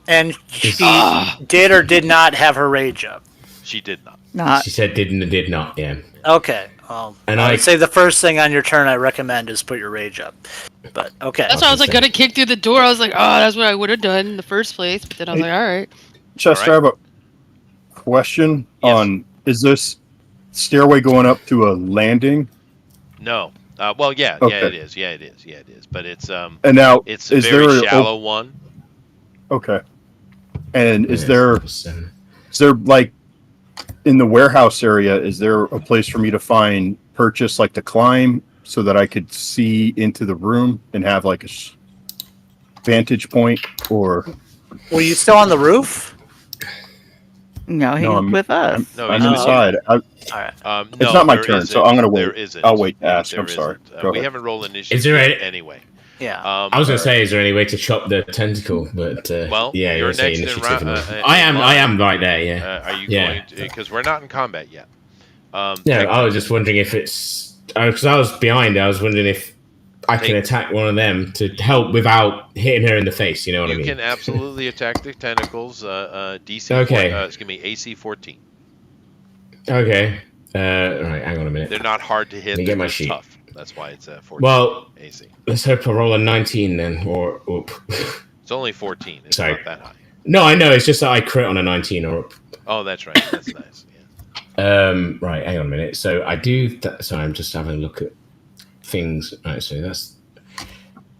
And she Ah. did or did not have her rage up. She did not. Not. She said did and did not. Yeah. Okay. And I I- would say the first thing on your turn I recommend is put your rage up. But okay. That's why I was like gonna kick through the door. I was like, oh, that's what I would have done in the first place. But then I was like, all right. Chester, All right. I have a question Yes. on: is this stairway going up to a landing? No. Well, yeah, Okay. it is. Yeah, it is. Yeah, it is. But it's And now, it's a is very there shallow one. Okay. And is Yeah, there seven. like in the warehouse area? Is there a place for me to find purchase like to climb so that I could see into the room and have like a vantage point? Or Were you still on the roof? No, he's I'm- with us. No, I'm he's inside? All right. No, It's not my there turn, isn't. so I'm gonna wait. There isn't. I'll wait to ask. There I'm sorry. isn't. Go We ahead. haven't rolled initiative Is there yet a- anyway. Yeah. I was gonna say, is there any way to chop the tentacle? But Well, yeah, you're you're saying next in initiative. round. I am right there. Yeah. Are you Yeah. going to? Because we're not in combat yet. Yeah, I was just wondering if it's because I was behind. I was wondering if I can Take- attack one of them to help without hitting her in the face. You know what I You mean? can absolutely attack the tentacles. DC. Okay. Excuse me. AC 14. Okay. Right. Hang on a minute. They're not hard to hit. Let me They're get my just sheet. tough. That's why it's 14 Well, AC. let's hope I roll a 19 then, or up. It's only 14. It's Sorry. not that high. No, I know. It's just that I crit on a 19 or up. Oh, that's right. That's nice. Yeah. Right. Hang on a minute. So I do. Sorry, I'm just having a look at things. Right. So that's.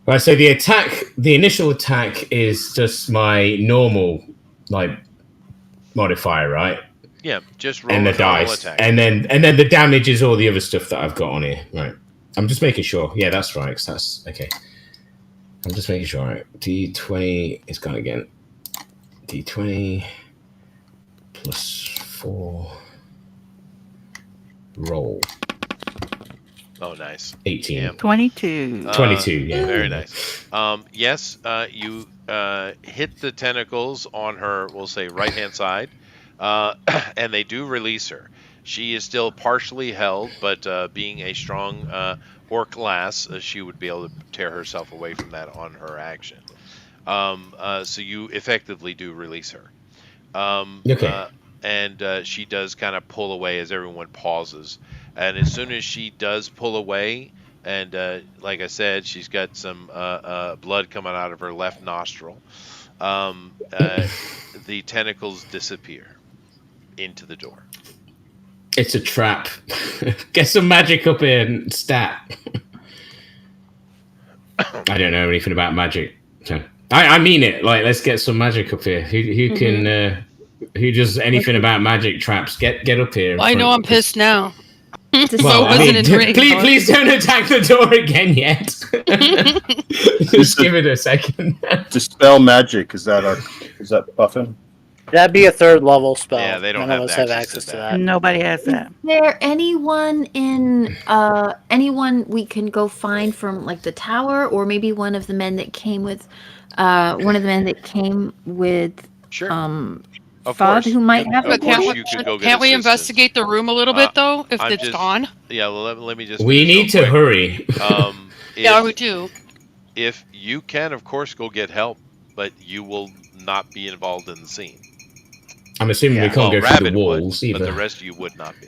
Right. So the initial attack is just my normal, like, modifier, right? Yeah. Just roll And the a normal dice, attack. and then the damage is all the other stuff that I've got on here. Right. I'm just making sure. Yeah, that's right. 'Cause that's okay. I'm just making sure. Right. D20 is gone again. D20 plus 4. Roll. Oh, nice. 18. Yeah. 22. 22, yeah. Very nice. Yes, you hit the tentacles on her, we'll say, right-hand side, and they do release her. She is still partially held, but being a strong orc lass, she would be able to tear herself away from that on her action. So you effectively do release her. Okay. And she does kind of pull away as everyone pauses. And as soon as she does pull away, and like I said, she's got some blood coming out of her left nostril, the tentacles disappear into the door. It's a trap. Get some magic up here and stat. I don't know anything about magic. So I mean it. Like, let's get some magic up here. Who can who does anything about magic traps? Get up here. I know I'm pissed now. Well, I wasn't mean, in range, but- please don't attack the door again yet. Just give it a second. Dispel magic. Is that buffing? That'd be a third level spell. Yeah, they don't None have of us have access access to to that. that. Nobody has that. Is there anyone in anyone we can go find from like the tower, or maybe one of the men that came with Sure. Of Fod, course. who might have Of a course Can't, you could go get can't we assistance. investigate the room a little bit though? If I'm it's just- gone. Yeah, well, let me just. We finish real need to quick. hurry. Yeah, If- we do. If you can, of course, go get help, but you will not be involved in the scene. I'm assuming we Yeah. can't go through Rabbit the walls would, either. but the rest of you would not be.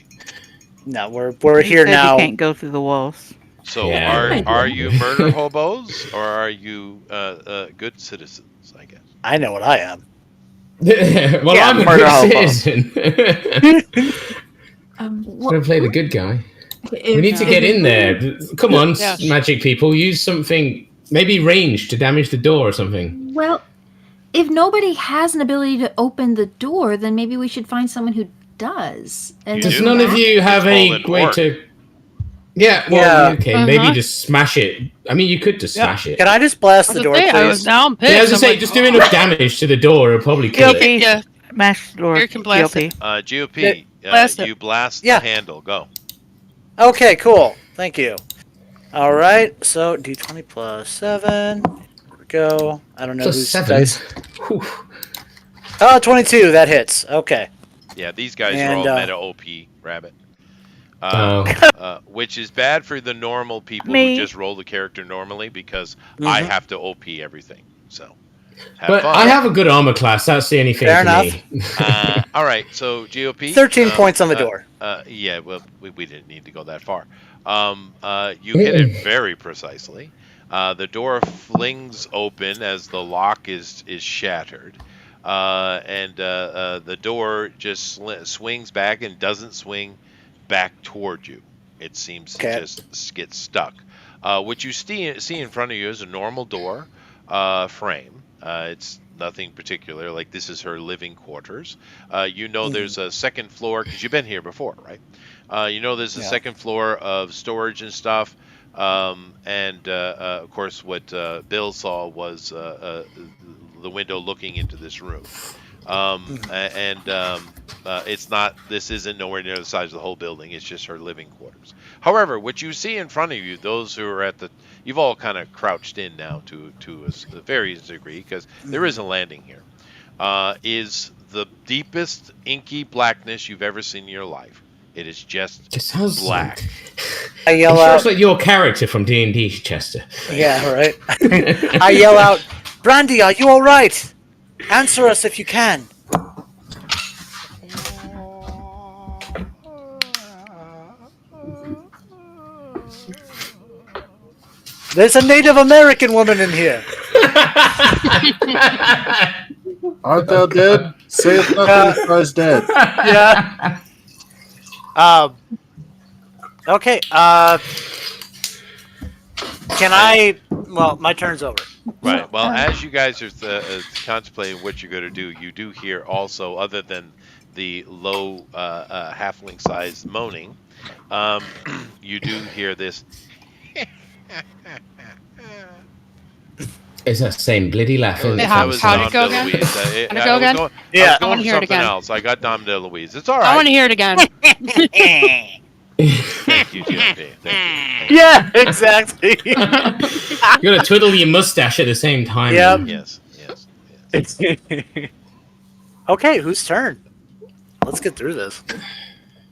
No, we're You here said now. You can't go through the walls. So Yeah. are you murder hobos or are you good citizens? I guess. I know what I am. Well, Yeah, I'm a murder good hobo. citizen. I'm gonna play the good guy. We need to get in there. Come on, Yeah. magic people, use something. Maybe range to damage the door or something. Well, if nobody has an ability to open the door, then maybe we should find someone who does. And You Does do? none of you have It's any called an way orc. to? Yeah, well, Yeah. okay, maybe Uh-huh. just smash it. I mean, you could just Yeah. smash it. Can I just blast I the was door, gonna say, I please? was now I'm pissed. Yeah, I was gonna I'm say, like, just do enough damage to the door, it'll probably kill it. Guilty. Yeah. Smash the door. Here, can blast Guilty. GOP, blast it. you blast Yeah. the handle. Go. Okay, cool. Thank you. All right, so D20 plus 7. Here we go. I don't know Plus who's 7. dice. Oh, 22. That hits. Okay. Yeah, these guys And, are all uh, meta OP rabbit. Oh. Which is bad for the normal people Me. who just roll the character normally because I Mhm. have to OP everything. So Have But fun. I have a good armor class. That's the only thing Fair for enough. me. All right, so GOP. 13 points on the door. Yeah, well, we didn't need to go that far. You hit it very precisely. The door flings open as the lock is shattered, and the door just swings back and doesn't swing back toward you. It seems to Okay. just get stuck. What you see in front of you is a normal door frame. It's nothing particular. Like this is her living quarters. There's a second floor because you've been here before, right? There's a second floor of storage and stuff. Of course, what Bill saw was the window looking into this room. It's not. This isn't nowhere near the size of the whole building. It's just her living quarters. However, what you see in front of you, those who are you've all kind of crouched in now to a various degree because there is a landing here. Is the deepest inky blackness you've ever seen in your life. It is just It sounds black. I yell It out. sounds like your character from D&D, Chester. Yeah, right. I yell out, Brandy, are you all right? Answer us if you can. There's a Native American woman in here. Art thou dead? Saith nothing, Christ dead. Yeah. Okay. Can I? Well, my turn's over. Right. Well, as you guys are contemplating what you're going to do, you do hear also, other than the low halfling-sized moaning, you do hear this. It's that same bloody laugh. isn't it? That was how'd it Dom go again? DeLuise. How'd it I go was again? going- Yeah. I was I going wanna for hear it something again. else. I got Dom DeLuise. It's all I want right. to hear it again. Thank you, GLP. Thank you. Yeah, exactly. You're gonna twiddle your mustache at the same time. Yep. Yes. Okay, whose turn? Let's get through this.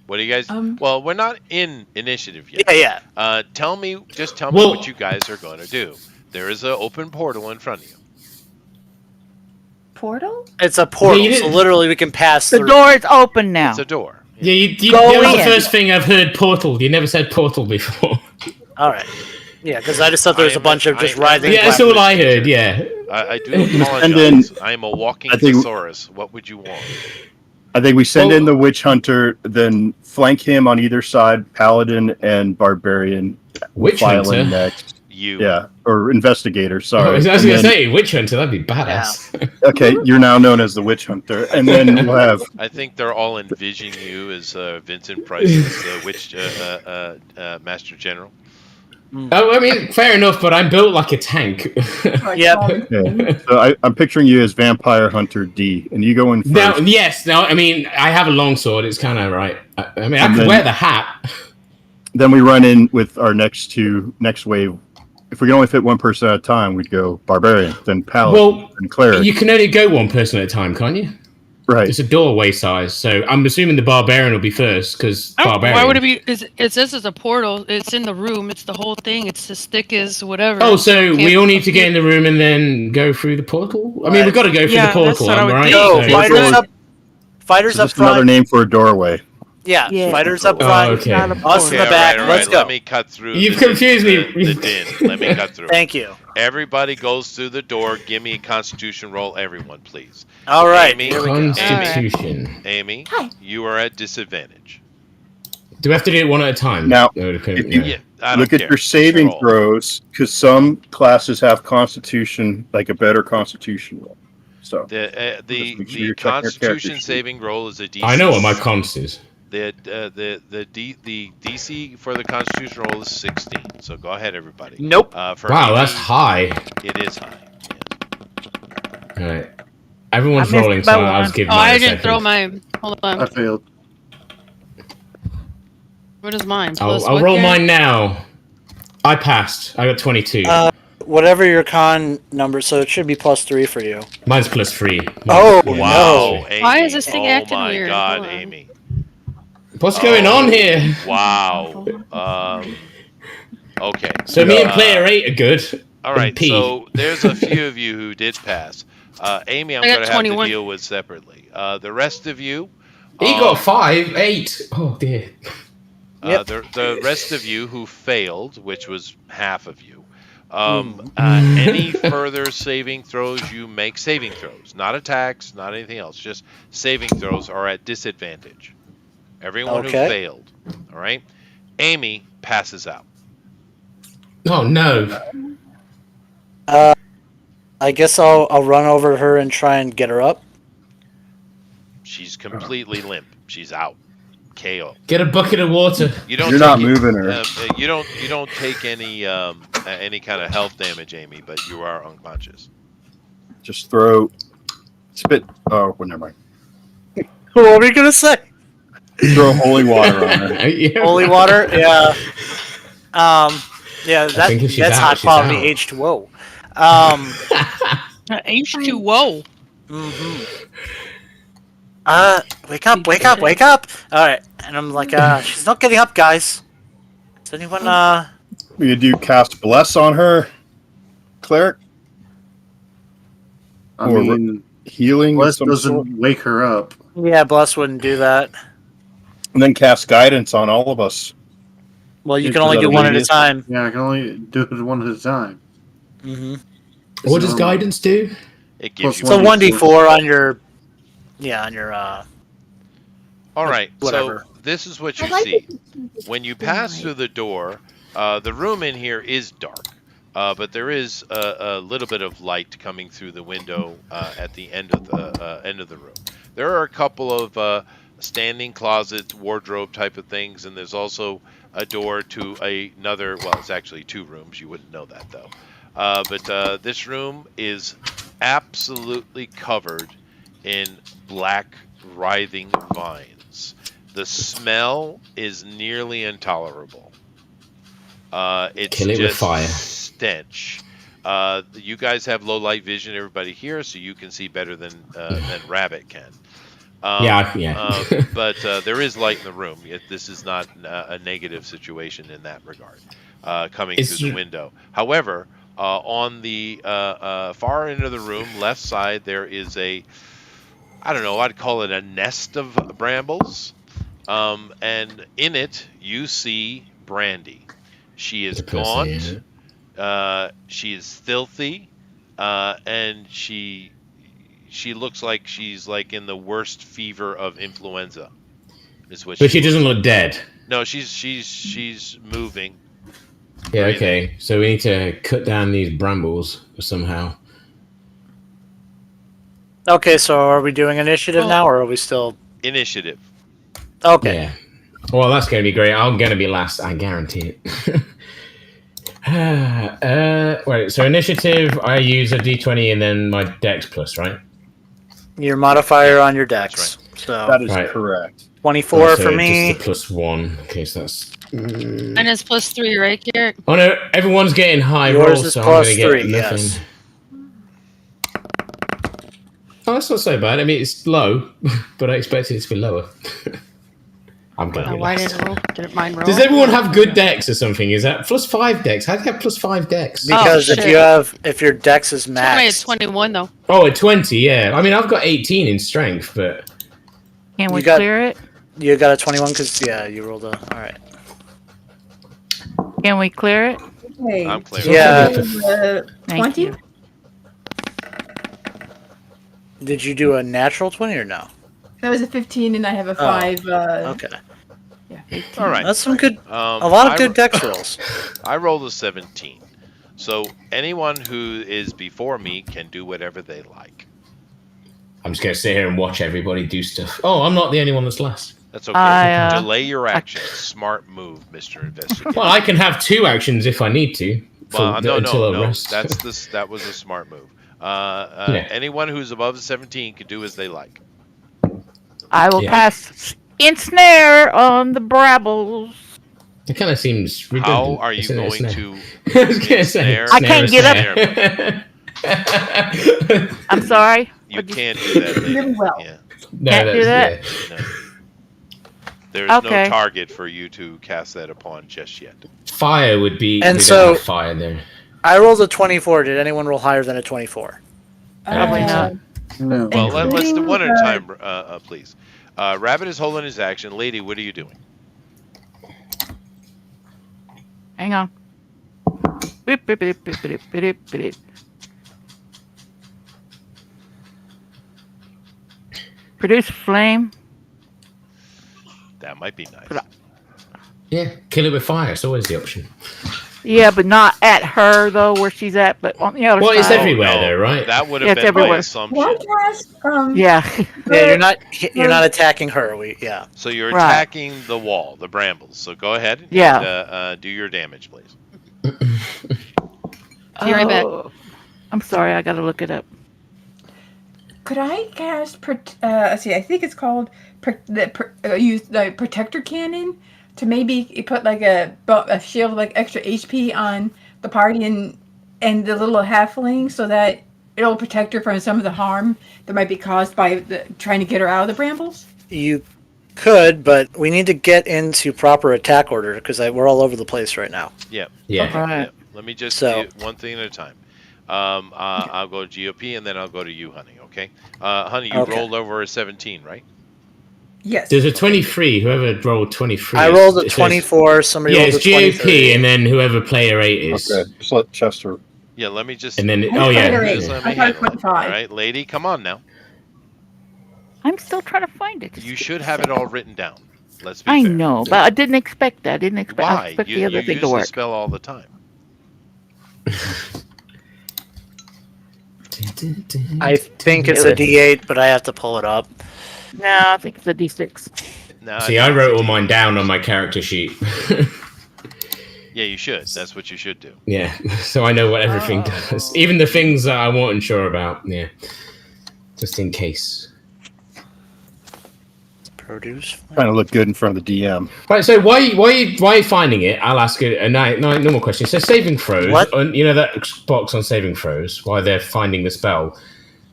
What do you guys? Well, we're not in initiative yet. Yeah. Tell me Well- what you guys are going to do. There is an open portal in front of you. Portal? It's a portal, Yeah, you so didn't- literally we can pass The through. door is open now. It's a door. Yeah, you Go that was the in. first thing I've heard portal. You never said portal before. All right. Yeah, because I just thought there was a bunch of just writhing. Yeah, that's black- all I heard, yeah. I do And apologize. then- I am a walking I think- thesaurus. What would you want? I think we send in the witch hunter, then flank him on either side, paladin and barbarian. Witch file in hunter? next. You. Yeah, or investigator. I Sorry. was And going to then- say, witch hunter, that'd be badass. Okay, you're now known as the witch hunter, and then we'll have I think they're all envisioning you as Vincent Price's witch master general. Oh, I mean, fair enough, but I'm built like a tank. Yep. Yeah. So I'm picturing you as Vampire Hunter D, and you go in first. Now, yes, now, I mean, I have a longsword, it's kind of right. I mean, I And could then- wear the hat. Then we run in with our next wave. If we can only fit one person at a time, we'd go Barbarian, then Paladin, Well, then Cleric. You can only go one person at a time, can't you? Right. It's a doorway size, so I'm assuming the Barbarian will be first, because Barbarian... Why would it be? It says it's a portal. It's in the room. It's the whole thing. It's as thick as whatever. Oh, so Can't- we all need to get in the room and then go through the portal? I mean, we've got to go through Yeah, the that's portal, what I would right? think. Go, So- fighters up. Fighters It's up just another front. name for a doorway. Yeah, Yeah. fighters up Oh, front. okay. Not a Us portal. in the back. Let's go. Let me cut through. You've the- confused me. The din. Let me cut through. Thank you. Everybody goes through the door. Give me a Constitution roll, everyone, please. All right, Amy, here we go. Constitution. Amy, Hi. you are at disadvantage. Do we have to do it one at a time? Now, No, we couldn't- if you- no. Yeah, I don't Look at care. your saving Roll. throws, because some classes have Constitution, like a better Constitution roll. So The Just make sure the you're checking your Constitution character sheet. saving roll is a DC. I know what my cons is. The DC for the Constitution roll is 16. So go ahead, everybody. Nope. For Wow, Amy, that's high. It is high. Yes. Alright. Everyone's I missed rolling, by so I'll one. just give Oh, mine I a didn't throw second. mine. Hold I on. failed. What is mine? I'll Plus I'll what roll here? mine now. I passed. I got 22. Whatever your con number, so it should be +3 for you. Mine's +3. Oh, Wow. Amy. Why is this thing oh acting my weird? God, Hold on. Amy. What's going on here? Wow. Okay. So me and player 8 are good. All right, P. so there's a few of you who did pass. Amy, I'm I got going to have to 21. deal with separately. The rest of you, He got 5, 8. Oh dear. the rest of you who failed, which was half of you, Mm. any further saving throws you make, saving throws, not attacks, not anything else, just saving throws are at disadvantage. Everyone who Okay. failed, all right? Amy passes out. Oh no. I guess I'll run over to her and try and get her up. She's completely limp. She's out. KO. Get a bucket of water. You don't You're take not moving her. you don't take any kind of health damage, Amy, but you are unconscious. Just throw spit. Oh, well, never mind. What were you gonna say? Throw holy water on her. Yeah. Holy water? Yeah. Yeah, think if she's that's out, hot she's quality out. H2O. H2O. Mm-hmm. Wake up, wake up, wake up! Alright, and I'm like, she's not getting up, guys. Does anyone, We could do cast bless on her, cleric, I Or- mean, healing of Bless some sort, doesn't wake her up. Yeah, Bless wouldn't do that. and then cast guidance on all of us. Well, you Yeah, can only is do that a one at a radius? time. Yeah, I can only do it one at a time. Mm-hmm. What does guidance do? It gives you So 1d4. 1d4 on your, All right. whatever. So this is what you I'd like see. to see When you the pass light. through the door, the room in here is dark, but there is a little bit of light coming through the window at the end of the room. There are a couple of standing closets, wardrobe type of things, and there's also a door to another. Well, it's actually 2 rooms. You wouldn't know that though. But this room is absolutely covered in black writhing vines. The smell is nearly intolerable. It's Kill it with just fire. stench. You guys have low light vision, everybody here, so you can see better than Rabbit can. Yeah. But there is light in the room. This is not a negative situation in that regard, coming through the window. However, on the far end of the room, left side, there is I don't know, I'd call it a nest of brambles. And in it, you see Brandy. She is gaunt. She is filthy. And she looks like she's like in the worst fever of influenza. Is what But she doesn't look dead. No, she's moving. Yeah, breathing. okay. So we need to cut down these brambles somehow. Okay, so are we doing initiative now, or are we still... Initiative. Okay. Yeah. Well, that's going to be great. I'm going to be last. I guarantee it. Wait, so initiative, I use a d20 and then my dex plus, right? Your modifier on your dex. That's So That is Right. correct. 24 So for me. Just the +1. Okay, so that's... And it's +3, right, Garrett? Oh no, everyone's getting high Yours rolls, is so I'm going to +3, get nothing. yes. Oh, that's not so bad. I mean, it's low, but I expected it to be lower. I'm going to be Why last. didn't roll? Didn't mine roll? Does everyone have good decks or something? Is that +5 decks? How do you have +5 decks? Because shit. if your dex is I max... made 21 though. Oh, at 20, yeah. I mean, I've got 18 in strength, but... Can we You got- clear it? You got a 21 because, you rolled a... Alright. Can we clear it? Okay. I'm clear. Yeah. Thank 20? you. Did you do a natural 20 or no? That was a 15, and I have a 5. Okay. All right. That's some good... A A lot of good dex rolls. I rolled a 17. So anyone who is before me can do whatever they like. I'm just going to sit here and watch everybody do stuff. Oh, I'm not the only one that's last. That's okay. I, Delay your action. Smart move, Mr. Investigator. Well, I can have 2 actions if I need to. No. Rest. That was a smart move. Yeah. Anyone who's above the 17 can do as they like. I will Yeah. cast ensnare on the Brabbles. It kind of seems redundant. How are you isn't it, going isn't to it? I was gonna say, ensnare I can't get up. up. I'm sorry. You can't do that, lady. Really well. Yeah. No, Can't do that's- that? No. There's no Okay. target for you to cast that upon just yet. Fire would be. And we so- don't have fire there. I rolled a 24. Did anyone roll higher than a 24? Probably not. No. Well, let's do Including one at a the- time, please. Rabbit is holding his action. Lady, what are you doing? Hang on. Beep, beep, beep, beep, beep, beep, beep. Produce flame. That might be nice. Yeah, kill it with fire. It's always the option. Yeah, but not at her though, where she's at, but on the other Well, side. it's everywhere though, right? That would Yeah, have it's been my everywhere. assumption. Can I cast, Yeah. Yeah, you're not attacking her. Yeah. So you're Right. attacking the wall, the brambles. So go ahead and Yeah. do your damage, please. Be right back. Oh, I'm sorry, I gotta look it up. Could I cast? Let's see. I think it's called use the protector cannon to maybe put like a shield like extra HP on the party and the little halfling so that it'll protect her from some of the harm that might be caused by trying to get her out of the brambles. You could, but we need to get into proper attack order because we're all over the place right now. Yeah. Yeah. All right. Yeah. Let me just So- do one thing at a time. I'll go to GOP and then I'll go to you, honey. Okay. Honey, you Okay. rolled over a 17, right? Yes. There's a 23. Whoever rolled 23. I rolled a it says- 24. Somebody Yeah, rolled it's a 23. GOP, and then whoever player 8 is. Okay, just let Chester. Yeah. Let me just. And then, I oh yeah. thought it Just was- let me I thought it handle was it. 25. All right, lady, come on now. I'm still trying to find it. Just You give should me a have it second. all written down. Let's be I fair. know, but I didn't expect that. I didn't expect. I Why? expect You the other thing use to the work. spell all the time. I think it's a D8, but I have to pull it up. No, I think it's a D6. No, See, I wrote all mine down on my character sheet. Yeah, you should. That's what you should do. Yeah, so I know what everything does. Even the things that I wasn't sure about. Yeah, just in case. Produce. Trying to look good in front of the DM. Right, so why are you finding it? I'll ask a normal question. So saving throws, What? you know that box on saving throws, why they're finding the spell.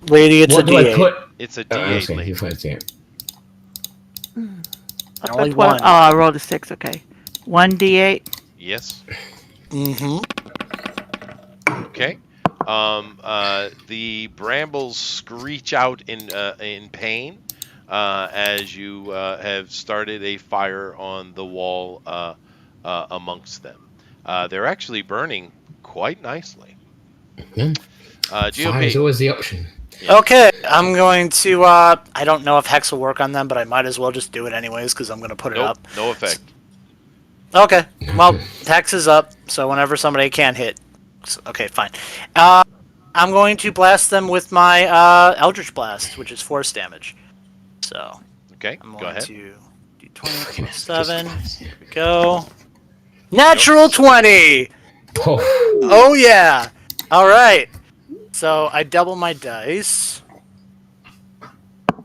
Lady, it's What a do I D8. put? It's a Oh, D8. okay, lady. you find it. Only That's what- one. Oh, I rolled a 6. Okay. 1D8. Yes. Mm-hmm. Okay. The brambles screech out in pain as you have started a fire on the wall amongst them. They're actually burning quite nicely. Yeah. Fire is GOP. always the option. Okay, I'm going to. I don't know if Hex will work on them, but I might as well just do it anyways because I'm going to put it Nope. up. No effect. Okay, well, Hex is up, so whenever somebody can hit. Okay, fine. I'm going to blast them with my Eldritch Blast, which is force damage. So Okay. I'm Go going ahead. to do 20 plus 7. Here we go. Natural 20! Oh, Oh, yeah! Alright. So I double my dice.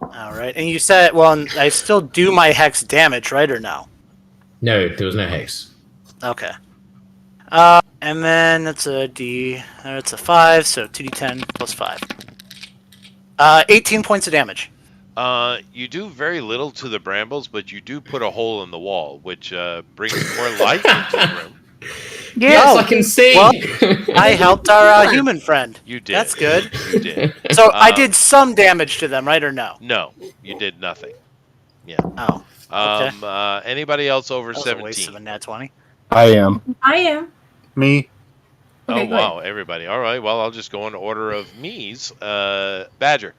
Alright, and you said, well, I still do my Hex damage, right, or no? no, there was no hex. Okay. And then it's it's a 5, so 2d10 plus 5. 18 points of damage. You do very little to the brambles, but you do put a hole in the wall, which brings more light into the room. Yeah. Yes, I can see. Well, I helped our human friend. You did. That's good. You did. So I did some damage to them, right, or no? No, you did nothing. Oh, Anybody else over that was a waste of 17? a nat 20. I am. I am. Me. Okay, Oh, go wow, everybody. All right, well, I'll just go in order of me's. Badger.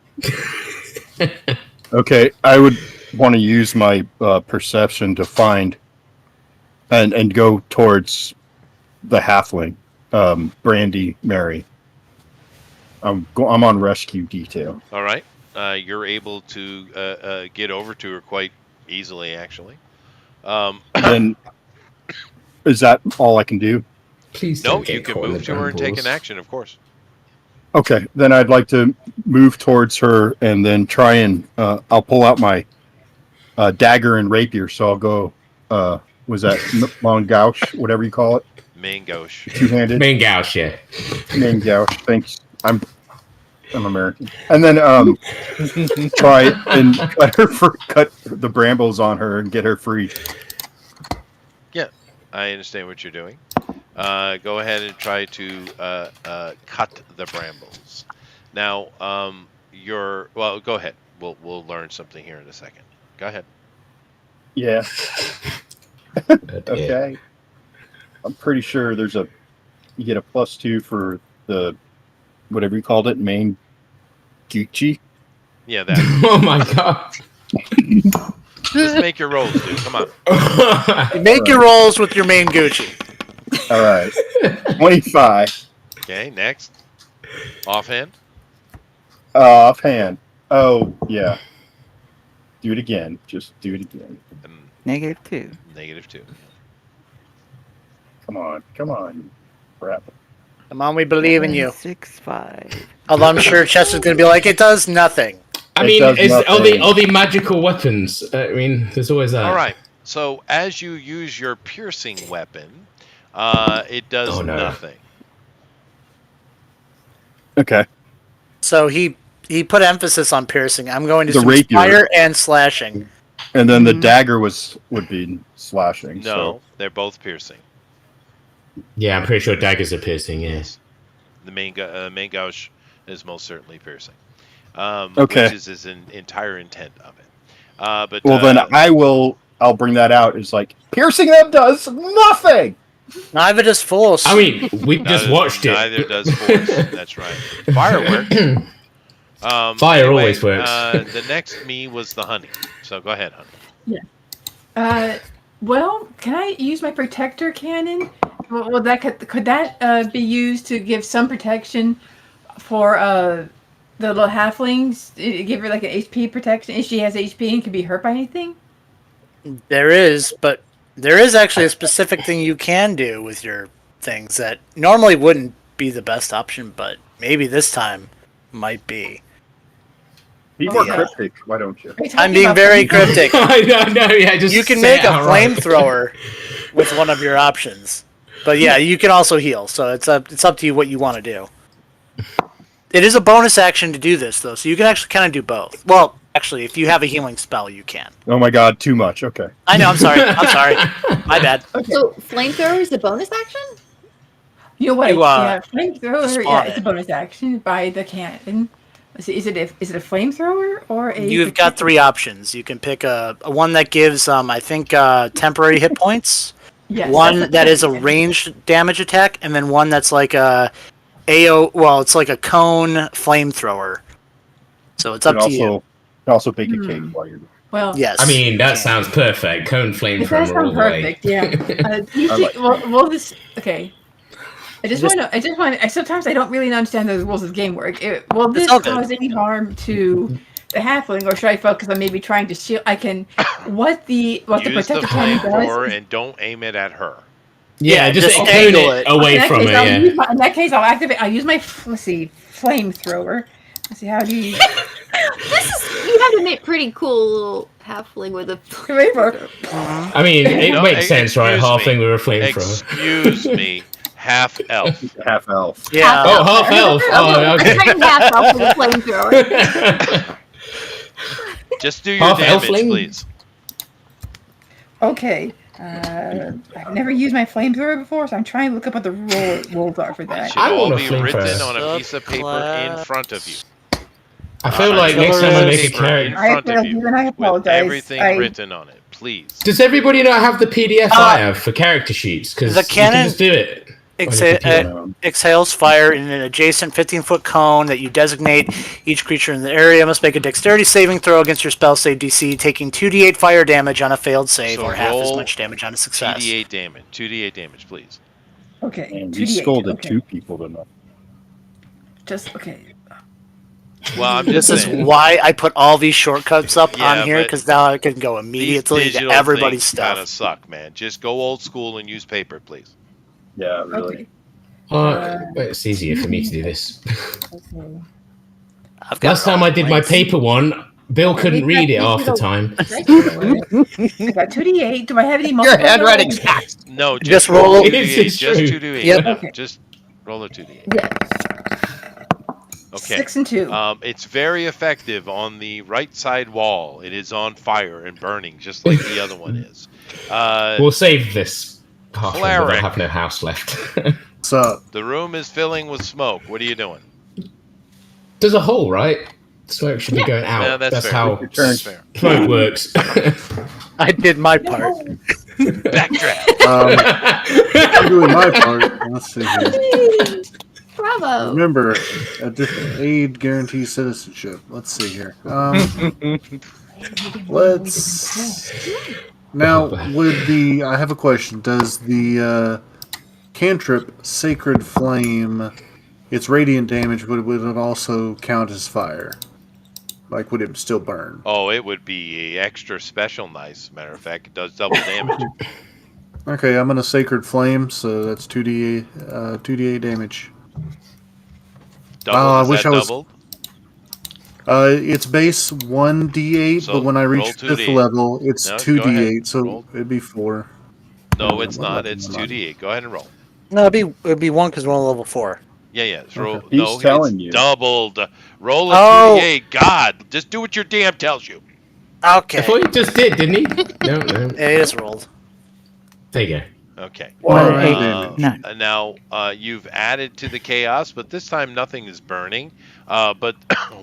Okay, I would want to use my perception to find and go towards the halfling, Brandy Mary. I'm on rescue detail. All right. You're able to get over to her quite easily, actually. Then is that all I can do? Please No, don't get you can caught in move the to her and take brambles. an action, of course. Okay, then I'd like to move towards her and then try and I'll pull out my dagger and rapier. So I'll go. Was that long gouge, whatever you call it, Main gauche. two-handed Main gauge, yeah. name gouge? Thanks. I'm American. And then try and cut the brambles on her and get her free. I understand what you're doing. Go ahead and try to cut the brambles. Now, go ahead. We'll learn something here in a second. Go ahead. Yeah. Okay. Okay. I'm pretty sure you get a +2 for the whatever you called it, main Gucci. Yeah, that. Oh my god. Just make your rolls, dude. Come on. Make your rolls with your main Gucci. All right. 25 Okay, next. Offhand. offhand. Oh yeah. Do it again. Just do it again. -2. -2. Come on. Crap. Come on, we believe in you. 6-5. Although I'm sure Chester's going to be like, it does nothing. I It mean, does nothing. are the magical weapons? I mean, there's always that. All right. So as you use your piercing weapon, it does Oh, no. nothing. Okay. So he put emphasis on piercing. I'm going to The use rapier. fire and slashing. And then the dagger would be slashing. No, they're both piercing. Yeah, I'm pretty sure daggers are piercing. Yeah. Yes. The main gouge is most certainly piercing. Okay. Which is his entire intent of it. But Well, then I'll bring that out. It's like piercing them does nothing. Neither does force. I mean, we just watched it. Neither does force. That's right. Fireworks. Fire always works. The next me was the honey. So go ahead, honey. Well, can I use my protector cannon? Well, could that be used to give some protection for the little halflings? Give her like an HP protection if she has HP and can be hurt by anything? There is actually a specific thing you can do with your things that normally wouldn't be the best option, but maybe this time might be. Be more yeah. cryptic. Why don't you? Are you I'm talking being about very flames? cryptic. no, yeah, just You can say make it a outright. flamethrower with one of your options. But yeah, you can also heal, so it's up to you what you want to do. It is a bonus action to do this, though, so you can actually kind of do both. Well, actually, if you have a healing spell, you can. Oh my God, too much. Okay. I know, I'm sorry. My bad. So flamethrower is a bonus action? You know what? You, Yeah, flamethrower. spawn Yeah, it's it. a bonus action by the cannon. Let's see, is it a flamethrower or a? You've got three options. You can pick a one that gives, I think, temporary hit points. Yes, One that's that is a cannon. ranged damage attack, and then one that's like a it's like a cone flamethrower. So it's up to you. You can also bake a cake while you're. Well, Yes. I mean, that sounds perfect. Cone it flamethrower does all sound the way. perfect. Yeah. Okay. I just want to. Sometimes I don't really understand the rules of the game work. Will this all good. cause any harm to the halfling, or should I focus on maybe trying to shield? I can. What the Use the protector cannon flamethrower does? and don't aim it at her. Yeah, just cone angle it it. away In that from case, it. I'll Yeah. in that case, I'll activate. I'll use my flamethrower. Let's see how do you. You have to make pretty cool little halfling with a Flamethrower. I mean, it No, makes sense, right? excuse Half me. thing with a flamethrower. Excuse me, half elf. Half elf. Yeah. Oh, half elf. Oh, okay. Tiny half elf with a flamethrower. Just do your Half damage, elfling? please. Okay. I've never used my flamethrower before, so I'm trying to look up what the rules are for It that. should I all want a be flamethrower. written on a piece of paper in front of you. I feel like next time I make a Paper in character. front of you And I with apologize. everything written on it, please. Does everybody not have the PDF I have for character sheets? Because the you cannon- can just do it. on your computer. Exhales fire in an adjacent 15-foot cone that you designate. Each creature in the area must make a dexterity saving throw against your spell save DC, taking 2d8 fire damage on a failed save, So or half as roll much damage on a success. 2d8 damage. 2d8 damage, please. Okay. And you 2d8, scolded okay. 2 people tonight. Just okay. Well, I'm just This is saying. why I put all these shortcuts up Yeah, on here, but because now I can go These immediately to digital everybody's things kind stuff. of suck, man. Just go old school and use paper, please. Yeah, really. Okay. It's easier for me to do this. Okay. I've got Last time I did my links. paper one, Bill couldn't read it half the time. I got 2d8. Do I have any Your multiple? handwriting's hacked. No, Just just roll- roll It's 2d8. Just true. 2d8. Yep. No, Okay. just roll a 2d8. Yeah. Okay. 6 and 2. It's very effective on the right side wall. It is on fire and burning, just like the other one is. We'll save this. half of them, but they'll Cleric. have no house left. So The room is filling with smoke. What are you doing? There's a hole, right? Smoke should be going out. Yeah, that's fair. how Your turn. That's fair. smoke works. I did my part. Backdraft. I'm doing my part. Let's see here. Bravo. Remember, a different aid guarantees citizenship. Let's see here. Let's now would the I have a question. Does the cantrip Sacred Flame, its radiant damage, would it also count as fire? Like, would it still burn? Oh, it would be extra special nice. Matter of fact, it does double damage. Okay, I'm gonna Sacred Flame, so that's 2d8 damage. Double, I is wish that I was- doubled? It's base 1d8, So but when I roll reach 2d8. 5th level, it's No, go 2d8, ahead. so Roll. it'd be 4. No, it's not. Nothing It's on. 2d8. Go ahead and roll. No, it'd be 1 because we're on level 4. Yeah, yeah. It's roll. He's No, telling it's you. doubled. Roll a Oh. 2d8. God, just do what your DM tells you. Okay. I thought he just did, didn't he? No. Yeah, it is rolled. There you go. Okay. Well, Eight. damage. None. Now you've added to the chaos, but this time nothing is burning. But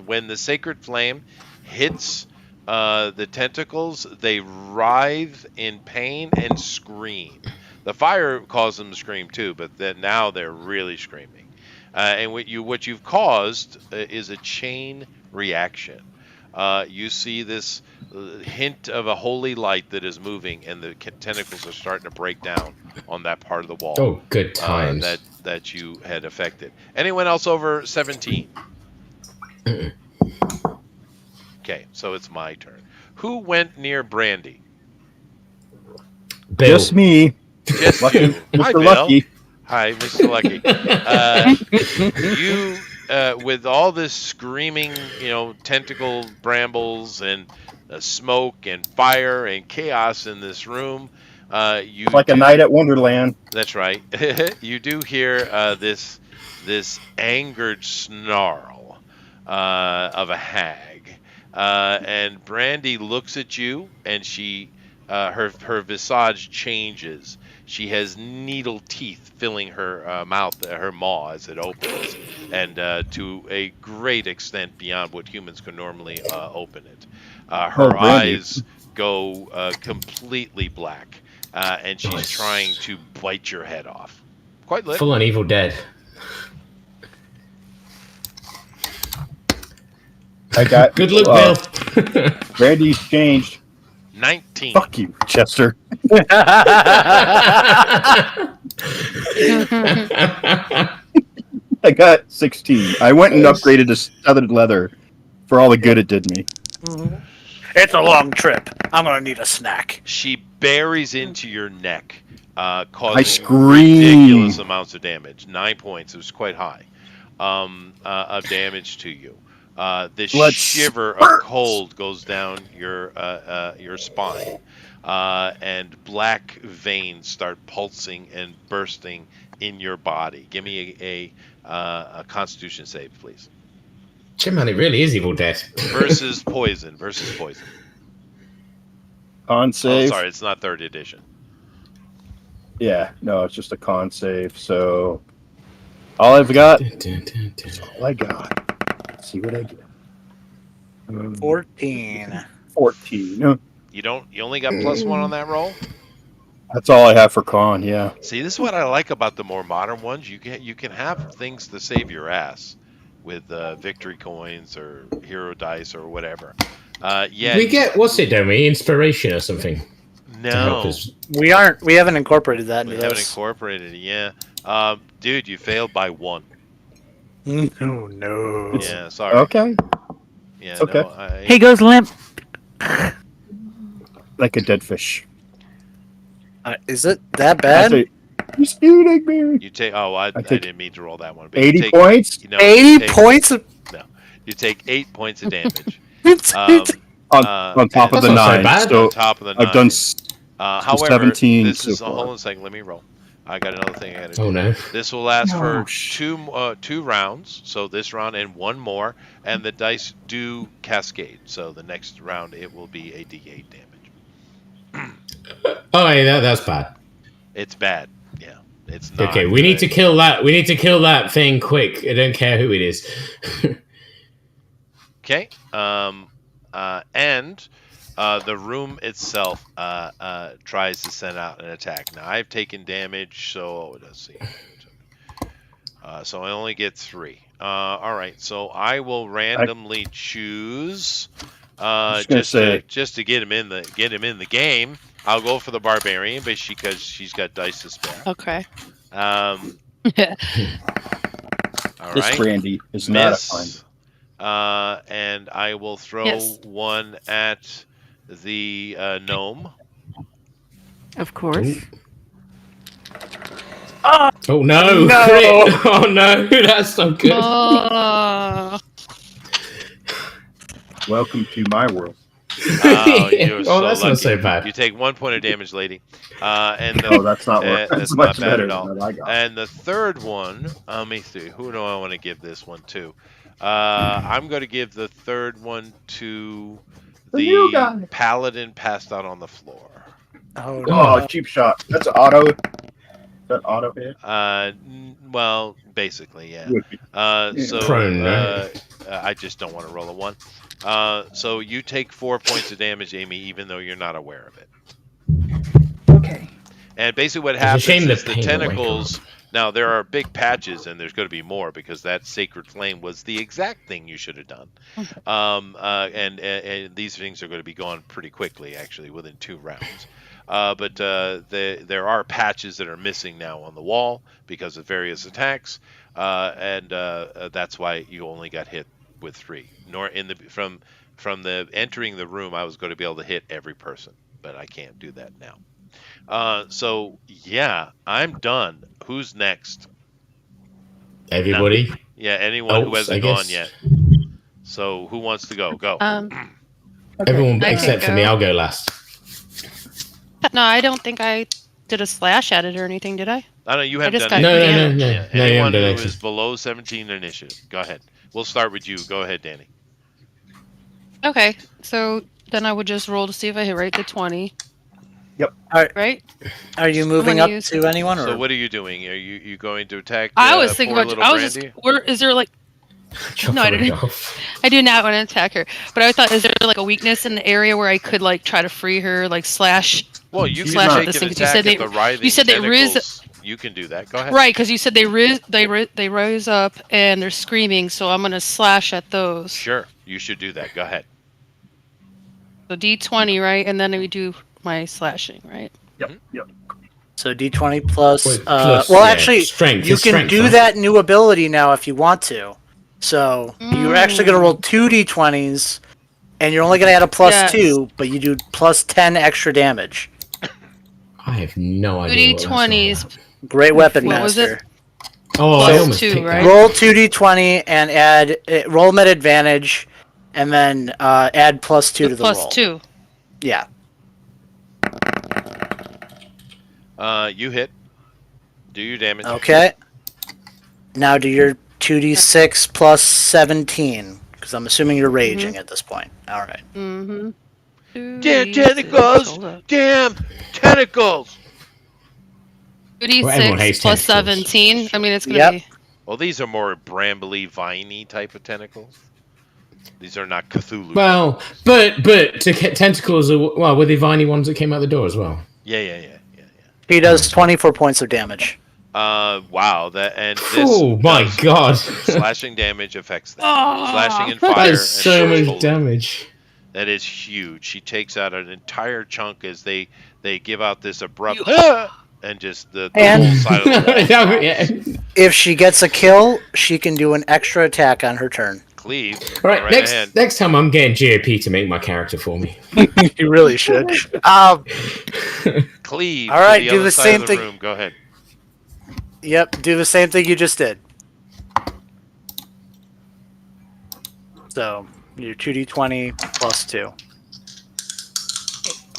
when the sacred flame hits the tentacles, they writhe in pain and scream. The fire caused them to scream too, but then now they're really screaming. And what you've caused is a chain reaction. You see this hint of a holy light that is moving, and the tentacles are starting to break down on that part of the wall. Oh, good times. That you had affected. Anyone else over 17? Okay, so it's my turn. Who went near Brandy? Bill. Just me. Just Lucky. you. Hi, Mr. Bill. Lucky. Hi, Mr. Lucky. You, with all this screaming, tentacle brambles and smoke and fire and chaos in this room, you It's like a night at Wonderland. That's right. You do hear this angered snarl of a hag, and Brandy looks at you, and she her visage changes. She has needle teeth filling her mouth, her maw as it opens, and to a great extent beyond what humans can normally open it. Her Brandy. eyes go completely black. And she's Nice. trying to bite your head off. Quite lit. Full on Evil Dead. I got Good luck, Bill. Randy's changed. 19. Fuck you, Chester. I got 16. I went and upgraded to studded leather for all the good it did me. It's a long trip. I'm gonna need a snack. She buries into your neck, I causing scream. ridiculous amounts of damage. 9 points. It was quite high of damage to you. This Blood shiver of spurts. cold goes down your spine, and black veins start pulsing and bursting in your body. Give me a Constitution save, please. Jim, man, it really is Evil Dead. Versus poison. Con Oh, save. sorry, it's not 3rd edition. Yeah, no, it's just a con save. So all I've got is all I got. Let's see what I get. 14. 14. You only got +1 on that roll. That's all I have for con. Yeah. See, this is what I like about the more modern ones. You can have things to save your ass with victory coins or hero dice or whatever. Yeah, We get, what's it, don't we? Inspiration or something to help no, us. We haven't incorporated that we into haven't this. incorporated it. Yeah, dude, you failed by 1. Oh no. Yeah, sorry. Okay. Yeah, it's okay. No, He goes limp. Like a dead fish. Is it that bad? He's eating me. you take. Oh, I take didn't mean to roll that one. But you 80 take, points You know, you 80 take- points of You take 8 points of damage. on top of and the That's not so 9. bad. So on top of the 9. I've done. However, 17 this so is far. hold on a second. Let me roll. I got another thing I got to do. Oh, no. This will last No, for two rounds. So this round and one more, and the dice do cascade. So the next round it will be a D8 damage. Oh, yeah, that's bad. It's bad. Yeah, it's not. Okay, we need to kill that. We need to kill that thing quick. I don't care who it is. Okay. And the room itself tries to send out an attack. Now I've taken damage, so let's see. So I only get 3. All right, so I will randomly choose just to get him in the game. I'll go for the barbarian, because she's got dice to spare. Okay. All This right. brandy is not a fun. And I will throw one at the gnome. Of course. Oh no! No! Crit. Oh no! That's not good. Welcome to my world. Oh, you're so that's lucky. not so bad. You take 1 point of damage, lady. And Oh, that's not worth. that's That's not much bad better at all. than what I got. And the third one, let me see. Who do I want to give this one to? I'm going to give the third one to the paladin passed out on the floor. Oh, Oh, cheap shot. That's auto. That auto hit. Well, basically, yeah. Would be. So Prone, right? I just don't want to roll a 1. So you take 4 points of damage, Amy, even though you're not aware of it. Okay. And basically what It's a happens shame is the the pain will wake tentacles... Now, there are big patches, and there's going to be more, because that Sacred Flame was the exact thing you should have done. And these things are going to be gone pretty quickly, actually, within 2 rounds. But there are patches that are missing now on the wall because of various attacks, and that's why you only got hit with 3. Nor from the entering the room, I was going to be able to hit every person, but I can't do that now. So yeah, I'm done. Who's next? Everybody. Yeah, anyone who Else, hasn't I gone guess. yet. So who wants to go? Go. Everyone I except can for me. go. I'll go last. No, I don't think I did a slash at it or anything, did I? I know you I haven't just done got it. No, no, no, damage. no. Yeah, No, you anyone haven't who done is anything. below 17 initiative. Go ahead. We'll start with you. Go ahead, Danny. Okay, so then I would just roll to see if I hit right the 20. Yep. Right? Are you moving gonna up use- to anyone? Or? So what are you doing? Are you going to attack I was thinking poor about. little I was Brandy? just. Where is there like? Chop No, I her didn't. off. I do not want to attack her, but I thought, is there like a weakness in the area where I could like try to free her, like slash? Well, you can Slash take this an thing, 'cause you attack said at they- the writhing you said they tentacles. You can do that. Go ahead. Right, because you said they rose up and they're screaming, so I'm gonna slash at those. Sure, you should do that. Go ahead. So D20, right, and then we do my slashing, right? Yep. Yep. So D20 plus. Plus, well, yeah, actually, strength you is can strength, do right? that new ability now if you want to. So you're actually going to roll 2 D20s, and you're only going to add a plus Yes. 2, but you do plus 10 extra damage. I have no idea. What that's all D20s. about. Great weapon What was master. it? Oh, Plus I almost 2, picked right? that. Roll 2D20 and roll them at advantage, and then add plus 2 to the Plus roll. 2. Yeah. You hit. Do your damage. Okay. Now do your 2D6 plus 17, because I'm assuming you're raging at this point. All right. Mm-hmm. Damn tentacles! Hold up. Damn tentacles! 2D6 Well, everyone hates plus tentacles. 17. I mean, it's gonna Yep. be. Well, these are more brambly, viney type of tentacles. These are not Cthulhu. Well, but to get tentacles are, well, were the viney ones that came out the door as well? Yeah. He does 24 points of damage. Wow. That and this. Oh my does- god! Slashing damage affects that. Oh, Slashing and fire. That and is so much cold. damage. That is huge. She takes out an entire chunk as they give out this abrupt and just the And- whole side of the wall. Yeah. If she gets a kill, she can do an extra attack on her turn. Cleave. All right, ahead. next time I'm getting GOP to make my character for me. You really should. Cleave. All right, to the do other the side same of the thing. room. Go ahead. Yep, do the same thing you just did. So, your 2d20 plus 2.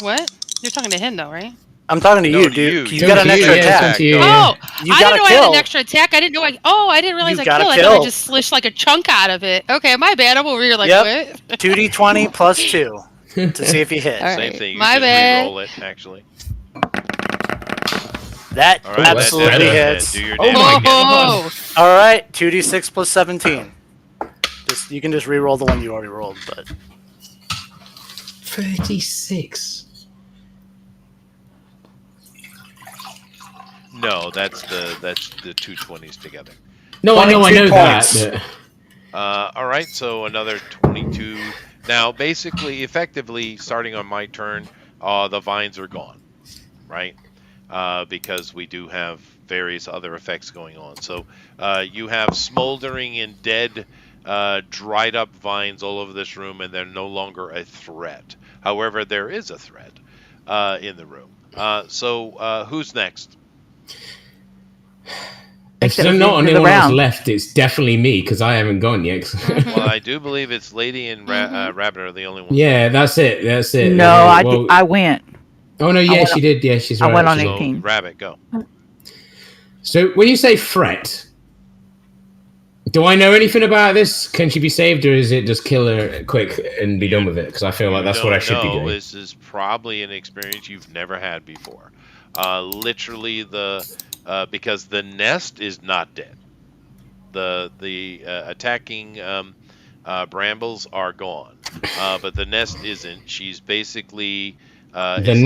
What? You're talking to him though, right? I'm talking to No, you, to dude. you. You got To an you, extra yeah, attack. to you, Go. yeah. Oh, You I got didn't a know I had kill. an extra attack. I didn't know I didn't realize You I got a killed. I thought kill. I just slished like a chunk out of it. Okay, my bad. I'm over here like Yep. what? 2d20 plus 2 to see if you hit. All Same right, thing. You my just bad. re-roll it, actually. That All right, absolutely that's hits. Do your Oh damage my again. god! All right, 2d6 plus 17. You can just re-roll the one you already rolled, but 36. No, that's the two 20s together. No, I know 22 that. points. but- All right, so another 22. Now, basically, effectively, starting on my turn, the vines are gone, right? Because we do have various other effects going on. So you have smoldering and dead, dried up vines all over this room, and they're no longer a threat. However, there is a threat in the room. So who's next? If that there's was not the end of the anyone else round. left, it's definitely me because I haven't gone yet. Well, I do believe it's Lady and Rabbit are the only ones. Yeah, that's it. That's it. No, Well, I went. Oh no, yeah, went she did. Yeah, she's I right. went on She- So 18. Rabbit, go. So when you say threat, do I know anything about this? Can she be saved, or is it just kill her quick and be done with it? Because I feel like that's what I should be No, doing. this is probably an experience you've never had before. Literally, because the nest is not dead. The attacking brambles are gone, but the nest isn't. She's basically The it's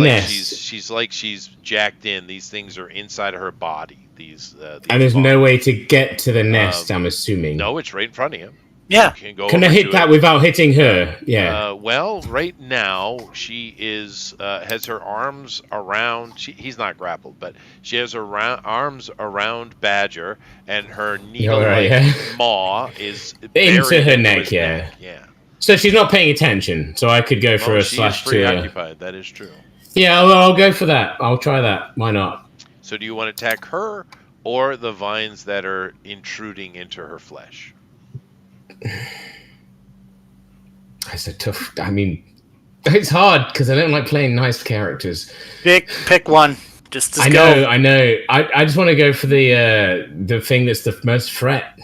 like nest. she's jacked in. These things are inside of her body. These And there's no vines. way to get to the nest. I'm assuming. No, it's right in front of you. Yeah. You can go Can I over hit to that it. without hitting her? Yeah. Well, right now she is has her arms around. He's not grappled, but she has her arms around Badger, and her needle-like Alright, yeah. maw is Into buried her into neck, his yeah. neck. Yeah. So she's not paying attention. So I could go for Well, a she is slash to. preoccupied. That is true. Yeah, I'll go for that. I'll try that. Why not? So, do you want to attack her or the vines that are intruding into her flesh? It's a tough. I mean, it's hard because I don't like playing nice characters. Pick one. Just I go. know. I just want to go for the thing that's the most threat,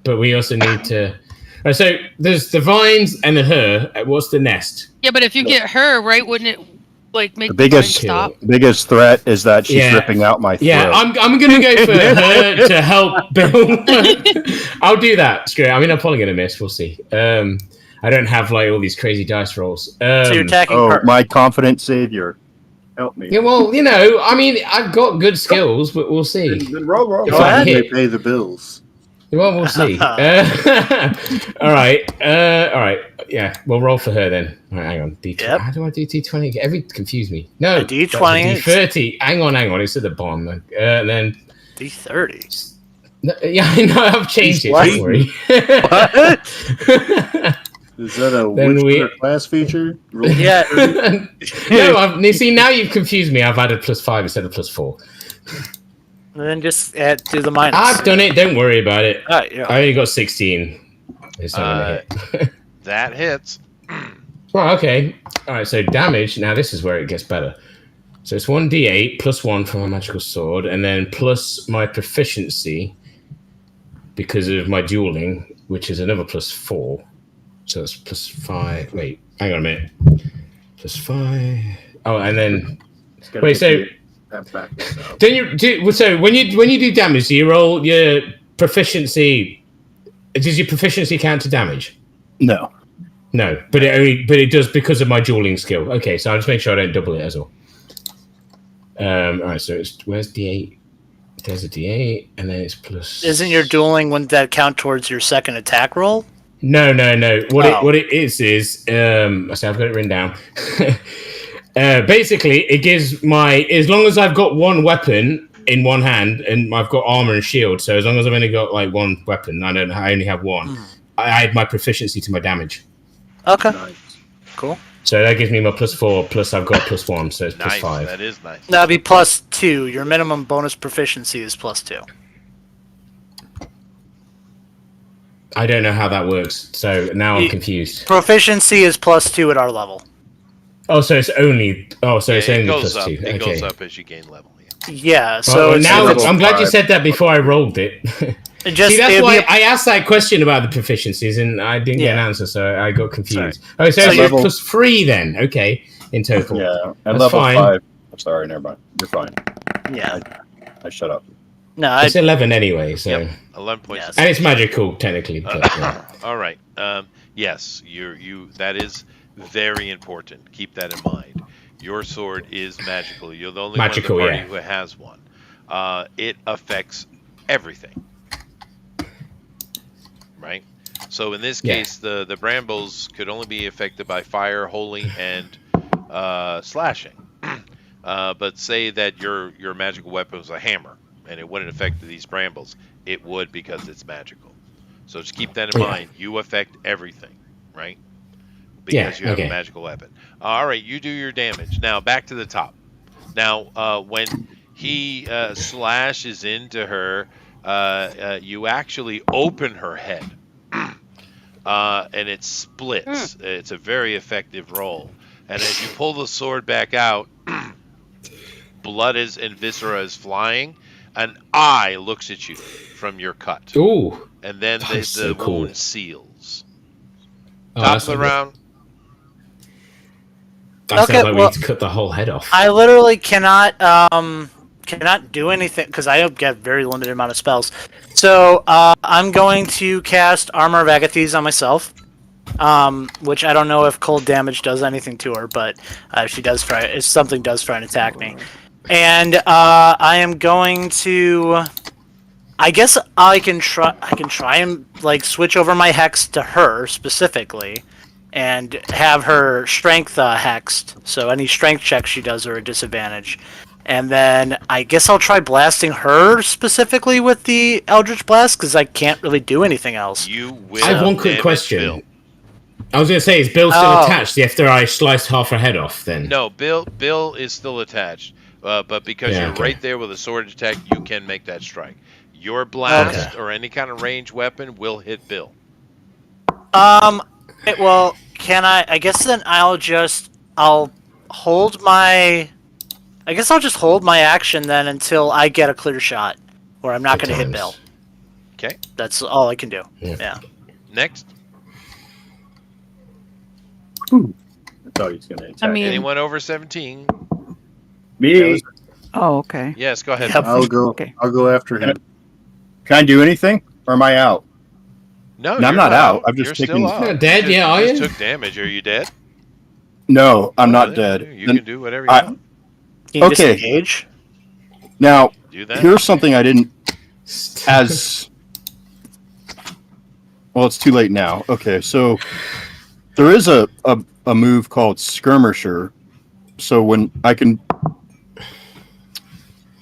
but we also need to. Right, so there's the vines and the her. What's the nest? Yeah, but if you get her, right, wouldn't it like make The the biggest- vine stop? Biggest threat is that she's Yeah. ripping out my throat. Yeah, I'm gonna go for her to help Bill. I'll do that. Screw it. I mean, I'm probably gonna miss. We'll see. I don't have like all these crazy dice rolls. So you're attacking Oh, her. my confident savior. Help me. Yeah, well, I mean, I've got good skills, but we'll see. Then roll. If I They hit, pay the bills. well, we'll see. All right. Yeah, we'll roll for her then. All right, hang on. D20. Yep. How do I do D20? Every confuse me. No, A D20 that's a D30. Hang on. It's at the bottom. And then D30. yeah, I know. I've changed it. What? Don't worry. Is that a Then we- Witcher class feature? Roll- Yeah. No, you see, now you've confused me. I've added +5 instead of +4. And then just do the minus. I've done it. Don't worry about it. All right, yeah. I only got 16. It's not gonna hit. That hits. Well, okay. All right. So damage. Now this is where it gets better. So it's 1d8 +1 from my magical sword, and then plus my proficiency because of my dueling, which is another +4. So it's +5. Wait, hang on a minute. +5. Oh, and then wait. So don't you do? So when you do damage, do you roll your proficiency? Does your proficiency count to damage? No. No, but it does because of my dueling skill. Okay, so I'll just make sure I don't double it as well. All right, so it's where's D8? There's a D8, and then it's plus. Isn't your dueling, wouldn't that count towards your second attack roll? No. Oh. What it is I say I've got it written down. Basically, it gives as long as I've got one weapon in one hand and I've got armor and shield. So as long as I've only got like one weapon, I only have one. I add my proficiency to my damage. Okay. Cool. So that gives me my +4 plus I've got +1, so it's Nice. +5. That is nice. That'd be +2. Your minimum bonus proficiency is +2. I don't know how that works, so now I'm confused. Proficiency is +2 at our level. Oh, so it's only. Oh, so it's it only goes up. +2. It okay. goes up as you gain level. Yeah. Yeah. So So it's now level I'm glad you 5. said that before I rolled it. just See, that's it'd why be a- I asked that question about the proficiencies and I didn't get an Yeah. answer, so I got confused. Oh, so it's level- +3 then. Okay, in total. Yeah. And That's level fine. 5. I'm sorry, never mind. You're fine. yeah. I shut up. No, It's 11 anyway, so. Yep, 11 points. Yes. And it's magical, technically. But, yeah. All right. Yes, that is very important. Keep that in mind. Your sword is magical. You're the only Magical, one in the party yeah. who has one. It affects everything. Right? So in this Yeah. case, the brambles could only be affected by fire, holy, and slashing. But say that your magical weapon was a hammer, and it wouldn't affect these brambles. It would because it's magical. So just keep that in Yeah. mind. You affect everything, right? Because you have a magical weapon. All right, you do your damage. Now back to the top. Now, when he slashes into her, you actually open her head, and it splits. It's a very effective roll. And as you pull the sword back out, blood and viscera is flying. An eye looks at you from your cut. Ooh. And then the so cool. wound seals. Oh, Top that's of the not good. round. That Okay, sounds like we well, need to cut the whole head off. I literally cannot do anything because I get very limited amount of spells. So I'm going to cast Armor of Agathys on myself, which I don't know if cold damage does anything to her, but if something does try and attack me, and I am going to. I guess I can try and like switch over my hex to her specifically, and have her strength hexed. So any strength checks she does are a disadvantage. And then I guess I'll try blasting her specifically with the Eldritch Blast because I can't really do anything else. You will. I have one quick damage question. Bill. I was going to say, is Bill still attached after I sliced half her head off then? No, Bill is still attached. But because you're right there with a sword attack, you can make that strike. Your blast or any kind of ranged weapon will hit Bill. Well, can I? I guess then I'll just hold my action then until I get a clear shot, where I'm not going to hit Bill. Okay. That's all I can do. Yeah. Next. I thought he was going to attack. Anyone over 17? Me. Oh, okay. Yes, go ahead. Yep. I'll go. Okay. I'll go after him. Can I do anything, or am I out? No, I'm you're not out. I'm You're just still taking. out. Not dead, You are just you? took damage. Are you dead? No, I'm not Really? dead. You can do whatever you want. Can you Okay. disengage? Now, Do that. here's something I didn't. As well, it's too late now. Okay, so there is a move called Skirmisher. So when I can,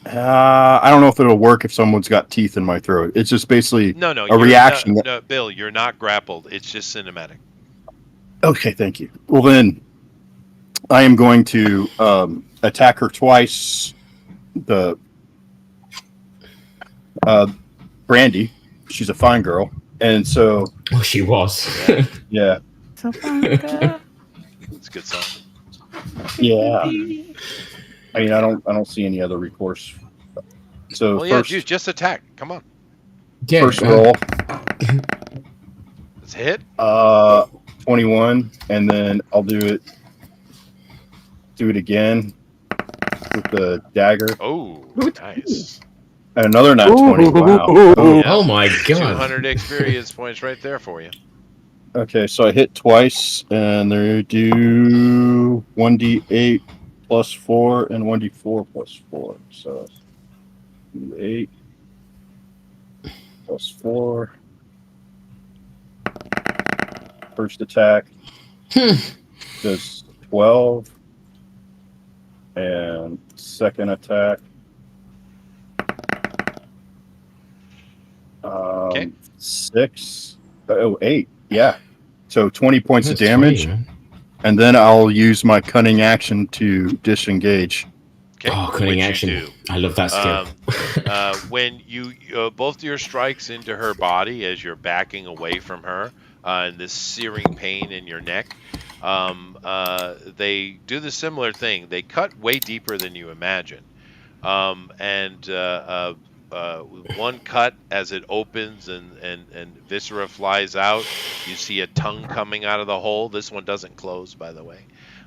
I don't know if it'll work if someone's got teeth in my throat. It's just basically No, a reaction. No, Bill, you're not grappled. It's just cinematic. Okay, thank you. Well, then I am going to attack her twice. The Brandy, she's a fine girl, and so Oh, she was. yeah, So fun. Girl. It's a good song. yeah. I mean, I don't see any other recourse. So Well, yeah, first, dude, just attack. Come on. Yeah, first roll, Let's hit. 21, and then I'll do it again with the dagger, Oh, nice. and another nat 20. Wow. Ooh. Oh my god. 200 experience points right there for you. Okay, so I hit twice, and they do 1d8 plus 4 and 1d4 plus 4. So 8 plus 4. First attack does 12, and second attack 6. Oh, 8. Yeah. So 20 points That's of damage. 20, man. And then I'll use my cunning action to disengage. Okay. Oh, cunning which action. You do. I love that skill. When you both your strikes into her body as you're backing away from her, and this searing pain in your neck, they do the similar thing. They cut way deeper than you imagine, one cut as it opens and viscera flies out. You see a tongue coming out of the hole. This one doesn't close, by the way.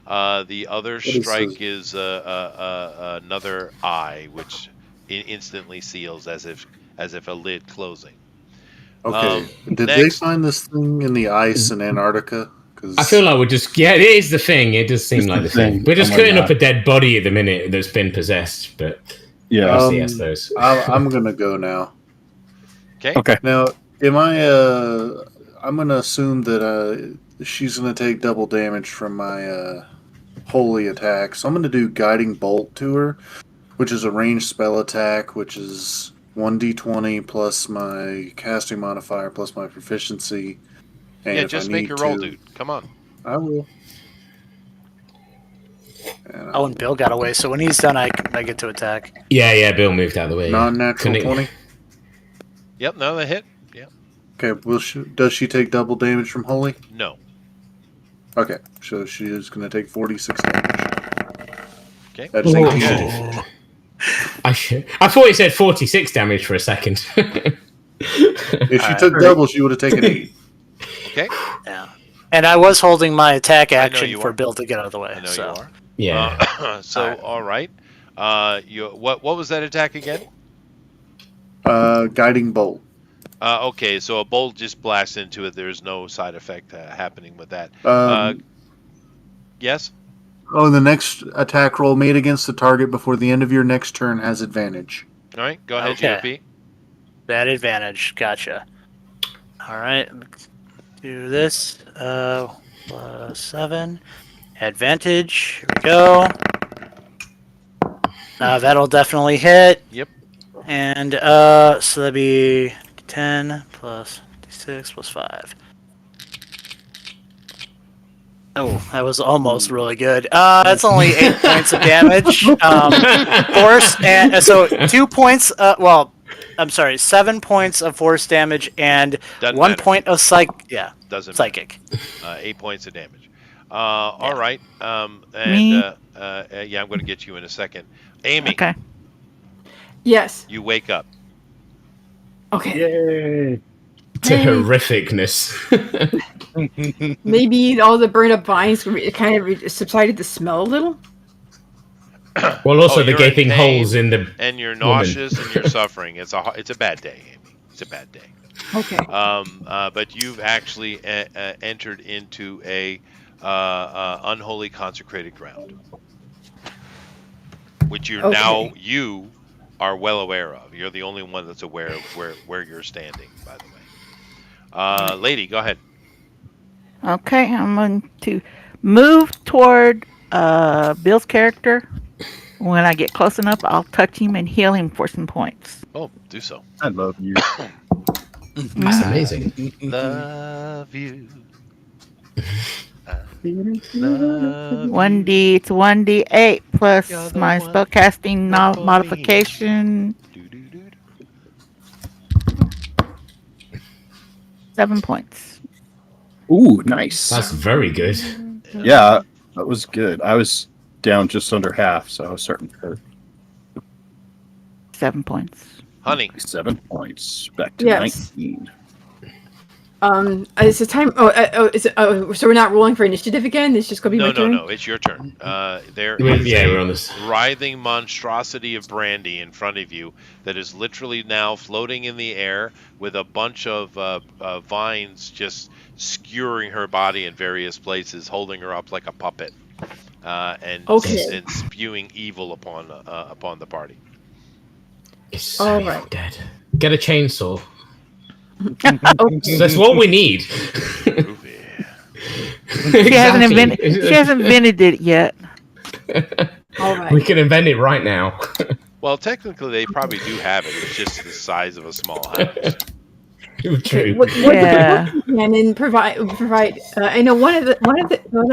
The other strike is another eye, which instantly seals as if a lid closing. Okay. Did they Next, find this thing in the ice in Antarctica? I feel like we're just it is the thing. It does seem It's like the the thing. thing. We're just Oh my cutting up God. a dead body at the minute that's been possessed, but Yeah. we'll see, I suppose. I'm gonna go now. okay. Okay. Now, am I? I'm gonna assume that she's gonna take double damage from my holy attack. So I'm gonna do guiding bolt to her, which is a ranged spell attack, which is 1d20 plus my casting modifier plus my proficiency. And Yeah, if I just make need your roll, to, dude. Come on. I will. And Oh, and Bill got away, so when he's done, I get to attack. Yeah, Bill moved out of the way. non-natural Couldn't- 20. Yep, another hit. Yeah. Okay, does she take double damage from holy? No. Okay, so she is going to take 46 damage. Okay. That is Oh, 8 good. damage. I thought he said 46 damage for a second. If she took double, she would have taken 8. Okay. Yeah. And I was holding my attack I know action you for are. Bill to get out of the way. I know so. you are. Yeah. So all right. What was that attack again? Guiding bolt. Okay, so a bolt just blasts into it. There's no side effect happening with that. Yes. Oh, the next attack roll made against the target before the end of your next turn has advantage. All right. Go ahead, Okay. GOP. That advantage. Gotcha. All right. Let's do this. Plus 7. Advantage. Here we go. That'll definitely hit. Yep. And so that'd be 10 plus 6 plus 5. Oh, that was almost really good. That's only 8 points of damage. Force, and so 2 points. I'm sorry, 7 points of force damage and Doesn't 1 matter. point of Doesn't psychic. matter. 8 points of damage. All right. Me? Yeah, I'm going to get you in a second. Amy, Okay. Yes. you wake up. Okay. Yay. To Hey. horrificness. Maybe all the burned up vines kind of subsided the smell a little. Well, also Oh, the you're in gaping pain. holes in the. And you're Woman. nauseous and you're suffering. It's a bad day, Amy. It's a bad day. Okay. But you've actually entered into a unholy consecrated ground, which you are well aware of. You're the only one that's aware of where you're standing. By the way, lady, go ahead. Okay, I'm going to move toward Bill's character. When I get close enough, I'll touch him and heal him for some points. Oh, do so. I love you. That's amazing. Love you. It's 1d8 plus You're the my one spellcasting for me. modification. 7 points. Ooh, nice. That's very good. Yeah, that was good. I was down just under half, so I was starting to hurt. 7 points. Honey, 7 points. Back to Yes. 19. It's a time. So we're not rolling for initiative again. It's just gonna be my turn. no, it's your turn. There We're is we're a on this. writhing monstrosity of brandy in front of you that is literally now floating in the air with a bunch of vines just skewering her body in various places, holding her up like a puppet, and spewing evil upon the party. It's so All right. dead. Get a chainsaw. That's what we need. Groovy. She hasn't invented it yet. All right. We can invent it right now. Well, technically, they probably do have it. It's just the size of a small house. True. Yeah. And then provide. I know one of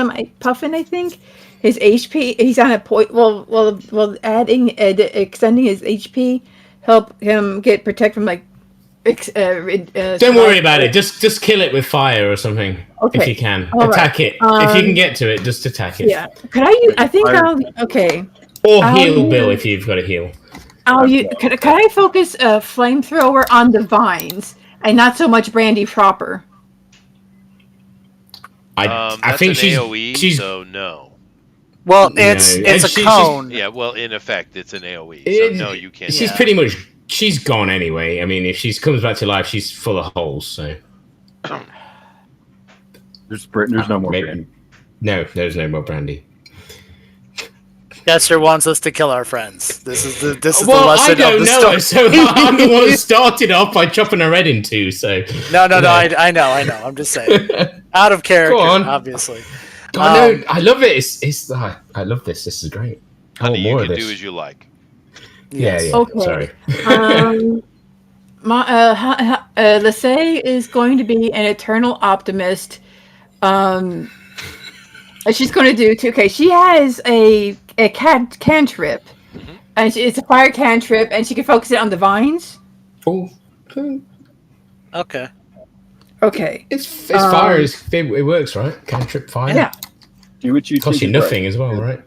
my Puffin. I think his HP. He's on a point. Well, extending his HP help him protect from like. Don't worry about it. Just kill it with fire or something if you can. All attack right. it if you can get to it. Just attack it. Yeah. Could I? I think I'll. Okay. Or I'll heal use- Bill if you've got a heal. Could I focus a flamethrower on the vines and not so much Brandy proper? I That's think an she's AOE, she's so no. Well, No, it's and a she's cone. Yeah, well, in effect, it's an AOE, so no, you can't. She's Yeah. pretty much she's gone anyway. I mean, if she comes back to life, she's full of holes. So There's no more maybe. brandy. No, there's no more brandy. Chester wants us to kill our friends. This is the Well, lesson I don't of the know story. her, so I'm the one who started off by chopping her head in two. So No, I know. I'm just saying. Out of character, Go on. obviously. I love it. It's I love this. This is great. I Honey, want you more can of this. do as you like. Yeah, yeah. Okay. Sorry. Lissay is going to be an eternal optimist. And she's going to do too. Okay, she has a cantrip, and it's a fire cantrip, and she can focus it on the vines. Oh, Okay. Okay. it's fire. It works, right? Cantrip fire. Yeah. Do what you Costs you think is nothing as well, right?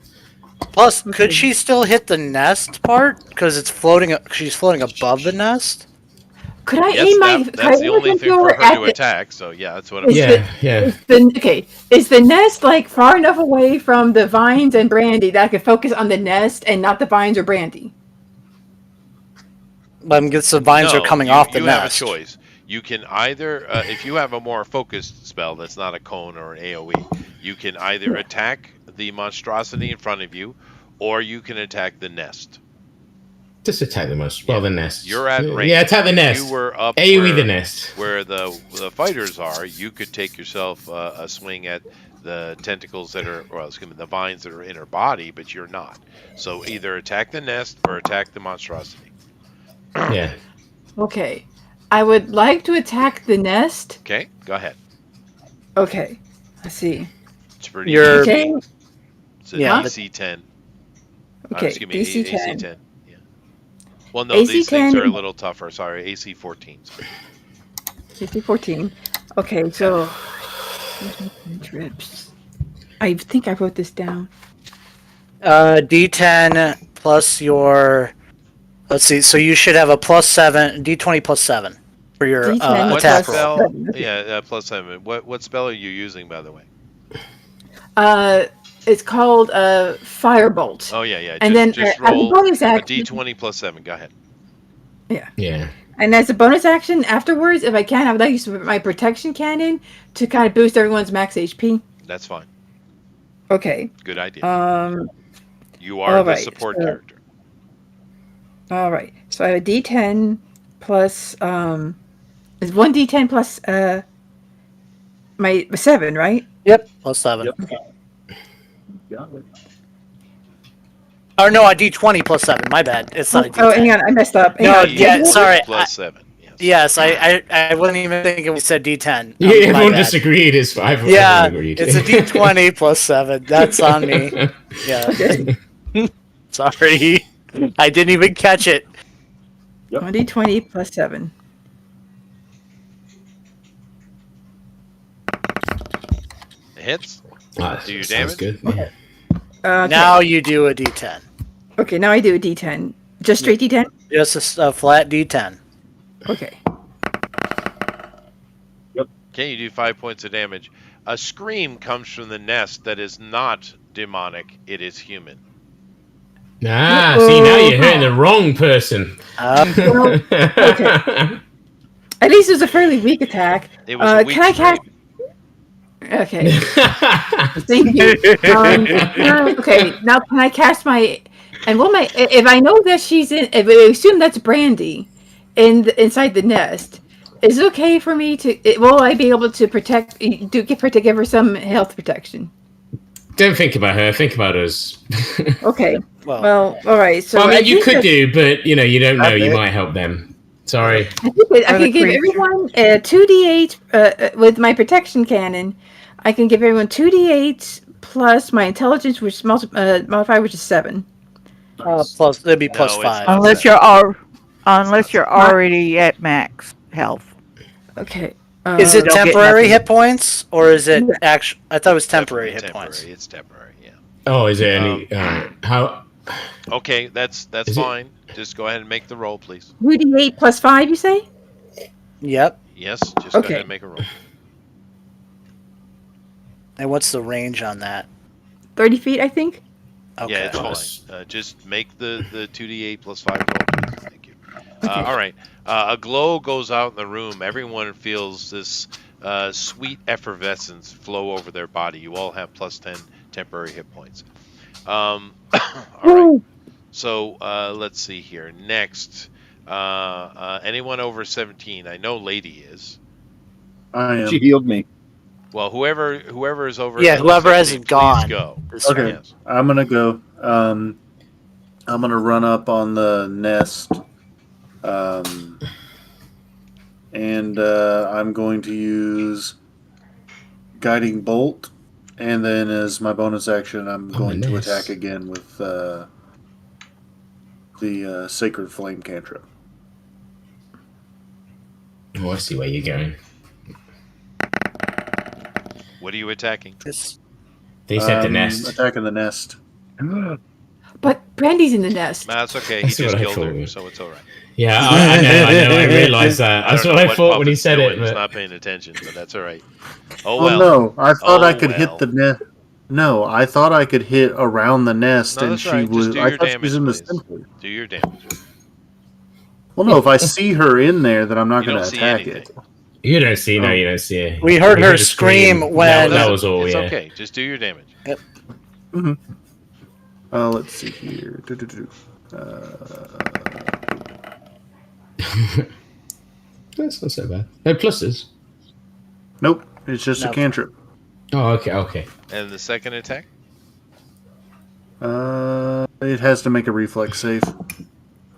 Plus, could she still hit the nest part? Because it's floating. She's floating above the nest. Could I Yes, aim my? that's the only thing for her to attack. So yeah, that's what I'm saying. Yeah. Is the nest like far enough away from the vines and brandy that I could focus on the nest and not the vines or brandy? I guess the vines are coming off the you nest. have a choice. You can either, if you have a more focused spell that's not a cone or an AOE, you can either attack the monstrosity in front of you, or you can attack the nest. Just attack the most. Well, the nest. You're at range. Yeah, attack the nest. You were up AOE the nest. where the fighters are. You could take yourself a swing at the tentacles that are, well, excuse me, the vines that are in her body, but you're not. So either attack the nest or attack the monstrosity. Yeah. Okay. I would like to attack the nest. Okay, go ahead. Okay. Let's see. It's pretty You're- easy. Okay. It's a Yeah. DC 10. Okay. Excuse me, DC AC 10. 10. Yeah. Well, no, AC these things 10. are a little tougher. Sorry, AC 14. Sorry. DC 14. Okay, so trips. I think I wrote this down. D10 plus your. Let's see. So you should have a +7, D20 +7 for your D10 What attack plus roll. spell? seven. Yeah, plus 7. What spell are you using, by the way? It's called Firebolt. Oh, yeah. And Just then, as a roll bonus a action- D20 plus 7. Go ahead. Yeah. And as a bonus action, afterwards, if I can, I would like to use my protection cannon to kind of boost everyone's max HP. That's fine. Okay. Good idea. You are all the right, support so- character. All right. So I have a D10 plus is one D10 plus my 7, right? Yep. +7. Yep. Or no, a D20 +7. My bad. It's not a D10. Oh, hang on, I messed up. Hang No, on. yeah, sorry. Plus 7. Yes, Yes. I wasn't even thinking we said D10. Yeah, My everyone bad. just agreed. It's 5. Yeah, Agreed. it's a D20 +7. That's on me. Yeah. Sorry. I didn't even catch it. 1d20 plus 7. It hits. Ah, Do you sounds damage? good. Yeah. Okay. Now you do a D10. Okay, now I do a D10. Just straight D10? Just a flat D10. Okay. Okay, you do 5 points of damage. A scream comes from the nest that is not demonic. It is human. Ah, see, now you're hurting the wrong person. Well, okay. At least it was a fairly weak attack. It was a weak Can I cast? scream. Okay. Thank you. Okay. Now can I cast my? And will my? If I know that she's in, if I assume that's Brandy, inside the nest, is it okay for me to? Will I be able to protect? Give her some health protection? Don't think about her. Think about us. Okay. Well, Well, all right. So Well, I mean, you think could that- do, but you know, you don't know. I You bet. might help them. Sorry. I think I Or the can give creature. everyone 2d8 with my protection cannon. I can give everyone 2d8 plus my intelligence, which is modified, which is 7. plus it'd be No, plus it's 5. not. Unless you're already at max health. Okay. Is it Don't get temporary nothing. hit points or is it Yeah. actual? I thought it was temporary Definitely hit points. temporary. It's temporary. Yeah. Oh, is there any? How? Okay, that's Is it- fine. Just go ahead and make the roll, please. 2d8 plus 5, you say? Yep. Yes, just go Okay. ahead and make a roll. And what's the range on that? 30 feet, I think. Okay. Yeah, it's Nice. fine. Just make the 2d8 plus 5 roll, please. Thank you. All right. A glow goes out in the room. Everyone feels this sweet effervescence flow over their body. You all have plus 10 temporary hit points. All right. So let's see here. Next, anyone over 17? I know Lady is. I She am. healed me. Well, whoever is over Yeah, under whoever 17, hasn't please gone. go. This Okay, round. Yes. I'm gonna go. I'm gonna run up on the nest, um, and I'm going to use guiding bolt, and then as my bonus action, I'm On the going to attack nest. again with the sacred flame cantrip. Oh, I see where you're going. What are you attacking? This, They said the nest. Attacking the nest. But Brandy's in the nest. That's okay. He That's what just I killed her, thought. so it's all right. Yeah, I know. I realised that. I That's don't what know I what thought when he Puffin's said doing. it. He's But not paying attention, but that's all right. Oh Well, well. no, I thought I Oh, could hit well. the nest. No, I thought I could hit around the nest, No, and that's she right. Just was. do I your thought she was damage, in the please. center. Do your damage. Well, no, if I see her in there, then I'm not You going don't to see attack anything. it. you don't see. No, Oh. you don't see it. We heard You her a scream when- That Doesn't- was all. It's Yeah. okay. Just do your damage. Let's see here. That's not so bad. No pluses. Nope, it's just No. a cantrip. Oh, okay. And the second attack? It has to make a reflex save.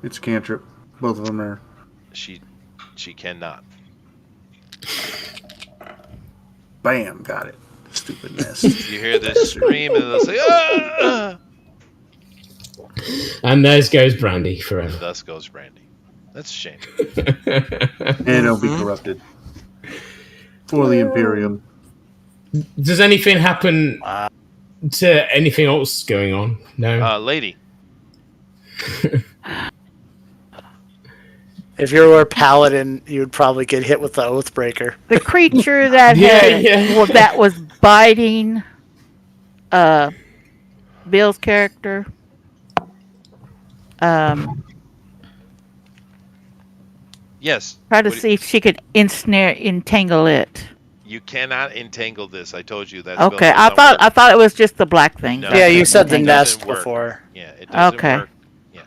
It's a cantrip. Both of them are. She cannot. Bam, got it. Stupid nest. You hear this scream, and they'll say, "Ah!" And there goes Brandy And forever. thus goes Brandy. That's a shame. And it'll be corrupted. For the Imperium. Does anything happen to anything else going on? No. Lady. if you were a paladin, you would probably get hit with the Oathbreaker. The creature that Yeah. well, that was biting Bill's character. Yes. Try to What- see if she could entangle it. You cannot entangle this. I told you that. Okay, I thought it was just the black thing. No. Yeah, you said the It doesn't nest work. before. Yeah, it doesn't Okay. work. Yeah.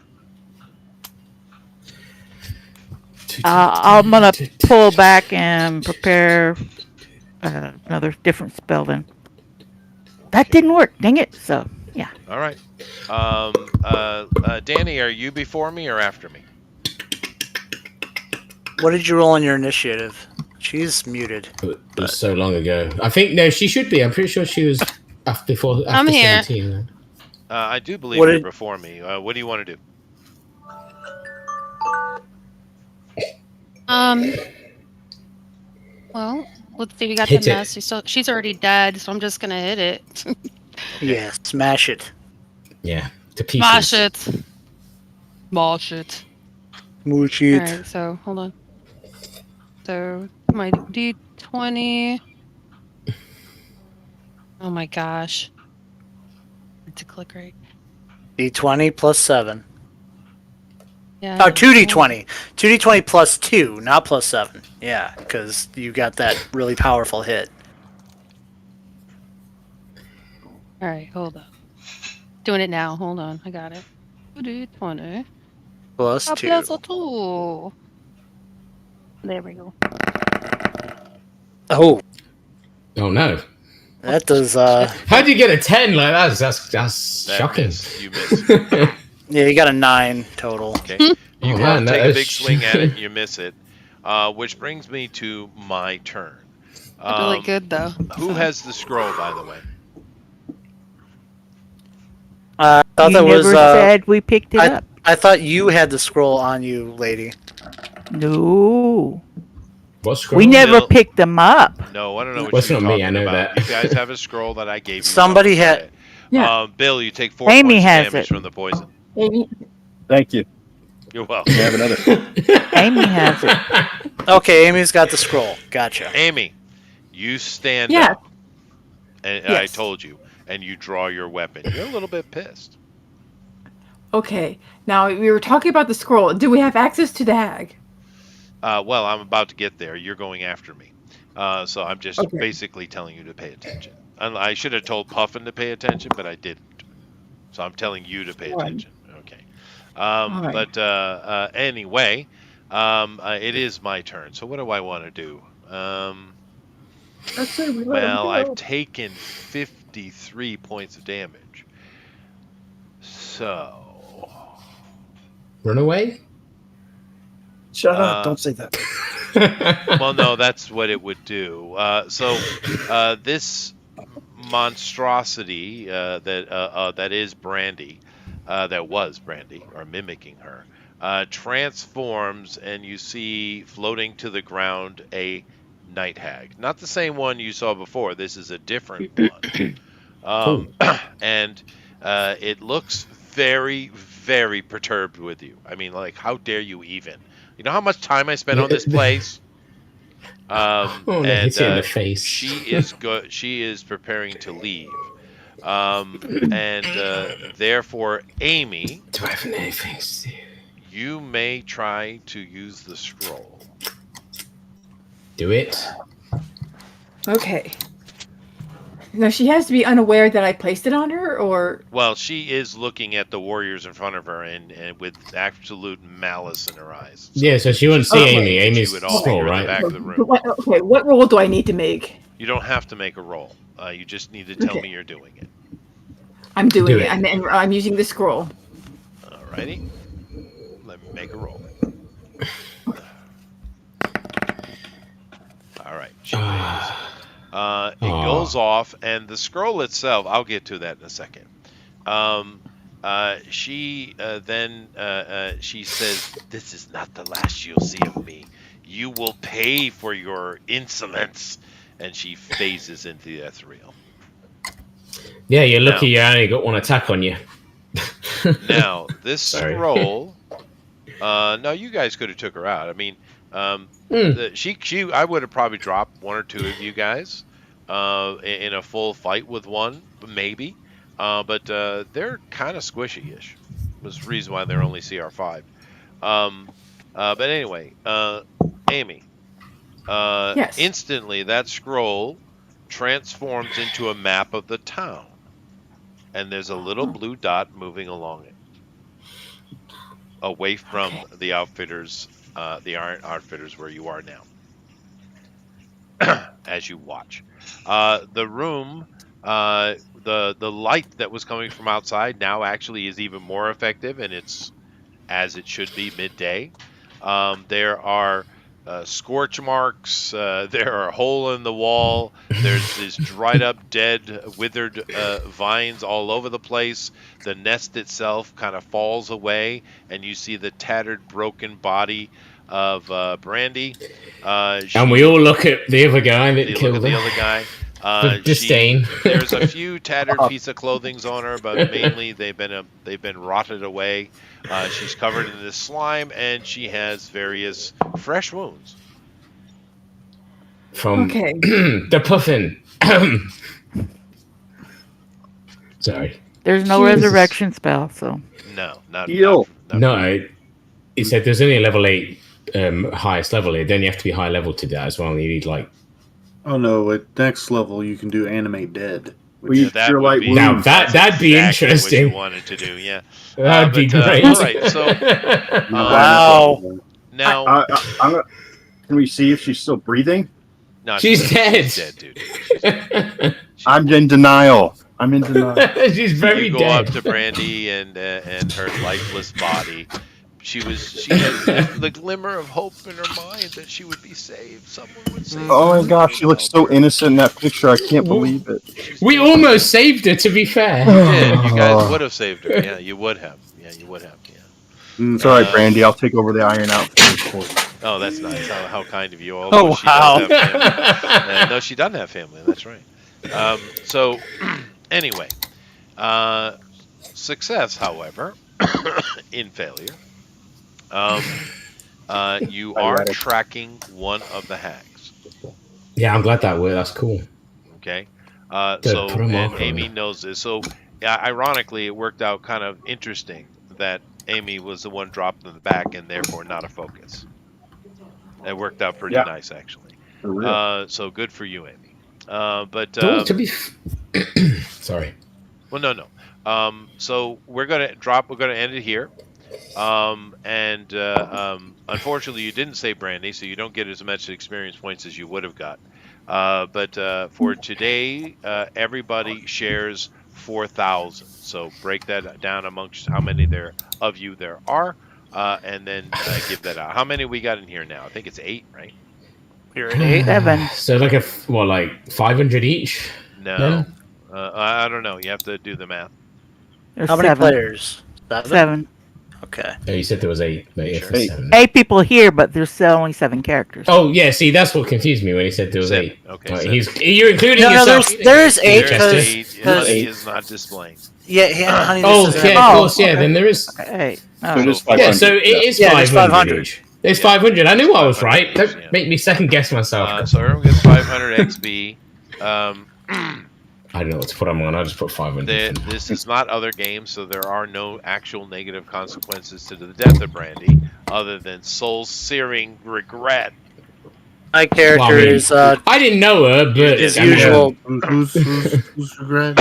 I'm gonna pull back and prepare another different spell. Then that didn't work. Dang it! So yeah, All right. Danny, are you before me or after me? What did you roll on your initiative? She's muted. It was so long ago. I think no, she should be. I'm pretty sure she was after I'm here. 17. I do believe What you're did- before me. What do you want to do? Well, let's see. We got Hit the it. nest. She's already dead, so I'm just gonna hit it. Yeah, smash it. Yeah, to pieces. Smash it. Smash it. Mooch All it. right. So hold on. So my D20. Oh my gosh. To click right. D20 plus 7. Yeah. Oh, 2d20. 2d20 plus 2, not plus 7. Yeah, because you got that really powerful hit. All right. Hold on. Doing it now. Hold on. I got it. D20. Plus Plus 2. a 2. There we go. Oh, Oh no! that does, How do you get a 10 like that? That's That shocking. miss. You missed. yeah, you got a 9 total. Okay. You Oh, go man, and that take a is- big swing at it. You miss it. Which brings me to my turn. Really good though. Who has the scroll, by the way? I thought you that never was, said we picked it up. I thought you had the scroll on you, lady. No, What's scroll? we never Bill- picked them up. No, I don't know what Well, it's you're not talking me, I know about. that. You guys have a scroll that I gave you. Somebody Don't had- say it. Yeah. Bill, you take 4 Amy points of has damage it. from the poison. Thank you. You're welcome. I have another. Amy has it. Okay, Amy's got the scroll. Gotcha. Amy, you stand Yeah. up. And I Yes. told you. and you draw your weapon. You're a little bit pissed. Okay. Now we were talking about the scroll. Do we have access to the hag? Well, I'm about to get there. You're going after me. So I'm just Okay. basically telling you to pay attention. I should have told Puffin to pay attention, but I didn't. So I'm telling you to pay All right. attention. Okay. All right. But anyway, it is my turn. So what do I want to do? Let's say we let him Well, I've go. taken 53 points of damage. So. Run away? Shut up! Don't say that. Well, no, that's what it would do. This monstrosity that is Brandy, that was Brandy, or mimicking her, transforms, and you see floating to the ground a night hag. Not the same one you saw before. This is a different one. Cool. And it looks very, very perturbed with you. I mean, like, how dare you even? You know how much time I spent on this place? Oh, no, And hit it in the face. she is preparing to leave. Therefore, Amy, Do I have anything to do? you may try to use the scroll. Do it. Okay. Now she has to be unaware that I placed it on her, or Well, she is looking at the warriors in front of her and with absolute malice in her eyes. Yeah, so she wouldn't see Okay. Amy. Amy's She would all small, in the right? back of the room. Okay, what roll do I need to make? You don't have to make a roll. You just need to tell Okay. me you're doing it. I'm doing Do it. it. I'm using the scroll. Alrighty. Let me make a roll. Alright. She fails. It goes off, and the scroll itself, I'll get to that in a second. She says, "This is not the last you'll see of me. You will pay for your insolence." And she phases into the ethereal. Yeah, you're lucky you only got one attack on you. Now, this Sorry. scroll, no, you guys could have took her out. I mean, I would have probably dropped one or two of you guys in a full fight with one, maybe. But they're kind of squishy-ish. Was the reason why they're only CR5. But anyway, Amy, Yes. instantly that scroll transforms into a map of the town, and there's a little blue dot moving along it, away from the outfitters, the Iron Outfitters, where you are now. As you watch, the room, the light that was coming from outside now actually is even more effective, and it's as it should be midday. There are scorch marks. There are a hole in the wall. There's these dried up, dead, withered vines all over the place. The nest itself kind of falls away, and you see the tattered, broken body of Brandy. And we all look at the other guy that killed the her. other guy. With disdain. There's a few tattered piece of clothing on her, but mainly they've been rotted away. She's covered in this slime, and she has various fresh wounds. From Okay. the puffin. Sorry. There's no Jesus. resurrection spell, so No, not Heal. No, it said there's only a level 8 highest level here. Then you have to be high level to that as well. You need like. Oh no! At next level, you can do animate dead. We use that cure would light be- wounds. Now that'd be exactly interesting. What you wanted to do, yeah. That'd be but, great. all right, so Wow. now I'm gonna, can we see if she's still breathing? no, She's dead. She's dead, dude. She's dead. I'm in denial. I'm in denial. She's very You go dead. up to Brandy and her lifeless body. She had the glimmer of hope in her mind that she would be saved. Someone would save her. Oh my gosh, she looks so innocent in that picture. I can't believe it. We almost saved her, to be fair. You did. You guys would have saved her. Yeah, you would have. Yeah, you would have. Yeah. It's all right, Brandy. I'll take over the Iron Outfitters for you. Oh, that's nice. How kind of you. Oh, She wow. does have family. No, she doesn't have family. That's right. So, anyway, success, however, in failure. You are tracking one of the hags. Yeah, I'm glad that worked. That's cool. Okay. So, put a and marker on Amy it. knows this. So, ironically, it worked out kind of interesting that Amy was the one dropped in the back and therefore not a focus. It worked out pretty Yeah, nice, actually. for real. So good for you, Amy. But So to be, sorry. well, no. So we're gonna drop. We're gonna end it here. Unfortunately, you didn't say Brandy, so you don't get as much experience points as you would have got. But for today, everybody shares 4,000. So break that down amongst how many of you there are, and then give that out. How many we got in here now? I think it's 8, right? You're at 8. 7. So like like 500 each? No, I don't know. You have to do the math. There's How many 7. players? 7? 7. Okay. Oh, you said there was 8. No, yeah, Sure. there's 8. 7. 8 people here, but there's still only 7 characters. Oh yeah, see that's what confused me when he said there was 7. 8. Okay, Like, 7. you're including No, yourself. there's 8 There's because 8. Honey is not displaying. Honey. Oh, This yeah, is of Oh, course, yeah. okay. Then there is. Okay. So Oh. it is So- Yeah, 500. so it is Yeah, there's 500 500. each. There's Yeah. 500. I knew I was 500 right. each, Don't yeah. make me second guess myself. So everyone gets 500 XP. I don't know what to put on mine. I just put 500. This is not other games, so there are no actual negative consequences to the death of Brandy, other than soul-searing regret. My character Well, I mean, is I didn't know her, but did. as I mean, usual. Who's regret?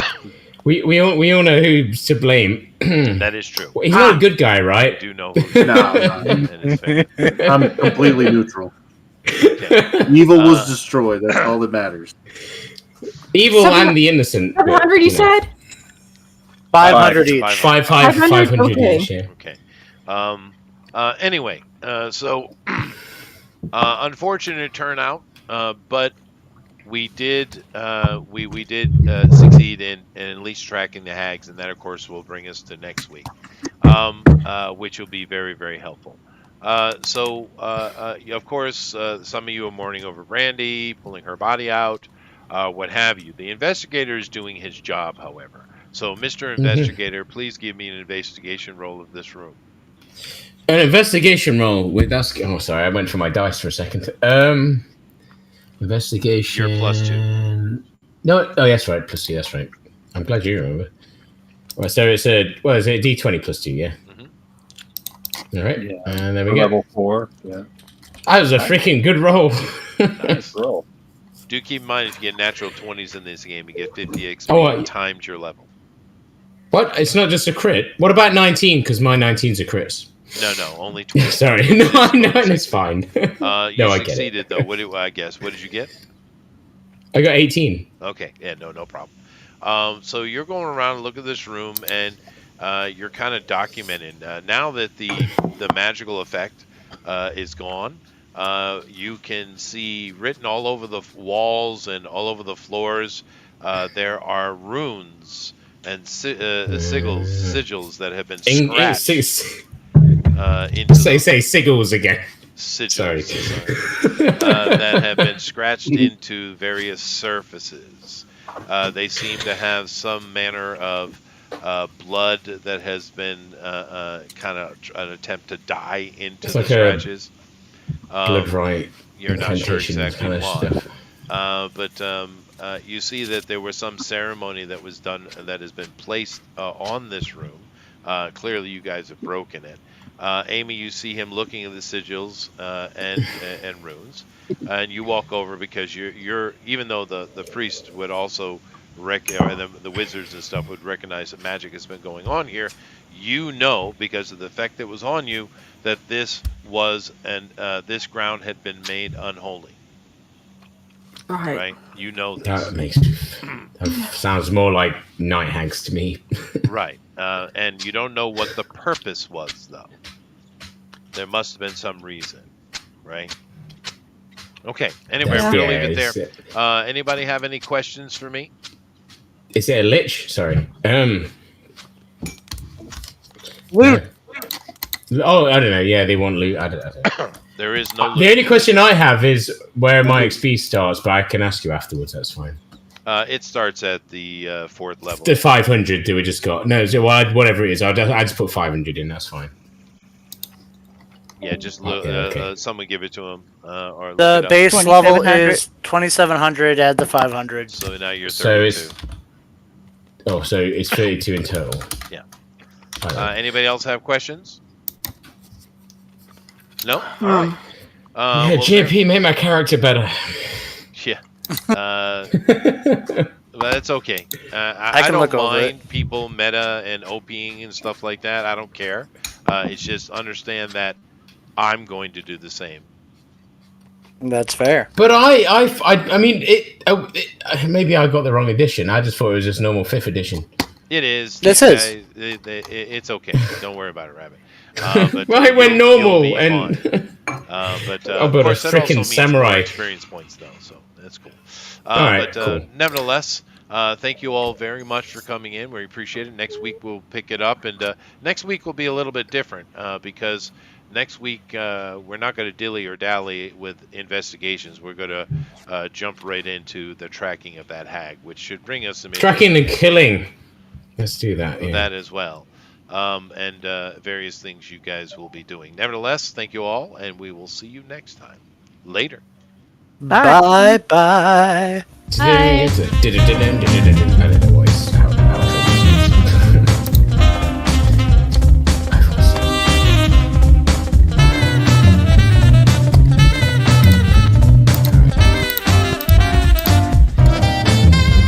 we all know who's to blame. That is true. He's not a good guy, I right? do know who No, and it's fair. I'm completely neutral. Okay. Evil was destroyed. That's all that matters. Evil 700 and the innocent. 700, you know. said? 500 each. 500? 500 Okay. each, yeah. Okay. Anyway, unfortunate turnout, but we did succeed in at least tracking the hags, and that of course will bring us to next week, which will be very, very helpful. Of course, some of you are mourning over Brandy, pulling her body out, what have you. The investigator is doing his job, however. So, Mr. Investigator, please give me an investigation roll of this room. An investigation roll with us. Oh, sorry, I went for my dice for a second. Investigation. You're +2. No, oh, that's right, +2. That's right. I'm glad you remember. Well, so it's a D20 +2, yeah. All right, Yeah. and there we go. Level 4. Yeah. That was a freaking good roll. Nice. Roll. Do keep in mind if you get natural 20s in this game, you get 50 XP Oh, times your level. What? It's not just a crit. What about 19? Because my 19's a crit. No, only 20. Sorry, no, it's fine. You No, I get it. succeeded though. What I guess? What did you get? I got 18. Okay, yeah, no problem. So you're going around and look at this room, and you're kind of documenting. Now that the magical effect is gone, you can see written all over the walls and all over the floors. There are runes and sigils that have been scratched into Say sigils again. sigils, Sorry. that have been scratched into various surfaces. They seem to have some manner of blood that has been kind of an attempt to dye into It's the like a scratches. Blood right. You're not sure incantation exactly kind of why. stuff. You see that there was some ceremony that was done that has been placed on this room. Clearly, you guys have broken it. Amy, you see him looking at the sigils and runes, and you walk over because you're even though the priest would also or the wizards and stuff would recognize that magic has been going on here. You know, because of the effect that was on you, that this was this ground had been made unholy. Right? You know this. That sounds more like night hags to me. Right. And you don't know what the purpose was, though. There must have been some reason, right? Okay. Anyway, I'm going to leave it there. Anybody have any questions for me? Is it a lich? Sorry. Loot. Oh, I don't know. Yeah, they want loot. I don't know. There is no loot. The only question I have is where my XP starts, but I can ask you afterwards. That's fine. It starts at the 4th level. The 500 do we just got? No, so whatever it is, I'll just put 500 in. That's fine. Yeah, just Oh, look. yeah, okay. Someone give it to him, or look The it up. base level 2700. is 2700. Add the 500. So now you're So 32. so it's 32 in total. Yeah. Right. Anybody else have questions? No. All right. Yeah, well, JP made my character better. Yeah. But that's okay. I I can don't look over it. mind people meta and OPing and stuff like that. I don't care. It's just understand that I'm going to do the same. That's fair. But I mean, maybe I got the wrong edition. I just thought it was just normal 5th edition. It is. This These is. guys, it's okay. Don't worry about it, Rabbit. But Well, I went you'll normal be and fine. But Oh, of but a course, that also frickin' means samurai. more experience points, though. So that's cool. Alright, but cool. nevertheless, thank you all very much for coming in. We appreciate it. Next week we'll pick it up, and next week will be a little bit different because next week we're not going to dilly or dally with investigations. We're going to jump right into the tracking of that hag, which should bring us some Tracking and killing. Let's do that. Yeah. that as well. And various things you guys will be doing. Nevertheless, thank you all, and we will see you next time. Later. Bye. Bye. Bye.